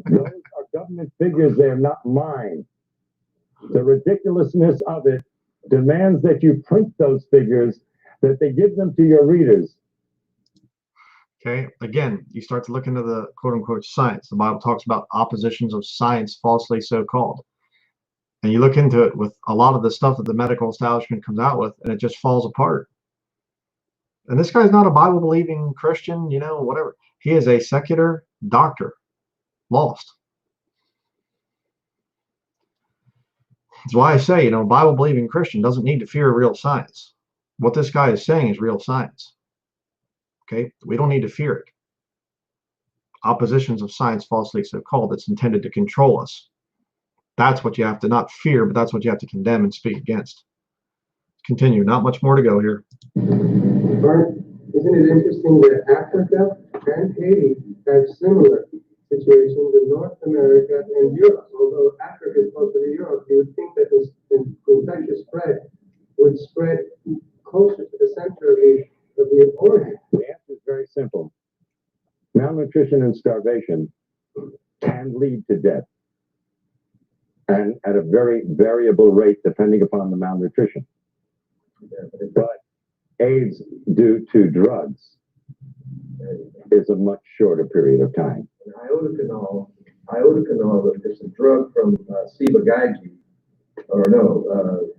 Those are government figures, they're not mine. The ridiculousness of it demands that you print those figures, that they give them to your readers. Okay, again, you start to look into the quote-unquote science. The Bible talks about oppositions of science, falsely so called. And you look into it with a lot of the stuff that the medical establishment comes out with, and it just falls apart. And this guy's not a Bible-believing Christian, you know, whatever. He is a secular doctor, lost. That's why I say, you know, Bible-believing Christian doesn't need to fear real science. What this guy is saying is real science. Okay, we don't need to fear it. Oppositions of science, falsely so called, that's intended to control us. That's what you have to not fear, but that's what you have to condemn and speak against. Continue. Not much more to go here. Bart, isn't it interesting that Africa and Haiti have similar situations in North America and Europe? Although Africa is closer to Europe, you would think that this infectious spread would spread closer to the center of the origin. The answer is very simple. Malnutrition and starvation can lead to death, and at a very variable rate depending upon the malnutrition. But AIDS due to drugs is a much shorter period of time. Iodocanol is a drug from Ciba-Geigy, or no,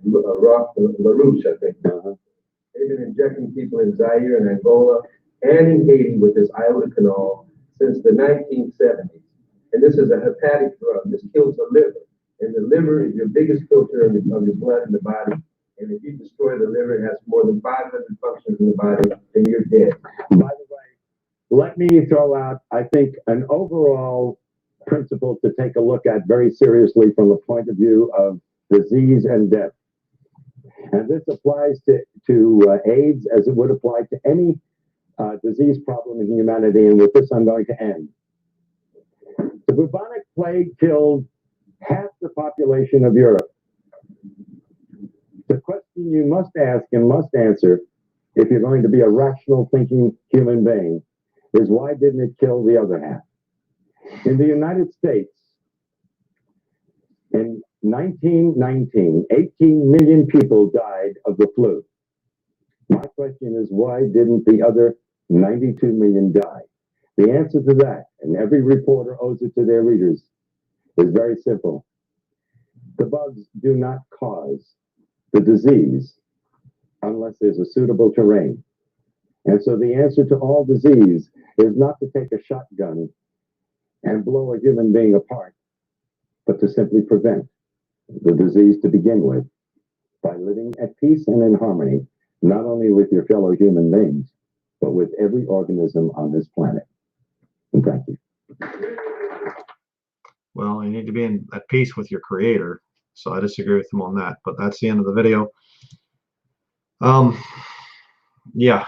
LaRouche, I think. They've been injecting people in Zaire and Angola and in Haiti with this iodocanol since the 1970s. And this is a hepatic drug. This kills the liver. And the liver is your biggest filter of your blood in the body. And if you destroy the liver, it has more than 500 functions in the body, then you're dead. By the way, let me throw out, I think, an overall principle to take a look at very seriously from the point of view of disease and death. And this applies to AIDS as it would apply to any disease problem in humanity. And with this, I'm going to end. The bubonic plague killed half the population of Europe. The question you must ask and must answer, if you're going to be a rational thinking human being, is why didn't it kill the other half? In the United States, in 1919, 18 million people died of the flu. My question is, why didn't the other 92 million die? The answer to that, and every reporter owes it to their readers, is very simple. The bugs do not cause the disease unless there's a suitable terrain. And so the answer to all disease is not to take a shotgun and blow a human being apart, but to simply prevent the disease to begin with by living at peace and in harmony, not only with your fellow human beings, but with every organism on this planet. And thank you. Well, you need to be at peace with your creator. So I disagree with him on that, but that's the end of the video. Yeah.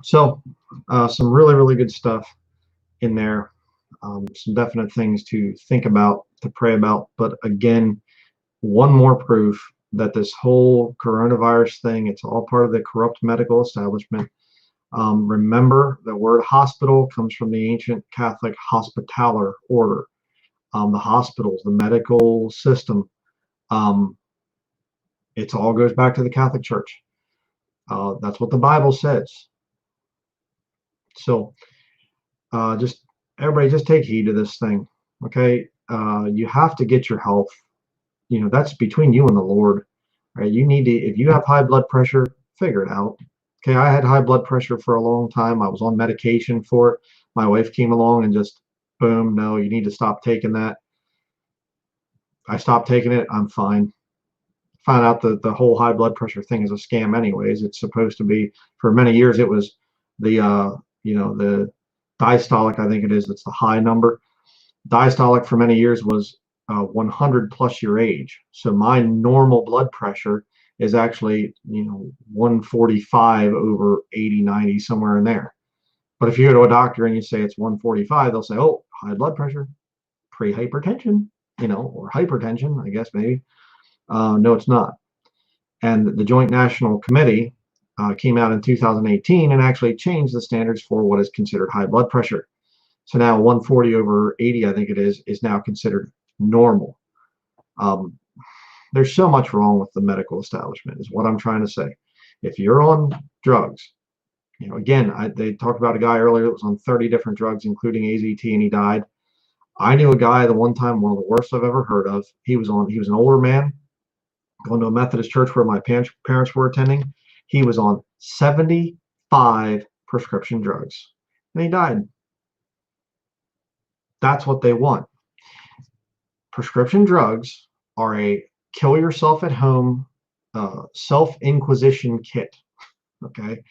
Some really, really good stuff in there. Some definite things to think about, to pray about. But again, one more proof that this whole coronavirus thing, it's all part of the corrupt medical establishment. Remember, the word hospital comes from the ancient Catholic hospitaller order. The hospitals, the medical system, it all goes back to the Catholic Church. That's what the Bible says. So everybody just take heed to this thing, okay? You have to get your health. You know, that's between you and the Lord, right? You need to, if you have high blood pressure, figure it out. Okay, I had high blood pressure for a long time. I was on medication for it. My wife came along and just, boom, no, you need to stop taking that. I stopped taking it. I'm fine. Found out that the whole high blood pressure thing is a scam anyways. It's supposed to be, for many years, it was the, the diastolic, I think it is. It's the high number. Diastolic for many years was 100 plus your age. So my normal blood pressure is actually, 145 over 80, 90, somewhere in there. But if you go to a doctor and you say it's 145, they'll say, oh, high blood pressure, pre-hypertension, or hypertension, I guess maybe. No, it's not. And the Joint National Committee came out in 2018 and actually changed the standards for what is considered high blood pressure. So now 140 over 80, I think it is now considered normal. There's so much wrong with the medical establishment is what I'm trying to say. If you're on drugs, again, they talked about a guy earlier that was on 30 different drugs, including AZT, and he died. I knew a guy the one time, one of the worst I've ever heard of. He was an older man going to a Methodist church where my parents were attending. He was on 75 prescription drugs and he died. That's what they want. Prescription drugs are a kill yourself at home self-inquisition kit. Okay.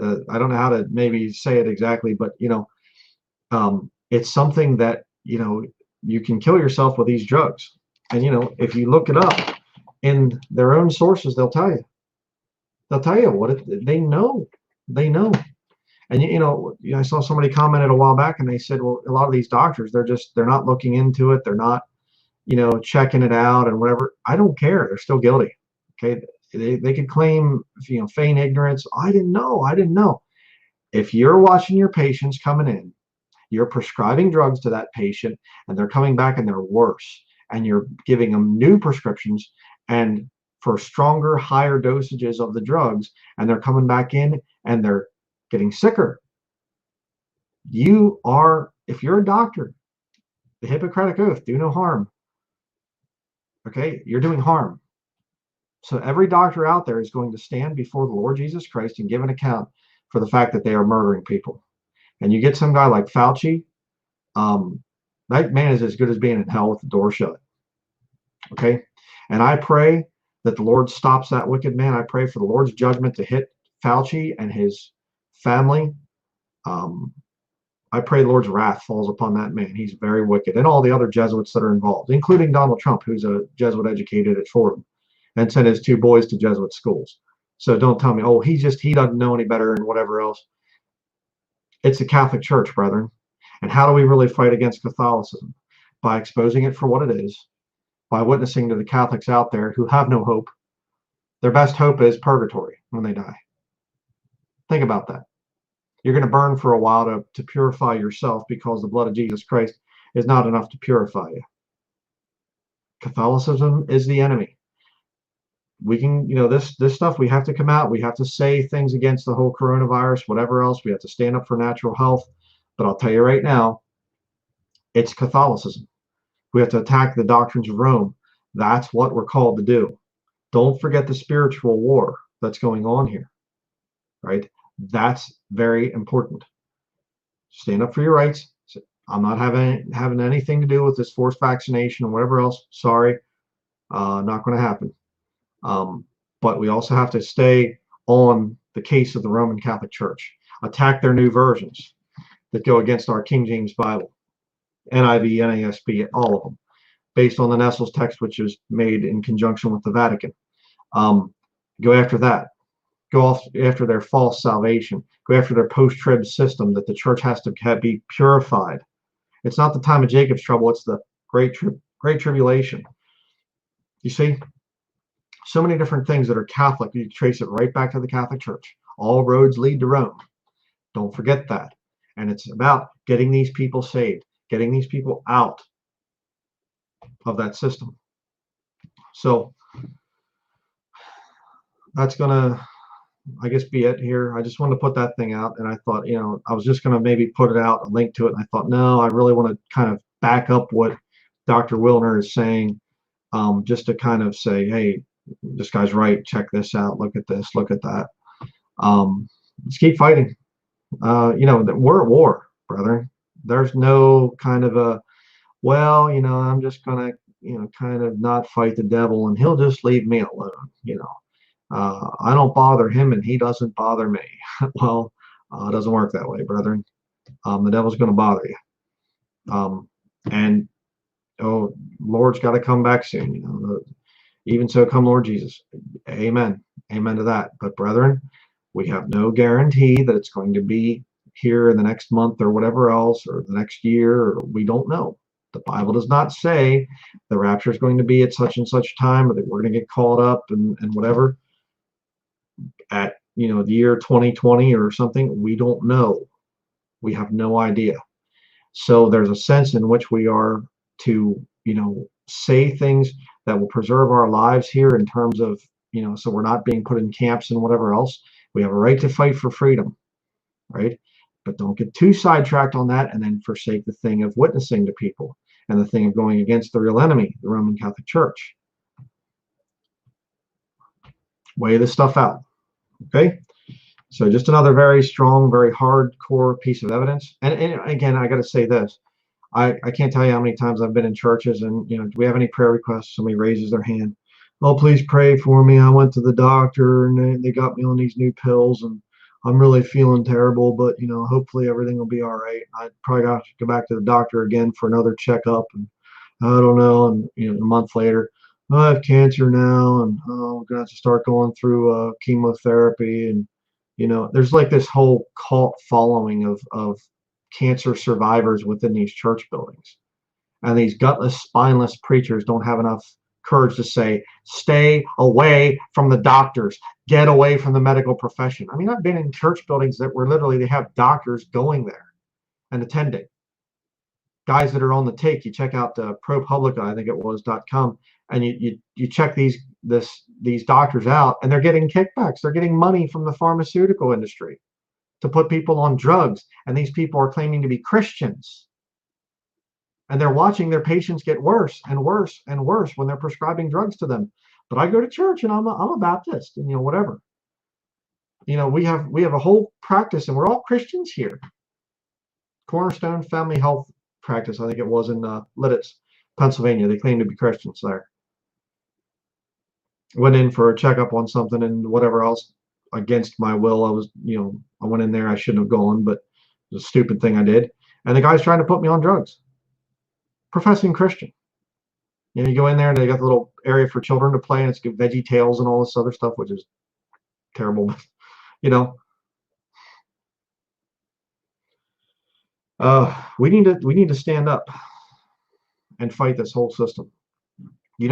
I don't know how to maybe say it exactly, but it's something that you can kill yourself with these drugs. And if you look it up in their own sources, they'll tell you what they know. And I saw somebody commented a while back and they said, well, a lot of these doctors, they're not looking into it, they're not checking it out and whatever. I don't care, they're still guilty. Okay, they could claim feign ignorance. I didn't know. If you're watching your patients coming in, you're prescribing drugs to that patient and they're coming back and they're worse, and you're giving them new prescriptions, and for stronger, higher dosages of the drugs, and they're coming back in and they're getting sicker. You are, if you're a doctor, the Hippocratic Oath, do no harm. Okay, you're doing harm. So every doctor out there is going to stand before the Lord Jesus Christ and give an account for the fact that they are murdering people. And you get some guy like Fauci, that man is as good as being in hell with the door shut. Okay, and I pray that the Lord stops that wicked man. I pray for the Lord's judgment to hit Fauci and his family. I pray the Lord's wrath falls upon that man. He's very wicked. And all the other Jesuits that are involved, including Donald Trump, who's a Jesuit educated at Fordham and sent his 2 boys to Jesuit schools. So don't tell me, oh, he doesn't know any better and whatever else. It's the Catholic Church, brethren. And how do we really fight against Catholicism? By exposing it for what it is, by witnessing to the Catholics out there who have no hope. Their best hope is purgatory when they die. Think about that. You're going to burn for a while to purify yourself, because the blood of Jesus Christ is not enough to purify you. Catholicism is the enemy. We can, this stuff, we have to come out. We have to say things against the whole coronavirus, whatever else. We have to stand up for natural health. But I'll tell you right now, it's Catholicism. We have to attack the doctrines of Rome. That's what we're called to do. Don't forget the spiritual war that's going on here, right? That's very important. Stand up for your rights. I'm not having anything to do with this forced vaccination or whatever else. Sorry, not going to happen. But we also have to stay on the case of the Roman Catholic Church. Attack their new versions that go against our King James Bible, NIV, NASB, all of them, based on the Nestle's text, which is made in conjunction with the Vatican. Go after that. Go after their false salvation. Go after their post-trib system that the church has to be purified. It's not the time of Jacob's trouble. It's the great tribulation. You see, so many different things that are Catholic. You trace it right back to the Catholic Church. All roads lead to Rome. Don't forget that. And it's about getting these people saved, getting these people out of that system. So that's going to, I guess, be it here. I just wanted to put that thing out, and I thought, I was just going to maybe put it out, a link to it, and I thought, no, I really want to kind of back up what Dr. Willner is saying, just to kind of say, hey, this guy's right, check this out, look at this, look at that. Let's keep fighting. We're at war, brother. There's no kind of a, well, I'm just going to, kind of not fight the devil, and he'll just leave me alone, I don't bother him and he doesn't bother me. Well, it doesn't work that way, brethren. The devil's going to bother you. And Lord's got to come back soon. Even so, come Lord Jesus. Amen. Amen to that. But brethren, we have no guarantee that it's going to be here in the next month or whatever else, or the next year, or we don't know. The Bible does not say the rapture is going to be at such and such time, or that we're going to get caught up and whatever at the year 2020 or something. We don't know. We have no idea. So there's a sense in which we are to say things that will preserve our lives here, in terms of so we're not being put in camps and whatever else. We have a right to fight for freedom, right? But don't get too sidetracked on that and then forsake the thing of witnessing to people and the thing of going against the real enemy, the Roman Catholic Church. Weigh this stuff out. Okay, so just another very strong, very hardcore piece of evidence. And again, I got to say this. I can't tell you how many times I've been in churches and, do we have any prayer requests? Somebody raises their hand. Oh, please pray for me. I went to the doctor and they got me on these new pills and I'm really feeling terrible, but, hopefully everything will be all right. I probably got to go back to the doctor again for another checkup, and I don't know. And, a month later, I have cancer now, and I'm going to have to start going through chemotherapy. And, there's like this whole cult following of cancer survivors within these church buildings. And these gutless, spineless preachers don't have enough courage to say, stay away from the doctors, get away from the medical profession. I mean, I've been in church buildings that were literally, they have doctors going there and attending. Guys that are on the take, you check out ProPublica, I think it was, .com, and you check these these doctors out, and they're getting kickbacks. They're getting money from the pharmaceutical industry to put people on drugs, and these people are claiming to be Christians, and they're watching their patients get worse and worse and worse when they're prescribing drugs to them. But I go to church and I'm a Baptist, and whatever. We have a whole practice, and we're all Christians here. Cornerstone Family Health Practice, I think it was in Lidditz, Pennsylvania. They claim to be Christians there. Went in for a checkup on something and whatever else against my will. I went in there. I shouldn't have gone, but it was a stupid thing I did. And the guy's trying to put me on drugs. Professing Christian. You go in there and they got the little area for children to play, and it's got Veggie Tales and all this other stuff, which is terrible. We need to stand up and fight this whole system.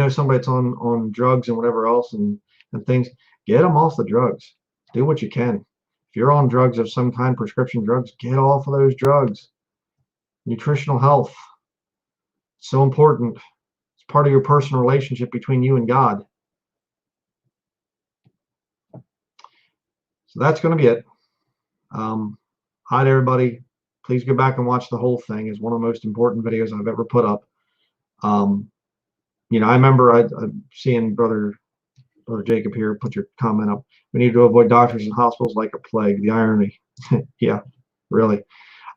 Somebody that's on drugs and whatever else and things, get them off the drugs. Do what you can. If you're on drugs of some kind, prescription drugs, get off of those drugs. Nutritional health, so important. It's part of your personal relationship between you and God. So that's going to be it. Hi to everybody. Please go back and watch the whole thing. It's one of the most important videos I've ever put up. I remember I'm seeing Brother Jacob here put your comment up. We need to avoid doctors and hospitals like a plague. The irony. Yeah, really.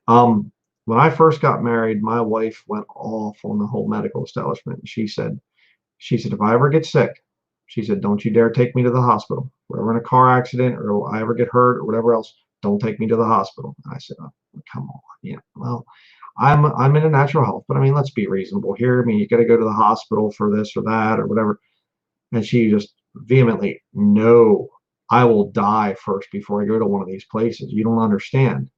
When I first got married, my wife went off on the whole medical establishment. She said, if I ever get sick, she said, don't you dare take me to the hospital. If we're in a car accident or I ever get hurt or whatever else, don't take me to the hospital. And I said, oh, come on. Well, I'm in a natural health, but let's be reasonable here. You got to go to the hospital for this or that or whatever. And she just vehemently, no, I will die first before I go to one of these places. You don't understand.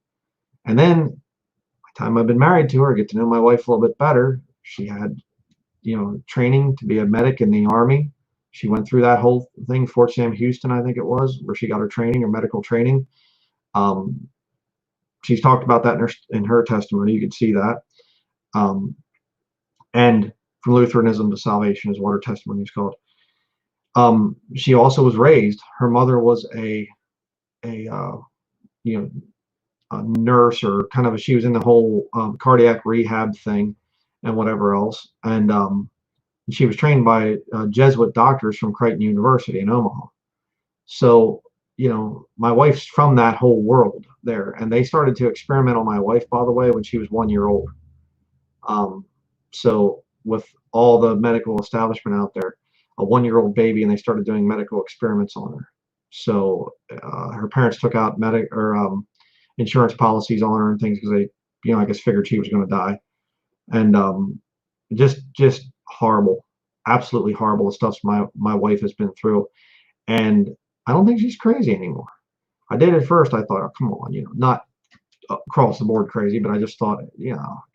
And then by the time I've been married to her, I get to know my wife a little bit better. She had, training to be a medic in the Army. She went through that whole thing, Fort Sam Houston, I think it was, where she got her training, her medical training. She's talked about that in her testimony. You can see that. And from Lutheranism to salvation is what her testimony is called. She also was raised. Her mother was a nurse, or kind of she was in the whole cardiac rehab thing and whatever else. And she was trained by Jesuit doctors from Creighton University in Omaha. So my wife's from that whole world there, and they started to experiment on my wife, by the way, when she was 1 year old. So with all the medical establishment out there, a 1 year old baby, and they started doing medical experiments on her. So her parents took out insurance policies on her and things because they, I guess figured she was going to die. And just horrible, absolutely horrible the stuff my wife has been through. And I don't think she's crazy anymore. I did at first. I thought, oh, come on, not across the board crazy, but I just thought,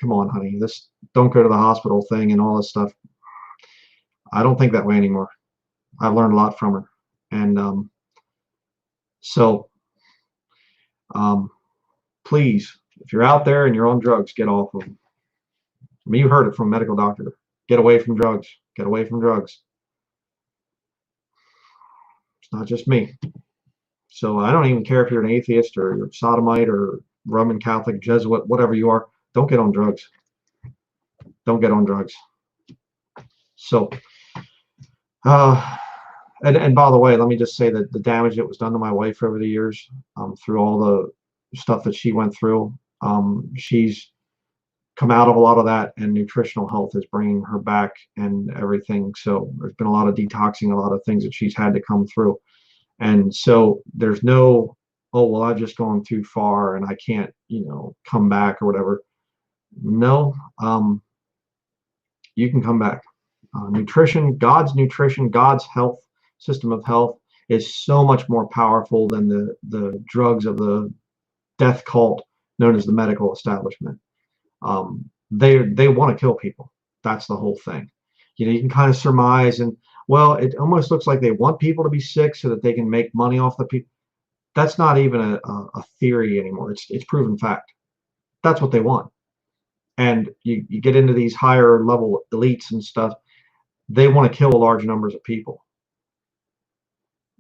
come on, honey, this don't go to the hospital thing and all this stuff. I don't think that way anymore. I've learned a lot from her. And please, if you're out there and you're on drugs, get off of them. You heard it from a medical doctor. Get away from drugs. Get away from drugs. It's not just me. So I don't even care if you're an atheist or you're sodomite or Roman Catholic, Jesuit, whatever you are. Don't get on drugs. Don't get on drugs. So, and by the way, let me just say that the damage that was done to my wife over the years, through all the stuff that she went through, she's come out of a lot of that, and nutritional health is bringing her back and everything. So there's been a lot of detoxing, a lot of things that she's had to come through. And so there's no, oh, well, I've just gone too far and I can't, come back or whatever. No, you can come back. Nutrition, God's health system of health is so much more powerful than the drugs of the death cult known as the medical establishment. They want to kill people. That's the whole thing. You can kind of surmise, and well, it almost looks like they want people to be sick so that they can make money off the people. That's not even a theory anymore. It's proven fact. That's what they want. And you get into these higher level elites and stuff, they want to kill large numbers of people.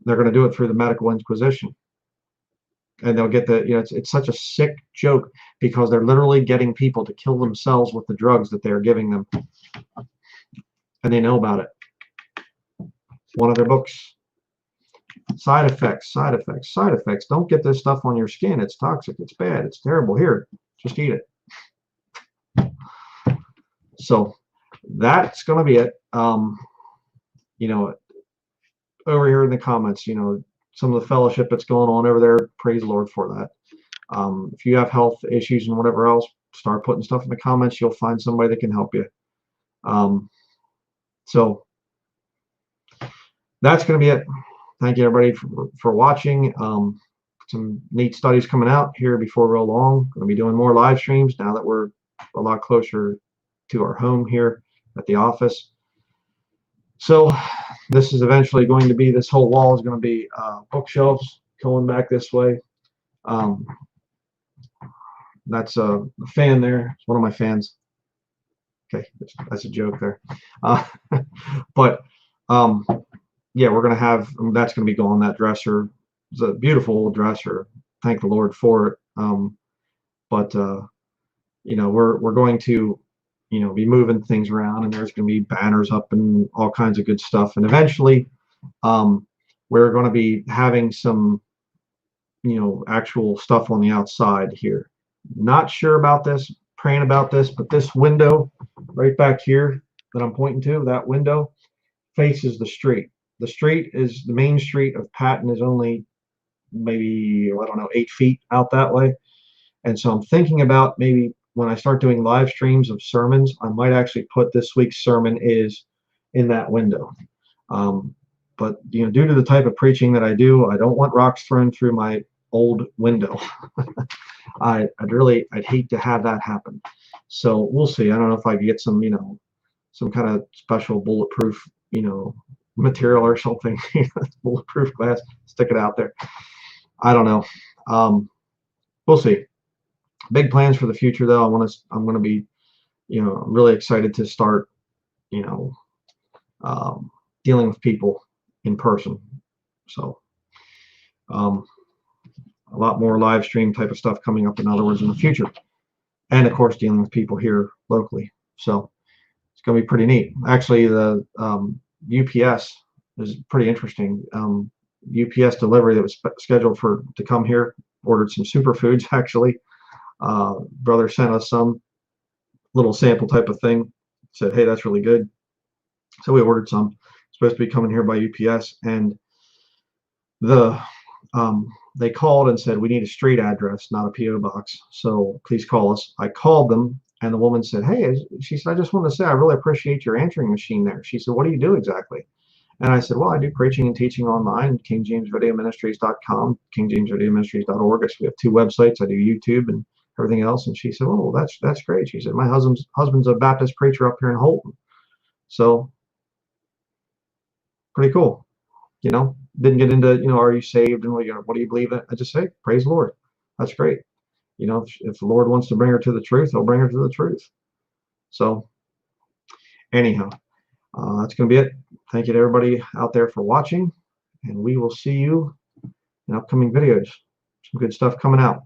they're going to do it through the medical inquisition. And they'll get the, it's such a sick joke because they're literally getting people to kill themselves with the drugs that they're giving them. And they know about it. One of their books. Side effects, side effects, side effects. Don't get this stuff on your skin. It's toxic. It's bad. It's terrible. Here, just eat it. So that's going to be it. Over here in the comments, some of the fellowship that's going on over there, praise the Lord for that. If you have health issues and whatever else, start putting stuff in the comments. You'll find somebody that can help you. So that's going to be it. Thank you, everybody, for watching. Some neat studies coming out here before real long. Going to be doing more live streams now that we're a lot closer to our home here at the office. So this is eventually going to be, this whole wall is going to be bookshelves going back this way. That's a fan there. It's one of my fans. Okay, that's a joke there. But yeah, we're going to have, that's going to be gone. That dresser is a beautiful old dresser. Thank the Lord for it. But we're going to be moving things around, and there's going to be banners up and all kinds of good stuff. And eventually, we're going to be having some, actual stuff on the outside here. Not sure about this, praying about this, but this window right back here that I'm pointing to, that window faces the street. The street is, the main street of Patten is only maybe, I don't know, 8 feet out that way. And so I'm thinking about maybe when I start doing live streams of sermons, I might actually put this week's sermon is in that window. But due to the type of preaching that I do, I don't want rocks thrown through my old window. I'd hate to have that happen. So we'll see. I don't know if I could get some, some kind of special bulletproof, material or something, bulletproof glass, stick it out there. I don't know. We'll see. Big plans for the future, though. I'm going to be, really excited to start, dealing with people in person. So, a lot more live stream type of stuff coming up, in other words, in the future. And of course, dealing with people here locally. So it's going to be pretty neat. Actually, the UPS is pretty interesting. UPS delivery that was scheduled to come here, ordered some superfoods actually. Brother sent us some little sample type of thing, said, hey, that's really good. So we ordered some. It's supposed to be coming here by UPS, and they called and said, we need a street address, not a PO box, so please call us. I called them, and the woman said, hey, she said, I just want to say I really appreciate your answering machine there. She said, what do you do exactly? And I said, well, I do preaching and teaching online, KingJamesVideoMinistries.com, KingJamesVideoMinistries.org. So we have 2 websites. I do YouTube and everything else. And she said, oh, that's great. She said, my husband's a Baptist preacher up here in Holton. So pretty cool. Didn't get into, are you saved and what do you believe in? I just say, praise the Lord. That's great. If the Lord wants to bring her to the truth, he'll bring her to the truth. So anyhow, that's going to be it. Thank you to everybody out there for watching, and we will see you in upcoming videos. Some good stuff coming out.